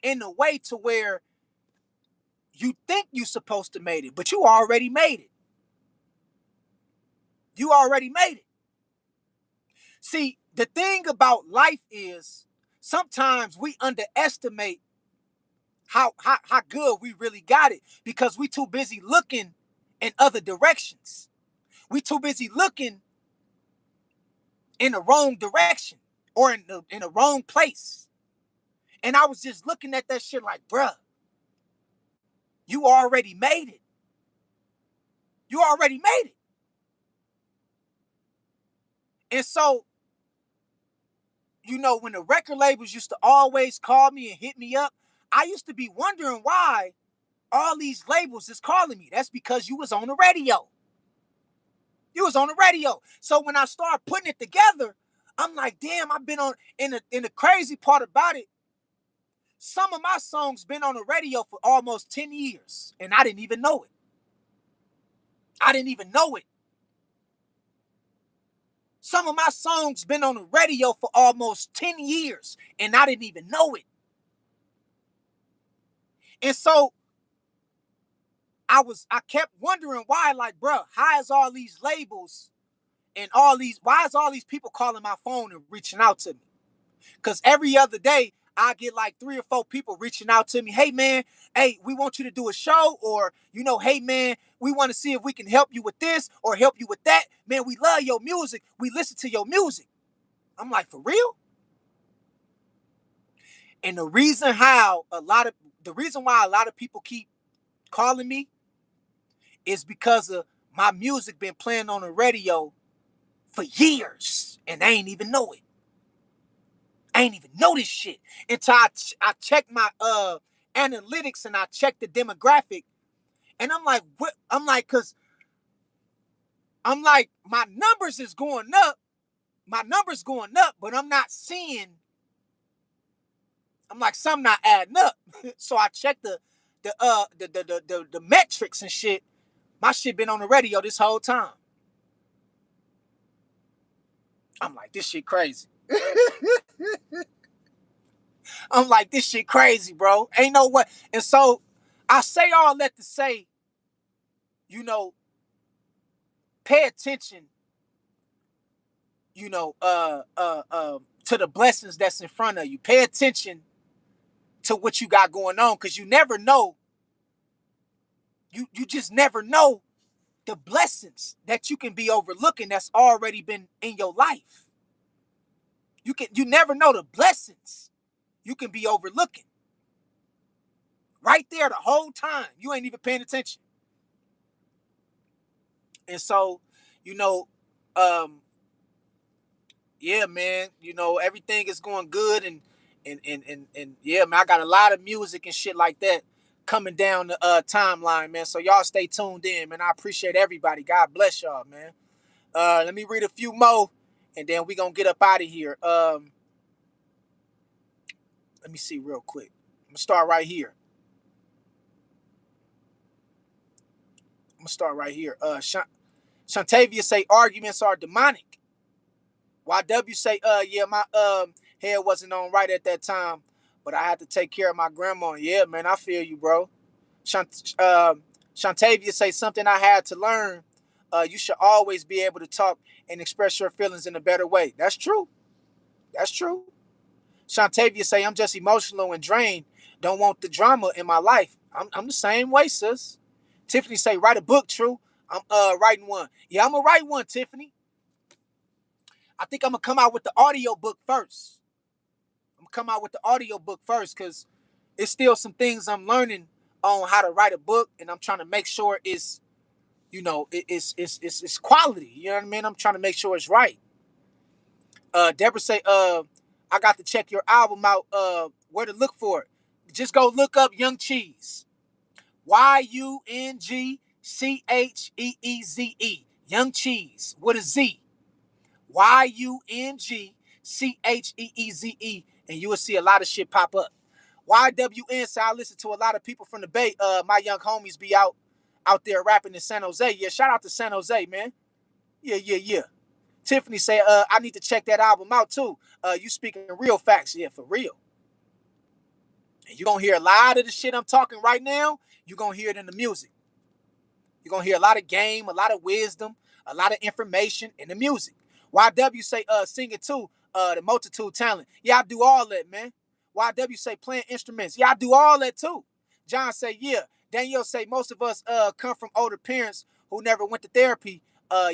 in a way to where you think you're supposed to made it, but you already made it. You already made it. See, the thing about life is sometimes we underestimate how good we really got it because we too busy looking in other directions. We too busy looking in the wrong direction or in the wrong place. And I was just looking at that shit like, bruh, you already made it. You already made it. And so, you know, when the record labels used to always call me and hit me up, I used to be wondering why all these labels is calling me. That's because you was on the radio. You was on the radio. So when I started putting it together, I'm like, damn, I've been on, in the crazy part about it, some of my songs been on the radio for almost 10 years, and I didn't even know it. I didn't even know it. Some of my songs been on the radio for almost 10 years, and I didn't even know it. And so I kept wondering why, like, bro, how is all these labels and why is all these people calling my phone and reaching out to me? Because every other day, I get like 3 or 4 people reaching out to me. Hey, man, hey, we want you to do a show. Or, you know, hey, man, we want to see if we can help you with this or help you with that. Man, we love your music. We listen to your music. I'm like, for real? And the reason why a lot of people keep calling me is because of my music been playing on the radio for years. And I ain't even know it. I ain't even know this shit until I check my analytics and I check the demographic, and I'm like, what? I'm like, my numbers is going up, but I'm not seeing. I'm like, something not adding up. So I check the metrics and shit. My shit been on the radio this whole time. I'm like, this shit crazy. I'm like, this shit crazy, bro. Ain't no way. And so I say all that to say, you know, pay attention, you know, to the blessings that's in front of you. Pay attention to what you got going on, because you never know. You just never know the blessings that you can be overlooking that's already been in your life. You never know the blessings you can be overlooking. Right there the whole time. You ain't even paying attention. And so, you know, yeah, man, you know, everything is going good, and yeah, man, I got a lot of music and shit like that coming down the timeline, man. So y'all stay tuned in, man. I appreciate everybody. God bless y'all, man. Let me read a few more, and then we gonna get up out of here. Let me see real quick. I'm gonna start right here. Shantavia say arguments are demonic. YW say, yeah, my head wasn't on right at that time, but I had to take care of my grandma. Yeah, man, I feel you, bro. Shantavia say something I had to learn. You should always be able to talk and express your feelings in a better way. That's true. That's true. Shantavia say I'm just emotional and drained. Don't want the drama in my life. I'm the same way, sis. Tiffany say write a book. True. I'm writing one. Yeah, I'm gonna write one, Tiffany. I think I'm gonna come out with the audio book first. I'm gonna come out with the audio book first because it's still some things I'm learning on how to write a book, and I'm trying to make sure it's, you know, it's quality. You know what I mean? I'm trying to make sure it's right. Deborah say, I got to check your album out. Where to look for it? Just go look up Young Cheese. YUNGCHEEZE. Young Cheese with a Z. YUNGCHEEZE. CHEEZE, and you will see a lot of shit pop up. YWN, so I listen to a lot of people from the Bay. My young homies be out there rapping in San Jose. Yeah, shout out to San Jose, man. Yeah. Tiffany say, I need to check that album out too. You speaking real facts. Yeah, for real. And you're gonna hear a lot of the shit I'm talking right now, you're gonna hear it in the music. You're gonna hear a lot of game, a lot of wisdom, a lot of information in the music. YW say sing it too, the multitude talent. Yeah, I do all that, man. YW say playing instruments. Yeah, I do all that too. John say, yeah. Danielle say most of us come from older parents who never went to therapy,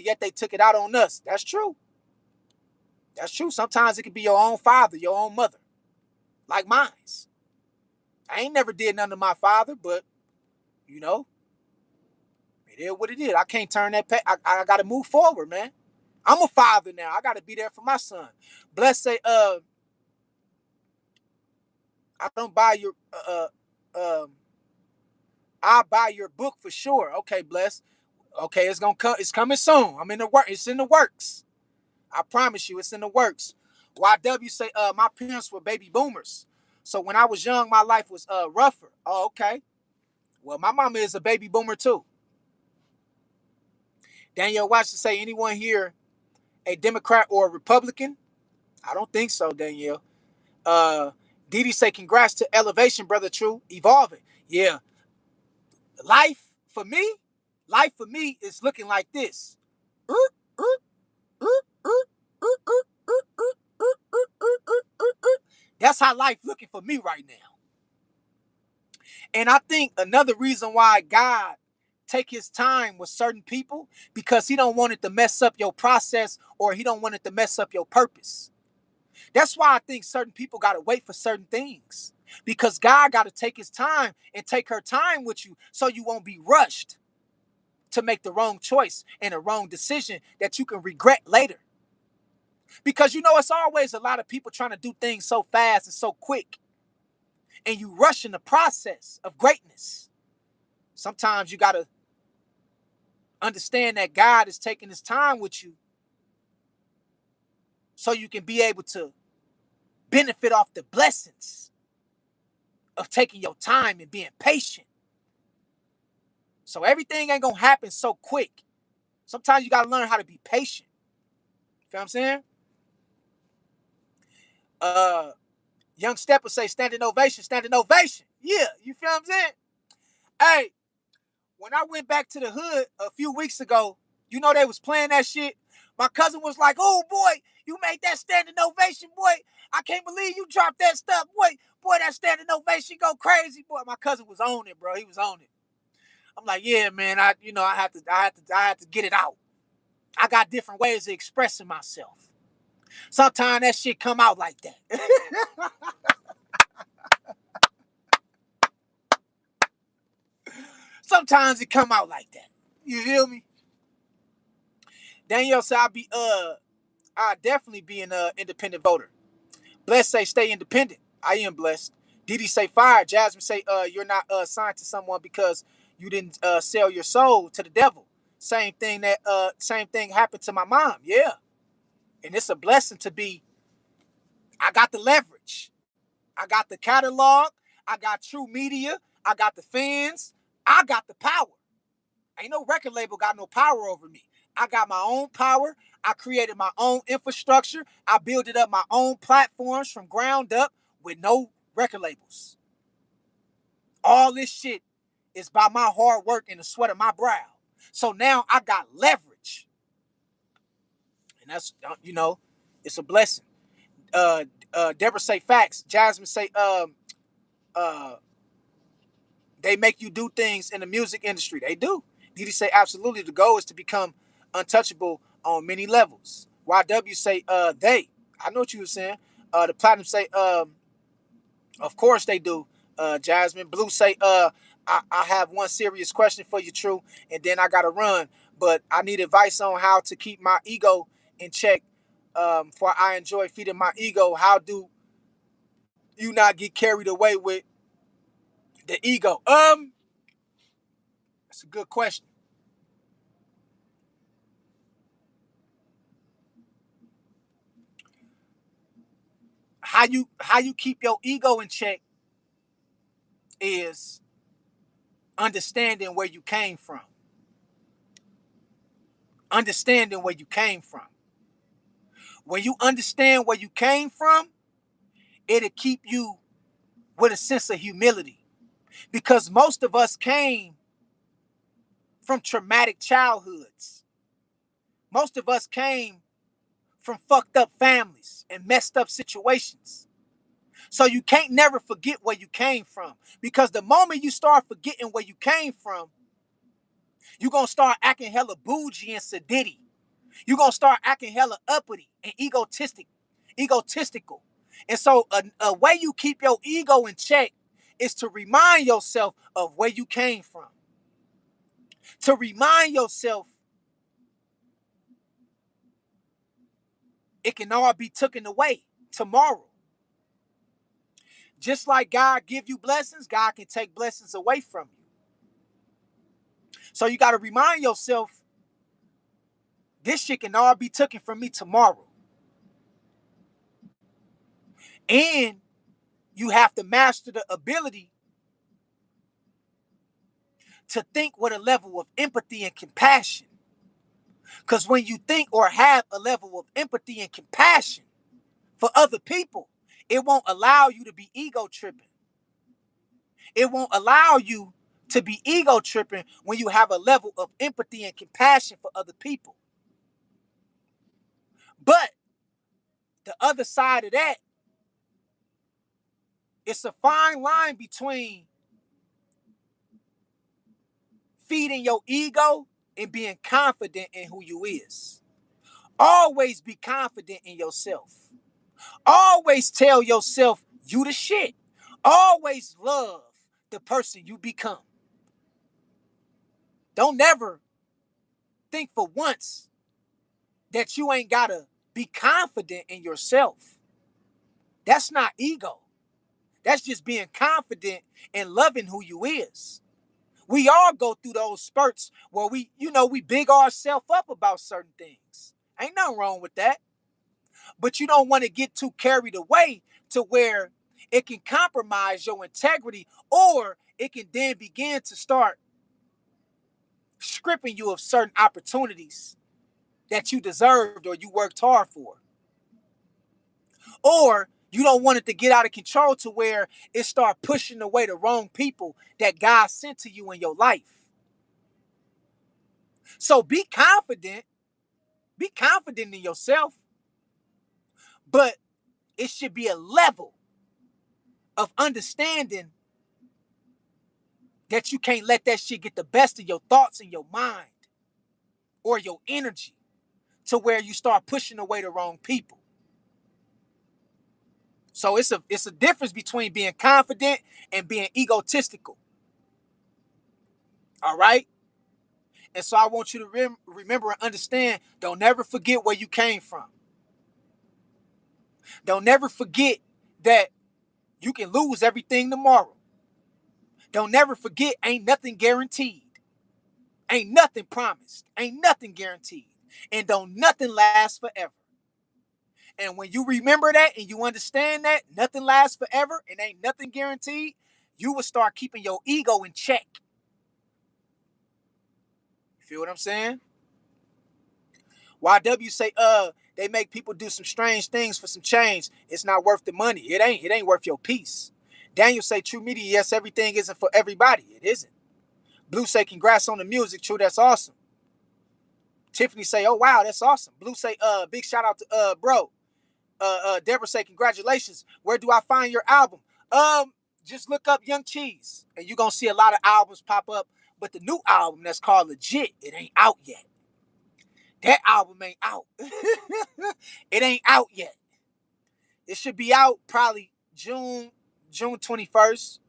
yet they took it out on us. That's true. That's true. Sometimes it could be your own father, your own mother, like mine's. I ain't never did nothing to my father, but you know, it is what it is. I can't turn that. I got to move forward, man. I'm a father now. I got to be there for my son. Bless say, I don't buy your, I'll buy your book for sure. Okay, Bless. Okay, it's gonna come. It's coming soon. I'm in the work. It's in the works. I promise you, it's in the works. YW say, my parents were baby boomers, so when I was young, my life was rougher. Oh, okay. Well, my mama is a baby boomer too. Daniel Watson say, anyone here a Democrat or a Republican? I don't think so, Danielle. Didi say, congrats to elevation, brother. True, evolving. Yeah, life for me, life for me is looking like this. That's how life looking for me right now. And I think another reason why God take his time with certain people, because he don't want it to mess up your process, or he don't want it to mess up your purpose. That's why I think certain people got to wait for certain things, because God got to take his time and take her time with you, so you won't be rushed to make the wrong choice and a wrong decision that you can regret later. Because you know, it's always a lot of people trying to do things so fast and so quick, and you rush in the process of greatness. Sometimes you got to understand that God is taking his time with you, so you can be able to benefit off the blessings of taking your time and being patient. So everything ain't gonna happen so quick. Sometimes you gotta learn how to be patient. You feel what I'm saying? Young Stepper say standing ovation, standing ovation. Yeah, you feel what I'm saying? Hey, when I went back to the hood a few weeks ago, you know they was playing that shit. My cousin was like, "Oh boy, you made that standing ovation, boy. I can't believe you dropped that stuff, boy. Boy, that standing ovation go crazy, boy." My cousin was on it, bro. He was on it. I'm like, "Yeah, man. I had to get it out. I got different ways of expressing myself. Sometimes that shit come out like that." Sometimes it come out like that. You feel me? Danielle said, I definitely be an independent voter. Blessed say stay independent. I am blessed. Didi say fire. Jasmine say you're not signed to someone because you didn't sell your soul to the devil. Same thing happened to my mom. Yeah. And it's a blessing to be. I got the leverage. I got the catalog. I got True Media. I got the fans. I got the power. Ain't no record label got no power over me. I got my own power. I created my own infrastructure. I built up my own platforms from ground up with no record labels. All this shit is by my hard work and the sweat of my brow. So now I got leverage. And that's, it's a blessing. Deborah say facts. Jasmine say, uh, they make you do things in the music industry. They do. Didi say absolutely. The goal is to become untouchable on many levels. YW say they. I know what you were saying. The platinum say of course they do. Jasmine Blue say I have one serious question for you, True, and then I gotta run. But I need advice on how to keep my ego in check. For I enjoy feeding my ego. How do you not get carried away with the ego? That's a good question. How you keep your ego in check is understanding where you came from. Understanding where you came from. When you understand where you came from, it'll keep you with a sense of humility. Because most of us came from traumatic childhoods. Most of us came from fucked up families and messed up situations. So you can't never forget where you came from. Because the moment you start forgetting where you came from, you're going to start acting hella bougie and sedity. You're going to start acting hella uppity and egotistical. And so a way you keep your ego in check is to remind yourself of where you came from. To remind yourself it can all be taken away tomorrow. Just like God give you blessings, God can take blessings away from you. So you got to remind yourself, this shit can all be taken from me tomorrow. And you have to master the ability to think with a level of empathy and compassion. Because when you think or have a level of empathy and compassion for other people, it won't allow you to be ego tripping. It won't allow you to be ego tripping when you have a level of empathy and compassion for other people. But the other side of that, it's a fine line between feeding your ego and being confident in who you is. Always be confident in yourself. Always tell yourself you the shit. Always love the person you become. Don't never think for once that you ain't gotta be confident in yourself. That's not ego. That's just being confident and loving who you is. We all go through those spurts where we big ourselves up about certain things. Ain't nothing wrong with that. But you don't want to get too carried away to where it can compromise your integrity, or it can then begin to start stripping you of certain opportunities that you deserved or you worked hard for. Or you don't want it to get out of control to where it start pushing away the wrong people that God sent to you in your life. So be confident in yourself, but it should be a level of understanding that you can't let that shit get the best of your thoughts and your mind or your energy to where you start pushing away the wrong people. So it's a difference between being confident and being egotistical. All right? And so I want you to remember and understand, don't never forget where you came from. Don't never forget that you can lose everything tomorrow. Don't never forget, ain't nothing guaranteed. Ain't nothing promised. Ain't nothing guaranteed. And don't nothing last forever. And when you remember that and you understand that nothing lasts forever and ain't nothing guaranteed, you will start keeping your ego in check. You feel what I'm saying? YW say, they make people do some strange things for some change. It's not worth the money. It ain't worth your peace. Daniel say, true media, yes, everything isn't for everybody. It isn't. Blue say, congrats on the music. True, that's awesome. Tiffany say, oh wow, that's awesome. Blue say, big shout out to bro. Deborah say, congratulations. Where do I find your album? Just look up Young Cheese and you're gonna see a lot of albums pop up. But the new album that's called Legit, it ain't out yet. That album ain't out. It ain't out yet. It should be out probably June 21st.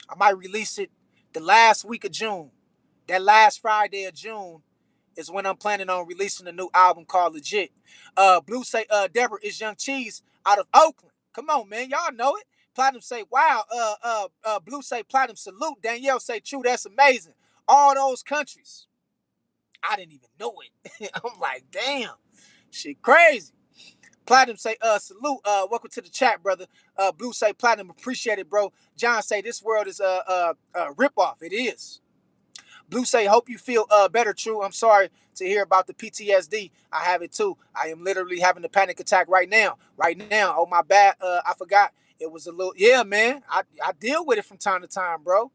I might release it the last week of June. That last Friday of June is when I'm planning on releasing a new album called Legit. Blue say, Deborah is Young Cheese out of Oakland. Come on, man. Y'all know it. Platinum say, wow. Blue say, Platinum salute. Danielle say, true, that's amazing. All those countries. I didn't even know it. I'm like, damn. Shit crazy. Platinum say, salute, welcome to the chat, brother. Blue say, Platinum, appreciate it, bro. John say, this world is a rip-off. It is. Blue say, hope you feel better, True. I'm sorry to hear about the PTSD. I have it too. I am literally having a panic attack right now. Right now. Oh, my bad. I forgot. It was a little, yeah, man. I deal with it from time to time, bro.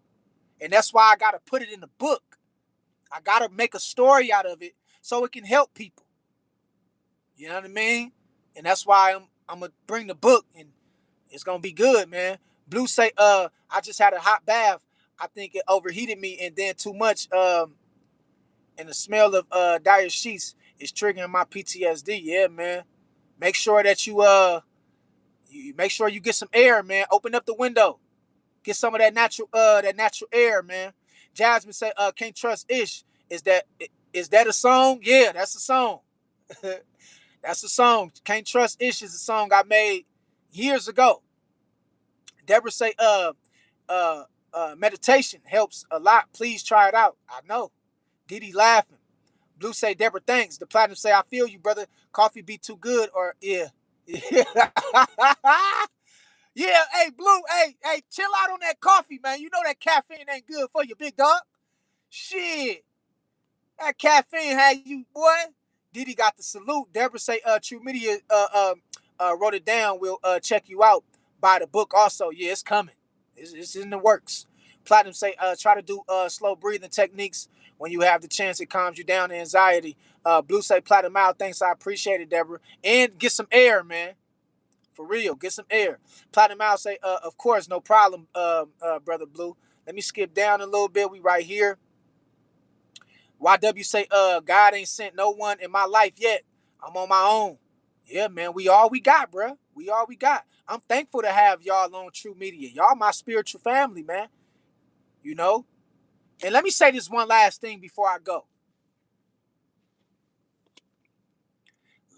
And that's why I got to put it in the book. I got to make a story out of it so it can help people. You know what I mean? And that's why I'm going to bring the book, and it's going to be good, man. Blue say, I just had a hot bath. I think it overheated me, and then too much, and the smell of dire sheets is triggering my PTSD. Yeah, man. Make sure that you make sure you get some air, man. Open up the window. Get some of that natural air, man. Jasmine say, can't trust Ish. Is that a song? Yeah, that's a song. That's a song. Can't Trust Ish is a song I made years ago. Deborah say, meditation helps a lot. Please try it out. I know. Diddy laughing. Blue say, Deborah, thanks. The Platinum say, I feel you, brother. Coffee be too good, or yeah. Yeah, hey, Blue, hey, chill out on that coffee, man. You know that caffeine ain't good for you, big dog. Shit. That caffeine had you, boy. Diddy got the salute. Deborah say, True Media wrote it down. We'll check you out. Buy the book also. Yeah, it's coming. It's in the works. Platinum say, try to do slow breathing techniques when you have the chance. It calms you down, the anxiety. Blue say, Platinum out. Thanks, I appreciate it, Deborah. And get some air, man. For real, get some air. Platinum out say, of course, no problem, Brother Blue. Let me skip down a little bit. We right here. YW say, God ain't sent no one in my life yet. I'm on my own. Yeah, man, we all we got, bro. We all we got. I'm thankful to have y'all on True Media. Y'all my spiritual family, man. You know? And let me say this one last thing before I go.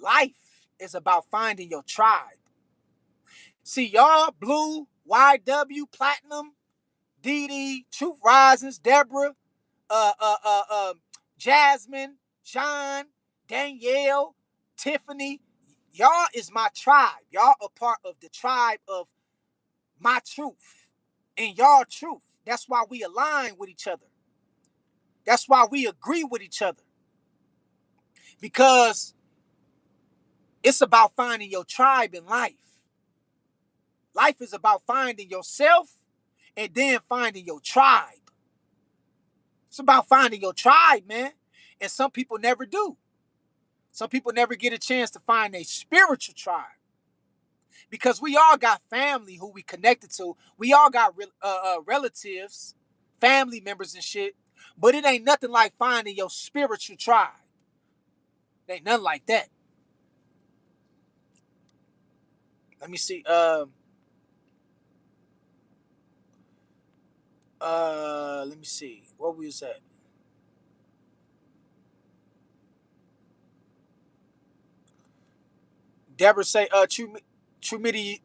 Life is about finding your tribe. See, y'all, Blue, YW, Platinum, DD, Truth Risings, Deborah, Jasmine, John, Danielle, Tiffany, y'all is my tribe. Y'all are part of the tribe of my truth and y'all truth. That's why we align with each other. That's why we agree with each other. Because it's about finding your tribe in life. Life is about finding yourself and then finding your tribe. It's about finding your tribe, man. And some people never do. Some people never get a chance to find a spiritual tribe. Because we all got family who we connected to. We all got relatives, family members and shit. But it ain't nothing like finding your spiritual tribe. It ain't nothing like that. Let me see. Let me see. What was that? Deborah say, True Media,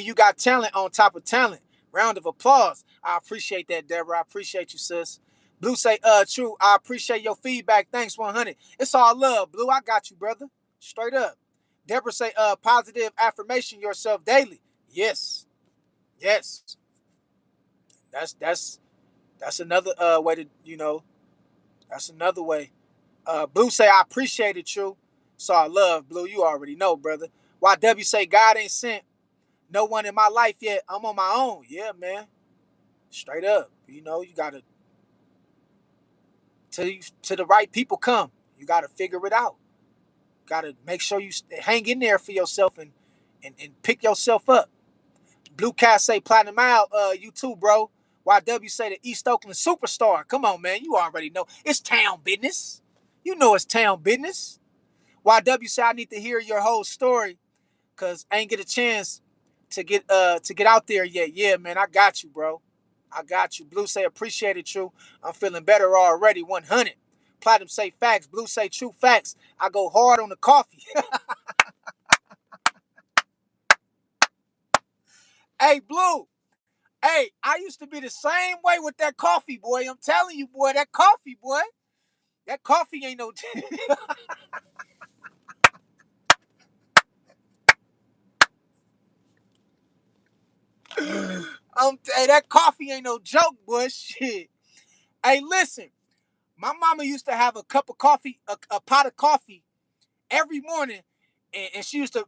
you got talent on top of talent. Round of applause. I appreciate that, Deborah. I appreciate you, sis. Blue say, True, I appreciate your feedback. Thanks, 100. It's all love, Blue. I got you, brother. Straight up. Deborah say, positive affirmation yourself daily. Yes. Yes. That's another way to, that's another way. Blue say, I appreciate it, True. So I love, Blue. You already know, brother. YW say, God ain't sent no one in my life yet. I'm on my own. Yeah, man. Straight up. You gotta till the right people come. You gotta figure it out. You gotta make sure you hang in there for yourself and pick yourself up. Blue Cat say, Platinum out, you too, bro. YW say, the East Oakland superstar. Come on, man. You already know. It's town business. You know it's town business. YW say, I need to hear your whole story because I ain't get a chance to get out there yet. Yeah, man, I got you, bro. I got you. Blue say, appreciate it, True. I'm feeling better already. 100. Platinum say, facts. Blue say, true facts. I go hard on the coffee. Hey, Blue. Hey, I used to be the same way with that coffee, boy. I'm telling you, boy, that coffee, boy. That coffee ain't no... Hey, that coffee ain't no joke, boy. Shit. Hey, listen. My mama used to have a cup of coffee, a pot of coffee every morning, and she used to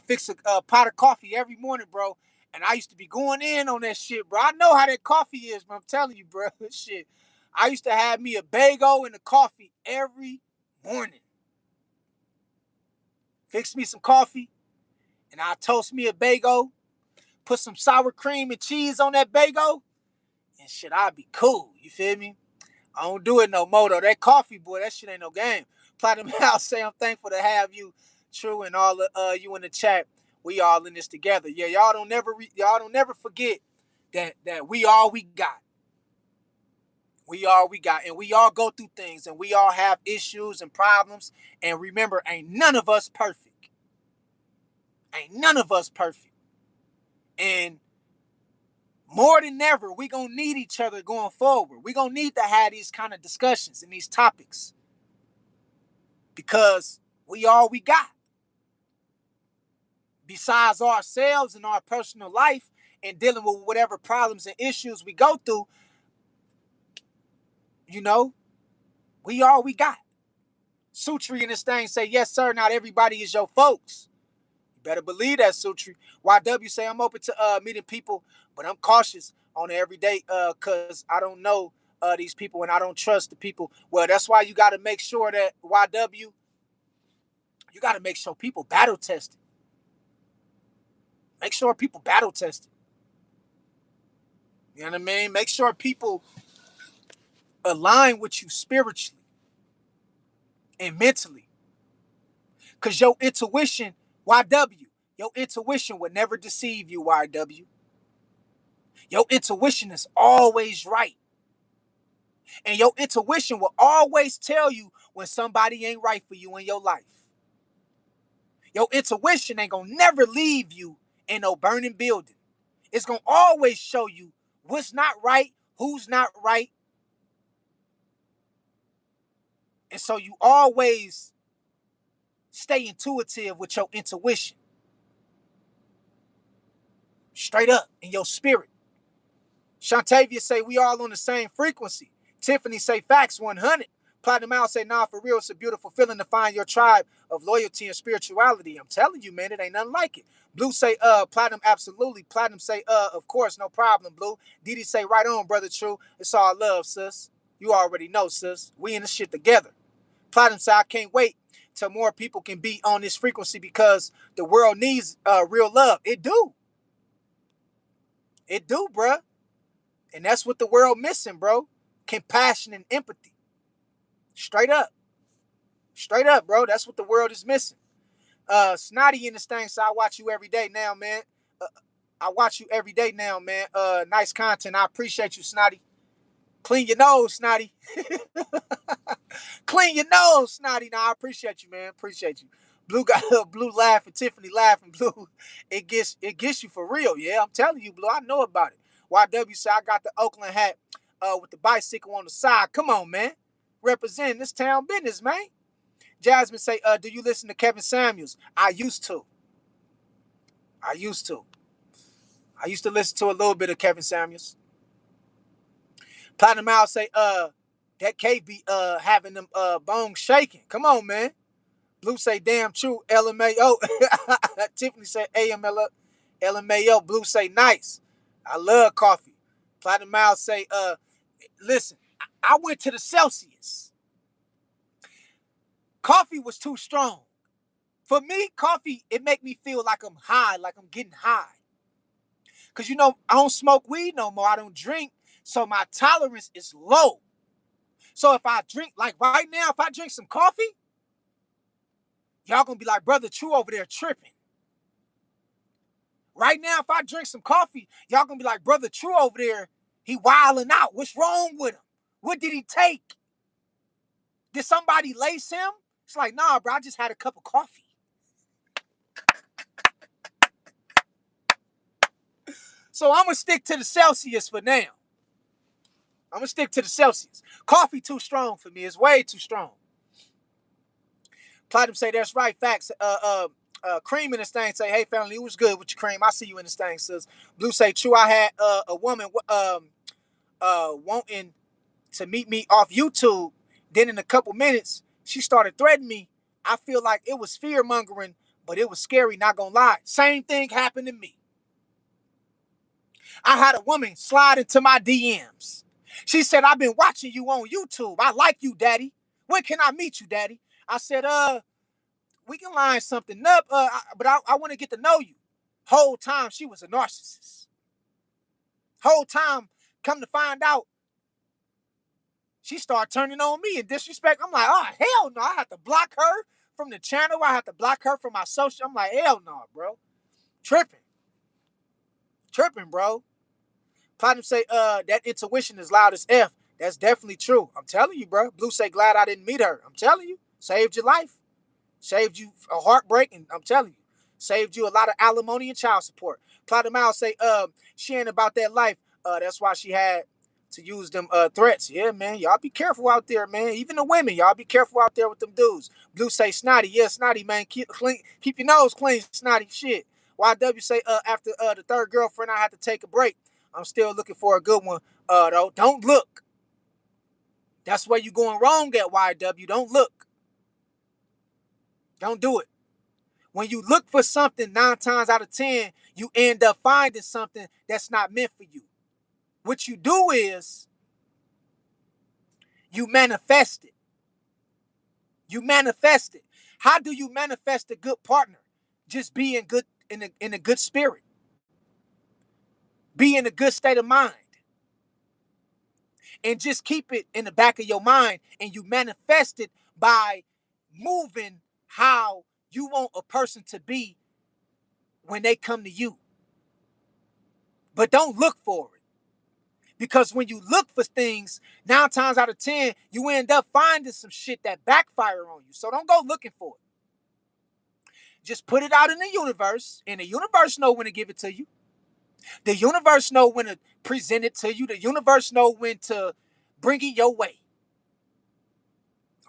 fix a pot of coffee every morning, bro. And I used to be going in on that shit, bro. I know how that coffee is, man. I'm telling you, bro. Shit. I used to have me a bagel and a coffee every morning. Fix me some coffee, and I'll toast me a bagel, put some sour cream and cheese on that bagel, and shit, I'll be cool. You feel me? I don't do it no more though. That coffee, boy, that shit ain't no game. Platinum House say I'm thankful to have you, True, and all of you in the chat. We all in this together. Yeah, y'all don't never forget that we all we got. We all we got, and we all go through things, and we all have issues and problems. And remember, ain't none of us perfect. Ain't none of us perfect. And more than ever, we gonna need each other going forward. We gonna need to have these kind of discussions and these topics because we all we got. Besides ourselves and our personal life and dealing with whatever problems and issues we go through, you know, we all we got. Sutri in this thing say, yes, sir, not everybody is your folks. You better believe that, Sutri. YW say, I'm open to meeting people, but I'm cautious on it every day because I don't know these people and I don't trust the people. Well, that's why you got to make sure that, YW, you got to make sure people battle tested. Make sure people battle tested. You know what I mean? Make sure people align with you spiritually and mentally. Because your intuition, YW, your intuition would never deceive you, YW. Your intuition is always right. And your intuition will always tell you when somebody ain't right for you in your life. Your intuition ain't gonna never leave you in no burning building. It's gonna always show you what's not right, who's not right. And so you always stay intuitive with your intuition. Straight up in your spirit. Shantavia say we all on the same frequency. Tiffany say facts 100. Platinum Al say nah, for real, it's a beautiful feeling to find your tribe of loyalty and spirituality. I'm telling you, man, it ain't nothing like it. Blue say Platinum absolutely. Platinum say of course, no problem, Blue. Didi say right on, brother True. It's all love, sis. You already know, sis. We in this shit together. Platinum say I can't wait till more people can be on this frequency because the world needs real love. It do. It do, bruh. And that's what the world missing, bro. Compassion and empathy. Straight up. Straight up, bro. That's what the world is missing. Snotty in this thing, so I watch you every day now, man. I watch you every day now, man. Nice content. I appreciate you, Snotty. Clean your nose, Snotty. Clean your nose, Snotty. Now I appreciate you, man. Appreciate you. Blue got Blue laughing, Tiffany laughing, Blue. It gets you for real. Yeah, I'm telling you, Blue. I know about it. YW said I got the Oakland hat with the bicycle on the side. Come on, man. Representing this town business, man. Jasmine say, do you listen to Kevin Samuels? I used to. I used to. I used to listen to a little bit of Kevin Samuels. Platinum Owl say, that cave be having them bones shaking. Come on, man. Blue say, damn true, LMAO. Tiffany say, LMAO. Blue say, nice. I love coffee. Platinum Owl say, listen, I went to the Celsius. Coffee was too strong. For me, coffee, it make me feel like I'm high, like I'm getting high. Because, I don't smoke weed no more. I don't drink. So my tolerance is low. So if I drink, like right now, if I drink some coffee, y'all going to be like, Brother True over there tripping. Right now, if I drink some coffee, y'all going to be like, Brother True over there, he wilding out. What's wrong with him? What did he take? Did somebody lace him? It's like, nah, bro, I just had a cup of coffee. So I'm going to stick to the Celsius for now. I'm going to stick to the Celsius. Coffee too strong for me. It's way too strong. Platinum say that's right. Facts. Cream in this thing say, hey family, it was good with your Cream. I see you in this thing, sis. Blue say, true, I had a woman wanting to meet me off YouTube. Then in a couple minutes, she started threatening me. I feel like it was fear mongering, but it was scary, not gonna lie. Same thing happened to me. I had a woman slide into my DMs. She said, I've been watching you on YouTube. I like you, daddy. When can I meet you, daddy? I said, we can line something up, but I want to get to know you. Whole time she was a narcissist. Whole time, come to find out, she started turning on me in disrespect. I'm like, oh, hell no. I have to block her from the channel. I have to block her from my social. I'm like, hell no, bro. Tripping. Tripping, bro. Platinum say, that intuition is loud as F. That's definitely true. I'm telling you, bro. Blue say, glad I didn't meet her. I'm telling you. Saved your life. Saved you a heartbreak, and I'm telling you. Saved you a lot of alimony and child support. Platinum Owl say, she ain't about that life. That's why she had to use them threats. Yeah, man. Y'all be careful out there, man. Even the women, y'all be careful out there with them dudes. Blue say, snotty. Yeah, snotty, man. Keep your nose clean, snotty shit. YW say, after the third girlfriend, I had to take a break. I'm still looking for a good one, though. Don't look. That's where you going wrong at, YW. Don't look. Don't do it. When you look for something 9 times out of 10, you end up finding something that's not meant for you. What you do is you manifest it. You manifest it. How do you manifest a good partner? Just be in a good spirit. Be in a good state of mind. And just keep it in the back of your mind, and you manifest it by moving how you want a person to be when they come to you. But don't look for it. Because when you look for things, 9 times out of 10, you end up finding some shit that backfire on you. So don't go looking for it. Just put it out in the universe, and the universe know when to give it to you. The universe know when to present it to you. The universe know when to bring it your way.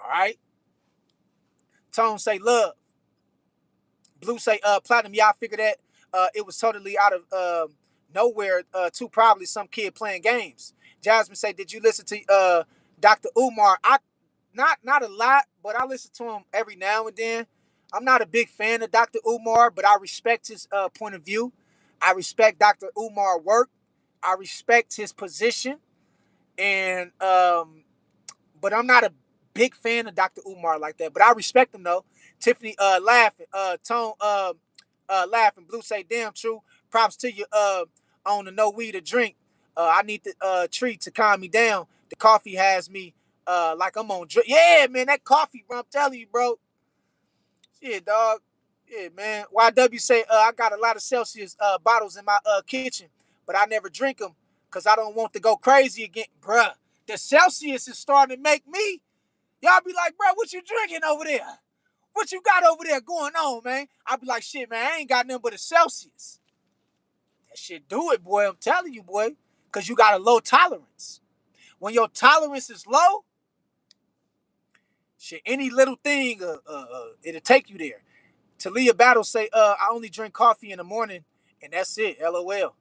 All right? Tone say love. Blue say platinum. Y'all figure that it was totally out of nowhere to probably some kid playing games. Jasmine say, did you listen to Dr. Umar? I not a lot, but I listen to him every now and then. I'm not a big fan of Dr. Umar, but I respect his point of view. I respect Dr. Umar work. I respect his position, and but I'm not a big fan of Dr. Umar like that. But I respect him though. Tiffany laughing, Tone laughing. Blue say, damn true. Props to you on the no weed or drink. I need the treat to calm me down. The coffee has me like I'm on drink. Yeah, man, that coffee, bro. I'm telling you, bro. Yeah, dog. Yeah, man. YW say, I got a lot of Celsius bottles in my kitchen, but I never drink them because I don't want to go crazy again. Bruh, the Celsius is starting to make me. Y'all be like, bruh, what you drinking over there? What you got over there going on, man? I be like, shit, man, I ain't got nothing but a Celsius. That shit do it, boy. I'm telling you, boy. Because you got a low tolerance. When your tolerance is low, shit, any little thing, it'll take you there. Talia Battle say, I only drink coffee in the morning, and that's it. LOL.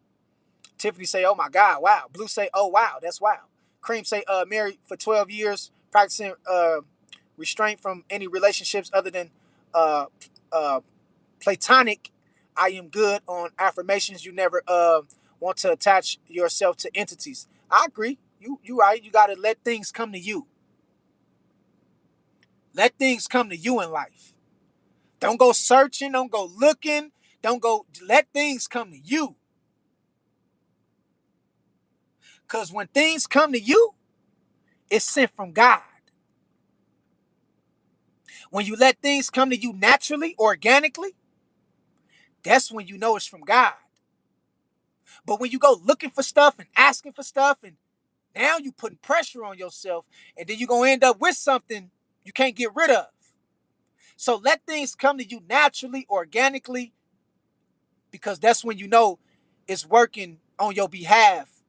Tiffany say, oh my God, wow. Blue say, oh wow, that's wow. Cream say, married for 12 years, practicing restraint from any relationships other than platonic. I am good on affirmations. You never want to attach yourself to entities. I agree. You right. You gotta let things come to you. Let things come to you in life. Don't go searching. Don't go looking. Don't go. Let things come to you. Because when things come to you, it's sent from God. When you let things come to you naturally, organically, that's when you know it's from God. But when you go looking for stuff and asking for stuff, and now you putting pressure on yourself, and then you're going to end up with something you can't get rid of. So let things come to you naturally, organically, because that's when you know it's working on your behalf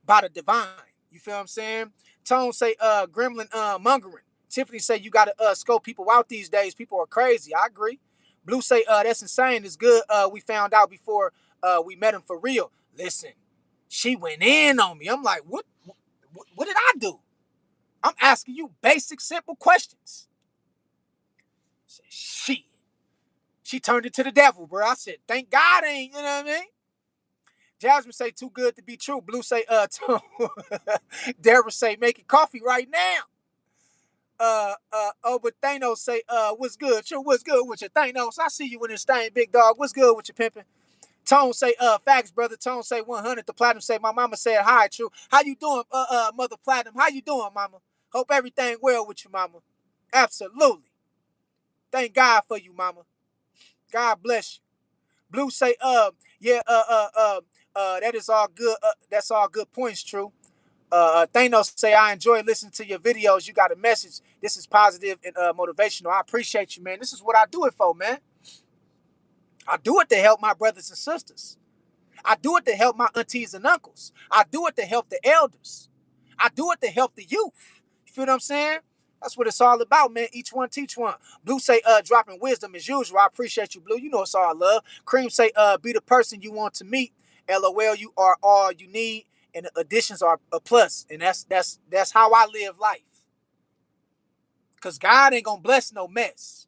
by the divine. You feel what I'm saying? Tone say, gremlin mongering. Tiffany say, you got to scope people out these days. People are crazy. I agree. Blue say, that's insane. It's good. We found out before we met him for real. Listen, she went in on me. I'm like, what did I do? I'm asking you basic, simple questions. I said, shit. She turned it to the devil, bro. I said, thank God ain't, you know what I mean? Jasmine say, too good to be true. Blue say, Deborah say, making coffee right now. But Thanos say, what's good? Sure, what's good with you, Thanos? I see you in this thing, big dog. What's good with you, pimping? Tone say, facts, brother. Tone say 100. The Platinum say, my mama said hi, true. How you doing, Mother Platinum? How you doing, mama? Hope everything well with you, mama. Absolutely. Thank God for you, mama. God bless you. Blue say, yeah, that is all good. That's all good points, true. Thanos say, I enjoy listening to your videos. You got a message. This is positive and motivational. I appreciate you, man. This is what I do it for, man. I do it to help my brothers and sisters. I do it to help my aunties and uncles. I do it to help the elders. I do it to help the youth. You feel what I'm saying? That's what it's all about, man. Each one teach one. Blue say, dropping wisdom as usual. I appreciate you, Blue. You know it's all love. Cream say, be the person you want to meet. LOL, you are all you need, and the additions are a plus. And that's how I live life. Cause God ain't gonna bless no mess.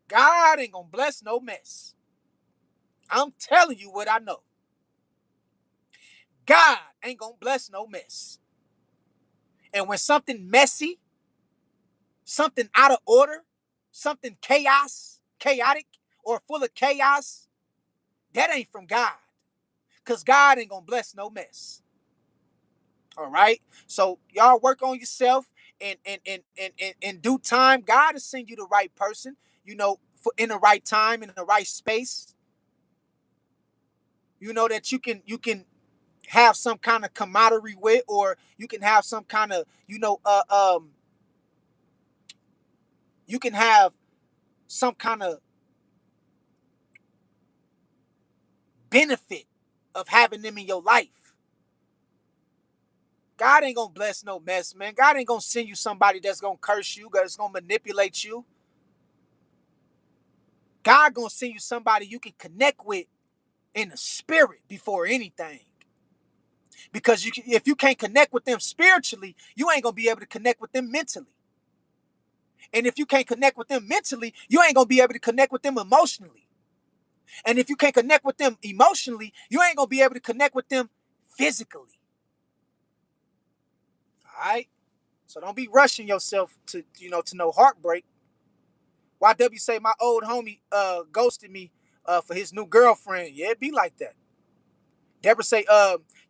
God ain't gonna bless no mess. I'm telling you what I know. God ain't gonna bless no mess. And when something messy, something out of order, something chaotic, or full of chaos, that ain't from God. Because God ain't gonna bless no mess. All right. So y'all work on yourself, and in due time, God will send you the right person, in the right time, in the right space. That you can have some kind of camaraderie with, or you can have some kind of, you can have some kind of benefit of having them in your life. God ain't gonna bless no mess, man. God ain't gonna send you somebody that's gonna curse you, that's gonna manipulate you. God gonna send you somebody you can connect with in the spirit before anything. Because if you can't connect with them spiritually, you ain't gonna be able to connect with them mentally. And if you can't connect with them mentally, you ain't gonna be able to connect with them emotionally. And if you can't connect with them emotionally, you ain't gonna be able to connect with them physically. All right? So don't be rushing yourself to no heartbreak. YW say my old homie ghosted me for his new girlfriend. Yeah, it be like that. Deborah say,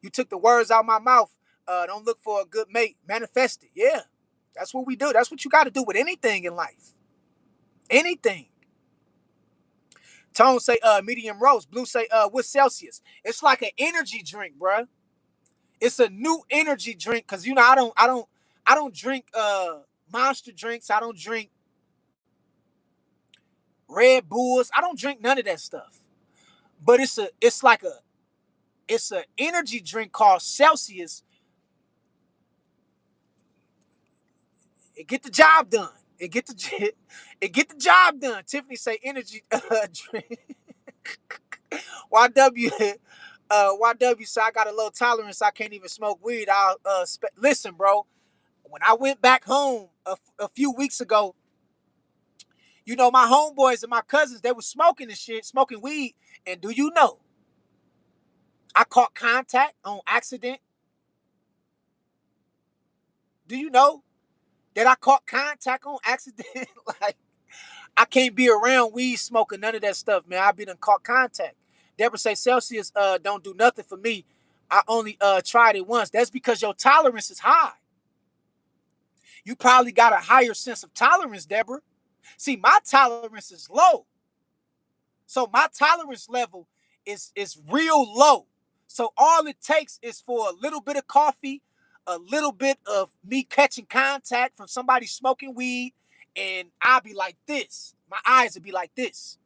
you took the words out of my mouth. Don't look for a good mate. Manifest it. Yeah. That's what we do. That's what you got to do with anything in life. Anything. Tone say, medium roast. Blue say, what's Celsius? It's like an energy drink, bruh. It's a new energy drink, because I don't drink monster drinks. I don't drink Red Bulls. I don't drink none of that stuff. But it's an energy drink called Celsius. It get the job done. It get the job done. Tiffany say energy drink. YW YW say I got a low tolerance. I can't even smoke weed. Listen, bro. When I went back home a few weeks ago, my homeboys and my cousins, they were smoking and shit, smoking weed. And do you know, I caught contact on accident. Do you know that I caught contact on accident? Like, I can't be around weed smoking, none of that stuff, man. I be done caught contact. Deborah say Celsius don't do nothing for me. I only tried it once. That's because your tolerance is high. You probably got a higher sense of tolerance, Deborah. See, my tolerance is low. So my tolerance level is real low. So all it takes is for a little bit of coffee, a little bit of me catching contact from somebody smoking weed, and I'll be like this. My eyes would be like this.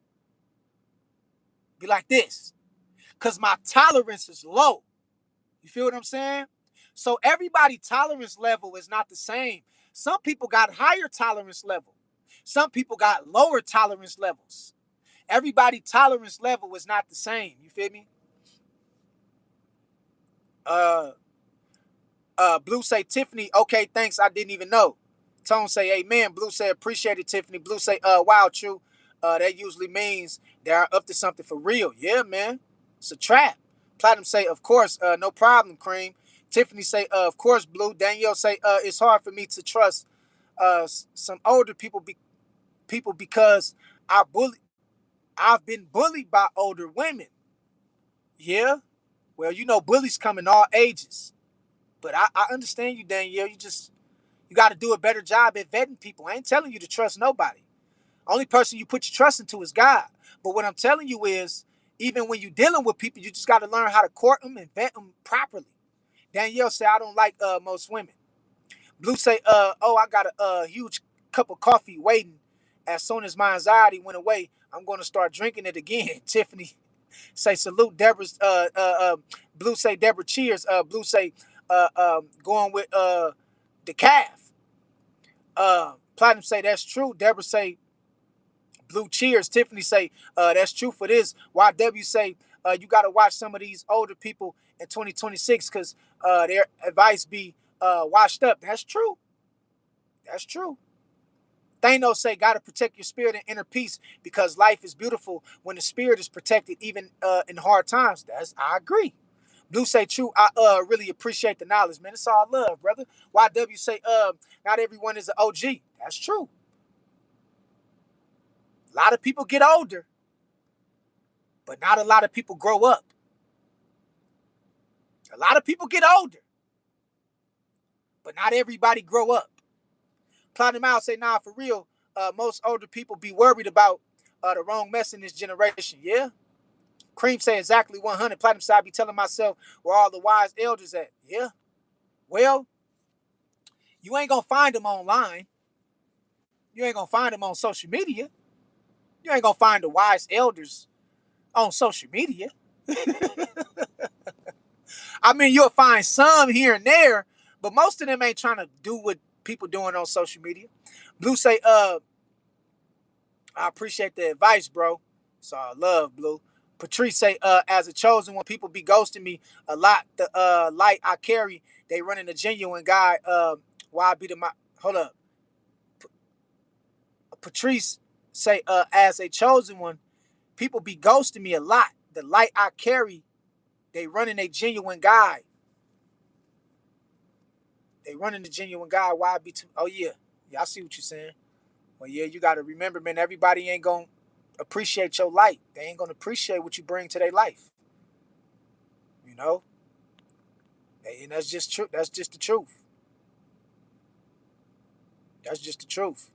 Be like this. Because my tolerance is low. You feel what I'm saying? So everybody's tolerance level is not the same. Some people got higher tolerance level. Some people got lower tolerance levels. Everybody tolerance level is not the same. You feel me? Uh Blue say Tiffany, okay, thanks. I didn't even know. Tone say amen. Blue say appreciate it, Tiffany. Blue say, wow, true. That usually means they're up to something for real. Yeah, man. It's a trap. Platinum say, of course, no problem, Cream. Tiffany say, of course, Blue. Danielle say, it's hard for me to trust some older people because I bully I've been bullied by older women. Yeah. Well, you know, bullies come in all ages. But I understand you, Danielle. You got to do a better job at vetting people. I ain't telling you to trust nobody. Only person you put your trust into is God. But what I'm telling you is, even when you're dealing with people, you just got to learn how to court them and vet them properly. Danielle said, I don't like most women. Blue say, oh, I got a huge cup of coffee waiting. As soon as my anxiety went away, I'm going to start drinking it again. Tiffany say, salute. Deborah's, Blue say, Deborah, cheers. Blue say, going with the calf. Platinum say, that's true. Deborah say, Blue cheers. Tiffany say, that's true for this. YW say, you got to watch some of these older people in 2026 because their advice be washed up. That's true. That's true. Thanos say, got to protect your spirit and inner peace because life is beautiful when the spirit is protected, even in hard times. I agree. Blue say, true. I really appreciate the knowledge, man. It's all love, brother. YW say, not everyone is an OG. That's true. A lot of people get older, but not a lot of people grow up. A lot of people get older, but not everybody grow up. Platinum Out say, nah, for real, most older people be worried about the wrong mess in this generation. Yeah. Cream say exactly 100. Platinum side be telling myself where all the wise elders at. Yeah. Well, you ain't gonna find them online. You ain't gonna find them on social media. You ain't gonna find the wise elders on social media. I mean, you'll find some here and there, but most of them ain't trying to do what people doing on social media. Blue say, I appreciate the advice, bro. So I love Blue. Patrice say, as a chosen one, people be ghosting me a lot. The light I carry, they running a genuine guy. Why be the my hold up. Patrice say, as a chosen one, people be ghosting me a lot. The light I carry, they running a genuine guy. They running the genuine guy. Why be too? Oh yeah, yeah. I see what you're saying. Well, yeah, you got to remember, man. Everybody ain't gonna appreciate your light. They ain't gonna appreciate what you bring to their life. You know, and that's just true. That's just the truth. That's just the truth.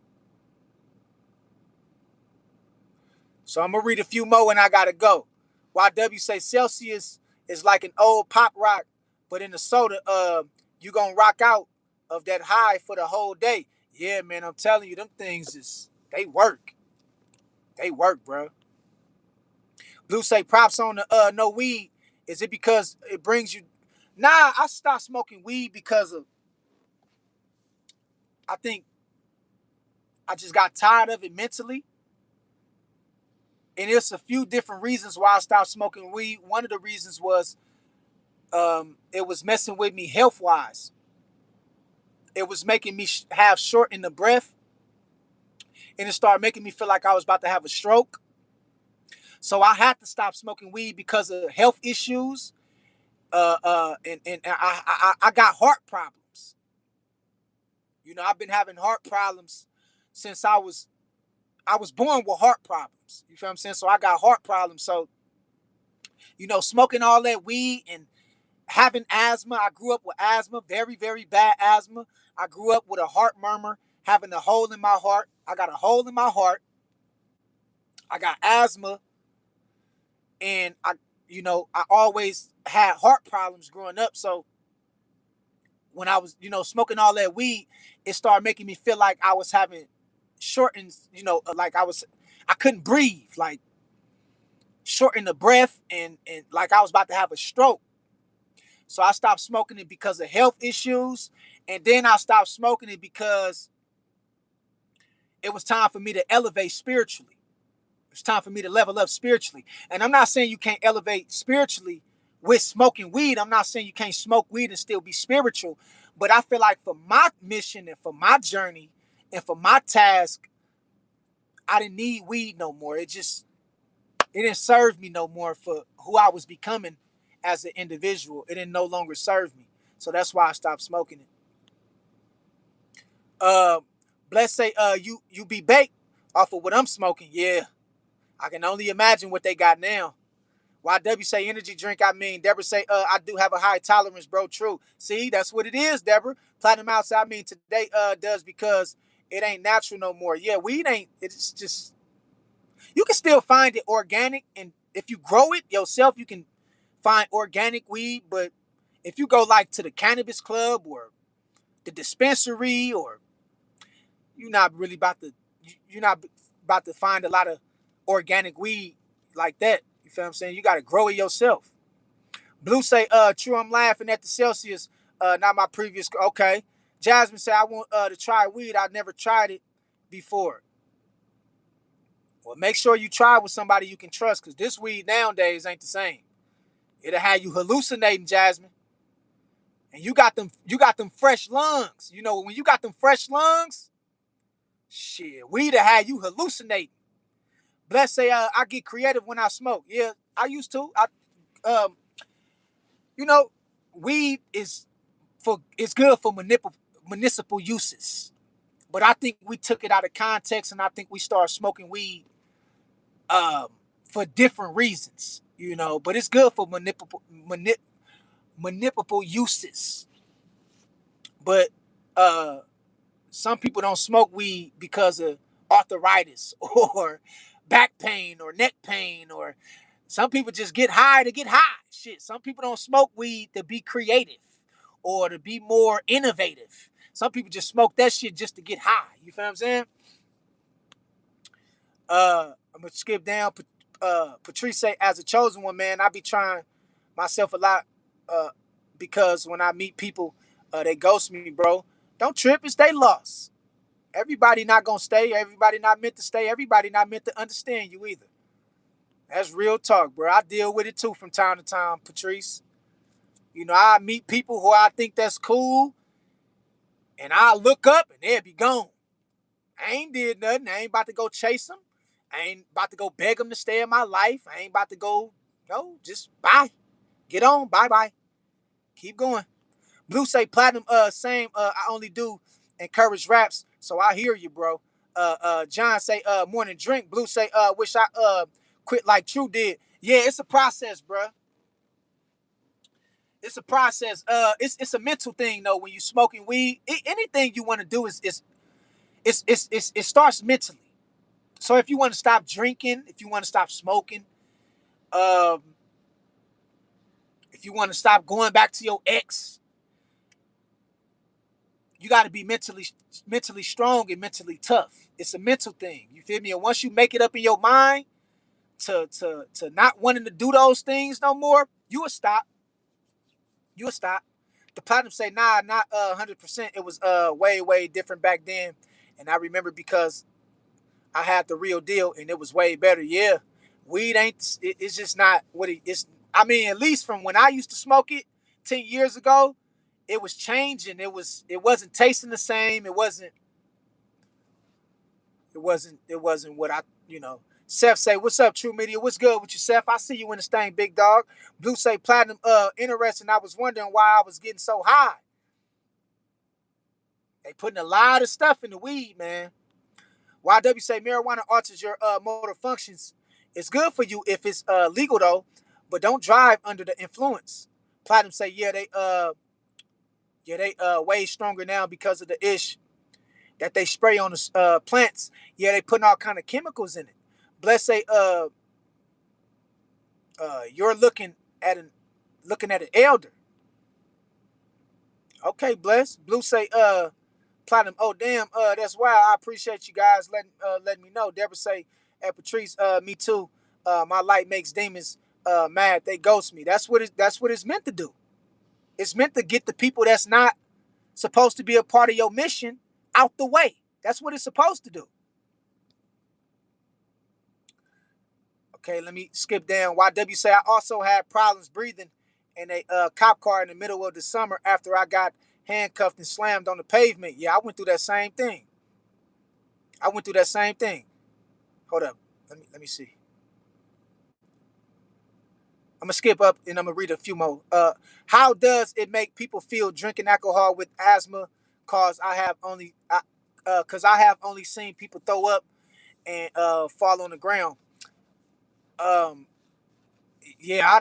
So I'm gonna read a few more and I gotta go. YW say Celsius is like an old pop rock, but in the soda, you gonna rock out of that high for the whole day. Yeah, man, I'm telling you, them things they work. They work, bro. Blue say props on the no weed. Is it because it brings you? Nah, I stopped smoking weed because of I think I just got tired of it mentally. And it's a few different reasons why I stopped smoking weed. One of the reasons was it was messing with me health wise. It was making me have short in the breath, and it started making me feel like I was about to have a stroke. So I had to stop smoking weed because of health issues. And I got heart problems. You know, I've been having heart problems since I was born with heart problems. You feel what I'm saying? So I got heart problems. So, you know, smoking all that weed and having asthma. I grew up with asthma, very, very bad asthma. I grew up with a heart murmur, having a hole in my heart. I got a hole in my heart. I got asthma, and I always had heart problems growing up. So when I was, smoking all that weed, it started making me feel like I was having shortened, like I couldn't breathe, like shorten the breath, and like I was about to have a stroke. So I stopped smoking it because of health issues. And then I stopped smoking it because it was time for me to elevate spiritually. It's time for me to level up spiritually. And I'm not saying you can't elevate spiritually with smoking weed. I'm not saying you can't smoke weed and still be spiritual. But I feel like for my mission and for my journey and for my task, I didn't need weed no more. It didn't serve me no more for who I was becoming as an individual. It didn't no longer serve me. So that's why I stopped smoking it. Let's say you be baked off of what I'm smoking. Yeah. I can only imagine what they got now. YW say energy drink, I mean. Deborah say, I do have a high tolerance, bro. True. See, that's what it is, Deborah. Platinum outside, I mean, today does because it ain't natural no more. Yeah, weed ain't, it's just, you can still find it organic. And if you grow it yourself, you can find organic weed. But if you go like to the cannabis club or the dispensary, or you're not really about to, you're not about to find a lot of organic weed like that. You feel what I'm saying? You got to grow it yourself. Blue say, true, I'm laughing at the Celsius, not my previous. Okay. Jasmine say, I want to try weed. I never tried it before. Well, make sure you try with somebody you can trust, because this weed nowadays ain't the same. It'll have you hallucinating, Jasmine. And you got them fresh lungs. You know, when you got them fresh lungs, shit, weed'll have you hallucinating. Bless say, I get creative when I smoke. Yeah, I used to. Um, you know, weed it's good for municipal uses. But I think we took it out of context, and I think we started smoking weed um, for different reasons, you know. But it's good for municipal uses. But some people don't smoke weed because of arthritis or back pain or neck pain, or some people just get high to get high. Shit, some people don't smoke weed to be creative or to be more innovative. Some people just smoke that shit just to get high. You feel what I'm saying? I'm gonna skip down. Patrice say, as a chosen one, man, I be trying myself a lot because when I meet people, they ghost me, bro. Don't trip and stay lost. Everybody not gonna stay. Everybody not meant to stay. Everybody not meant to understand you either. That's real talk, bro. I deal with it too from time to time, Patrice. You know, I meet people who I think that's cool, and I look up and they'll be gone. I ain't did nothing. I ain't about to go chase them. I ain't about to go beg them to stay in my life. I ain't about to go, no, just bye. Get on, bye-bye. Keep going. Blue say platinum, same, I only do encourage raps, so I hear you, bro. John say, morning drink. Blue say, wish I quit like True did. Yeah, it's a process, bro. It's a process. It's a mental thing though. When you smoking weed, anything you want to do it starts mentally. So if you want to stop drinking, if you want to stop smoking, um, if you want to stop going back to your ex, you got to be mentally strong and mentally tough. It's a mental thing. You feel me? And once you make it up in your mind to not wanting to do those things no more, you will stop. You will stop. The platinum say, nah, not 100%. It was way different back then, and I remember because I had the real deal, and it was way better. Yeah, weed ain't. It's just not what it is. I mean, at least from when I used to smoke it 10 years ago, it was changing. It wasn't tasting the same. It wasn't what I, you know. Seth say, what's up, True Media? What's good with you, Seth? I see you in the stain, big dog. Blue say, platinum, interesting. I was wondering why I was getting so high. They putting a lot of stuff in the weed, man. YW say, marijuana alters your motor functions. It's good for you if it's legal though, but don't drive under the influence. Platinum say, they way stronger now because of the ish that they spray on the plants. Yeah, they putting all kind of chemicals in it. Bless say, you're looking at an elder. Okay, bless. Blue say, platinum. Oh damn, that's wild. I appreciate you guys letting me know. Deborah say, hey Patrice, me too. My light makes demons mad. They ghost me. That's what it's meant to do. It's meant to get the people that's not supposed to be a part of your mission out the way. That's what it's supposed to do. Okay, let me skip down. YW say I also had problems breathing in a cop car in the middle of the summer after I got handcuffed and slammed on the pavement. Yeah, I went through that same thing. I went through that same thing. Hold up. Let me see. I'm gonna skip up and I'm gonna read a few more. How does it make people feel drinking alcohol with asthma? Cause I have only seen people throw up and fall on the ground. Um, yeah,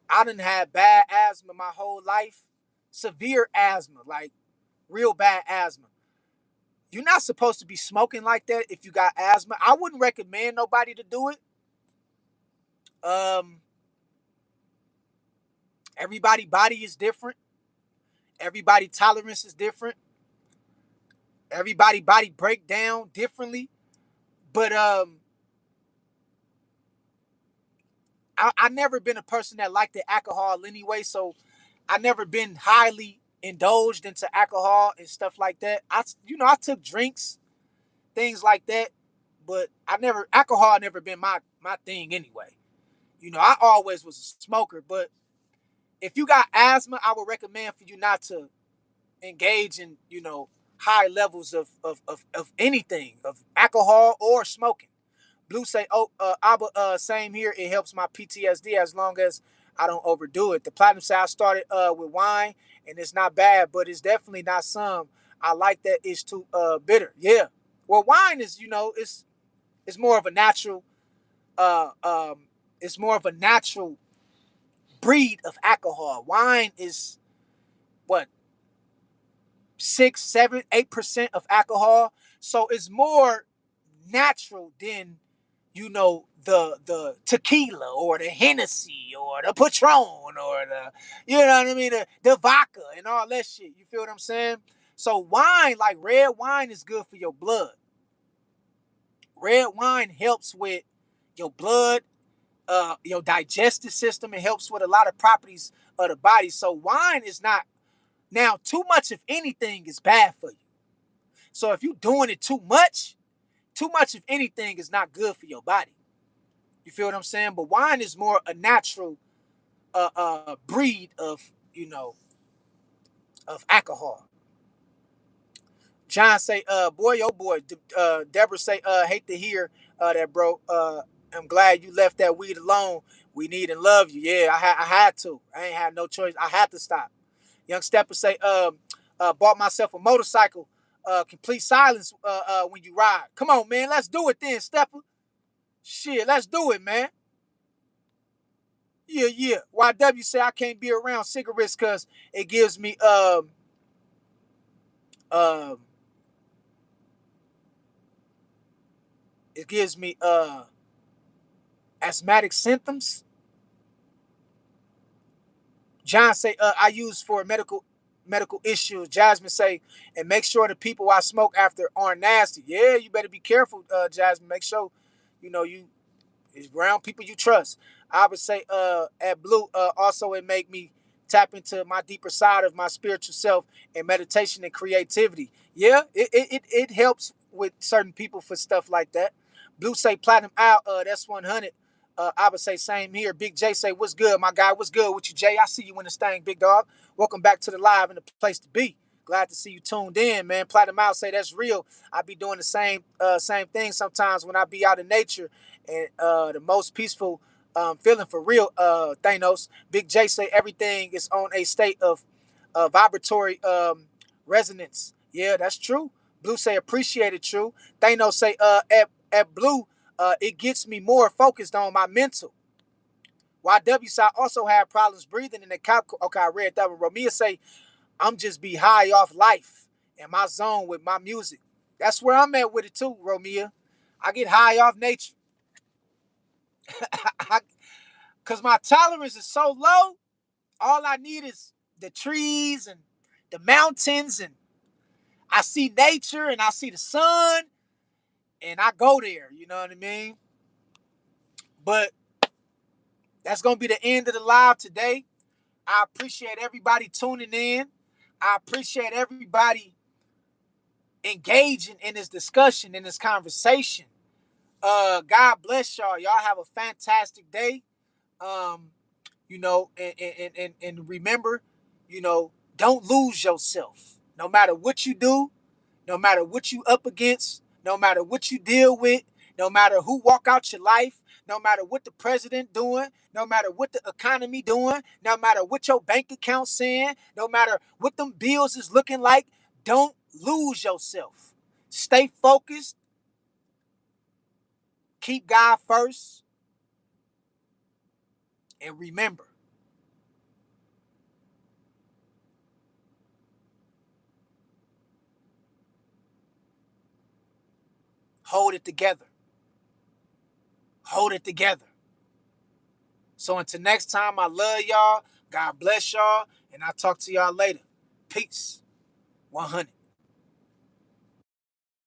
I done had bad asthma my whole life, severe asthma, like real bad asthma. You're not supposed to be smoking like that if you got asthma. I wouldn't recommend nobody to do it. Um, Everybody body is different. Everybody tolerance is different. Everybody body break down differently. But I never been a person that liked the alcohol anyway, so I never been highly indulged into alcohol and stuff like that. I took drinks, things like that, but alcohol never been my thing anyway. I always was a smoker, but if you got asthma, I would recommend for you not to engage in, high levels of anything, of alcohol or smoking. Blue say, oh, Abba, same here. It helps my PTSD as long as I don't overdo it. The Platinum say I started with wine and it's not bad, but it's definitely not some. I like that it's too bitter. Yeah. Well, wine is, it's more of a natural, uh, um, it's more of a natural breed of alcohol. Wine is what, 6, 7, 8% of alcohol. So it's more natural than, the tequila or the Hennessy or the Patron or the, you know what I mean, the vodka and all that shit. You feel what I'm saying? So wine, like red wine, is good for your blood. Red wine helps with your blood, your digestive system. It helps with a lot of properties of the body. So wine is not, now too much of anything is bad for you. So if you're doing it too much of anything is not good for your body. You feel what I'm saying? But wine is more a natural breed of, of alcohol. John say, boy, oh boy. Deborah say, hate to hear that, bro. I'm glad you left that weed alone. We need and love you. Yeah, I had to. I ain't had no choice. I had to stop. Young Stepper say, bought myself a motorcycle. Complete silence when you ride. Come on, man. Let's do it then, Stepper. Shit, let's do it, man. Yeah, yeah. YW say I can't be around cigarettes because it gives me um it gives me asthmatic symptoms. John say I use for medical issues. Jasmine say, and make sure the people I smoke after aren't nasty. Yeah, you better be careful, Jasmine. Make sure you is around people you trust. I would say at Blue, also it make me tap into my deeper side of my spiritual self and meditation and creativity. Yeah, it helps with certain people for stuff like that. Blue say platinum out, that's 100. I would say same here. Big J say, what's good, my guy? What's good with you, Jay? I see you in this thing, big dog. Welcome back to the live and the place to be. Glad to see you tuned in, man. Platinum out say that's real. I be doing the same thing sometimes when I be out in nature, and the most peaceful feeling for real. Thanos. Big J say everything is on a state of vibratory resonance. Yeah, that's true. Blue say appreciate it. True. Thanos say at Blue, it gets me more focused on my mental. YW say I also have problems breathing in the cop. Okay, I read that one. Romeo say I'm just be high off life in my zone with my music. That's where I'm at with it too, Romeo. I get high off nature. Cause my tolerance is so low. All I need is the trees and the mountains, and I see nature and I see the sun, and I go there. You know what I mean? But that's gonna be the end of the live today. I appreciate everybody tuning in. I appreciate everybody engaging in this discussion, in this conversation. God bless y'all. Y'all have a fantastic day. Um, and remember, don't lose yourself. No matter what you do, no matter what you up against, no matter what you deal with, no matter who walk out your life, no matter what the president doing, no matter what the economy doing, no matter what your bank account saying, no matter what them bills is looking like, don't lose yourself. Stay focused, keep God first, and remember, hold it together. Hold it together. So until next time, I love y'all. God bless y'all. And I'll talk to y'all later. Peace. 100.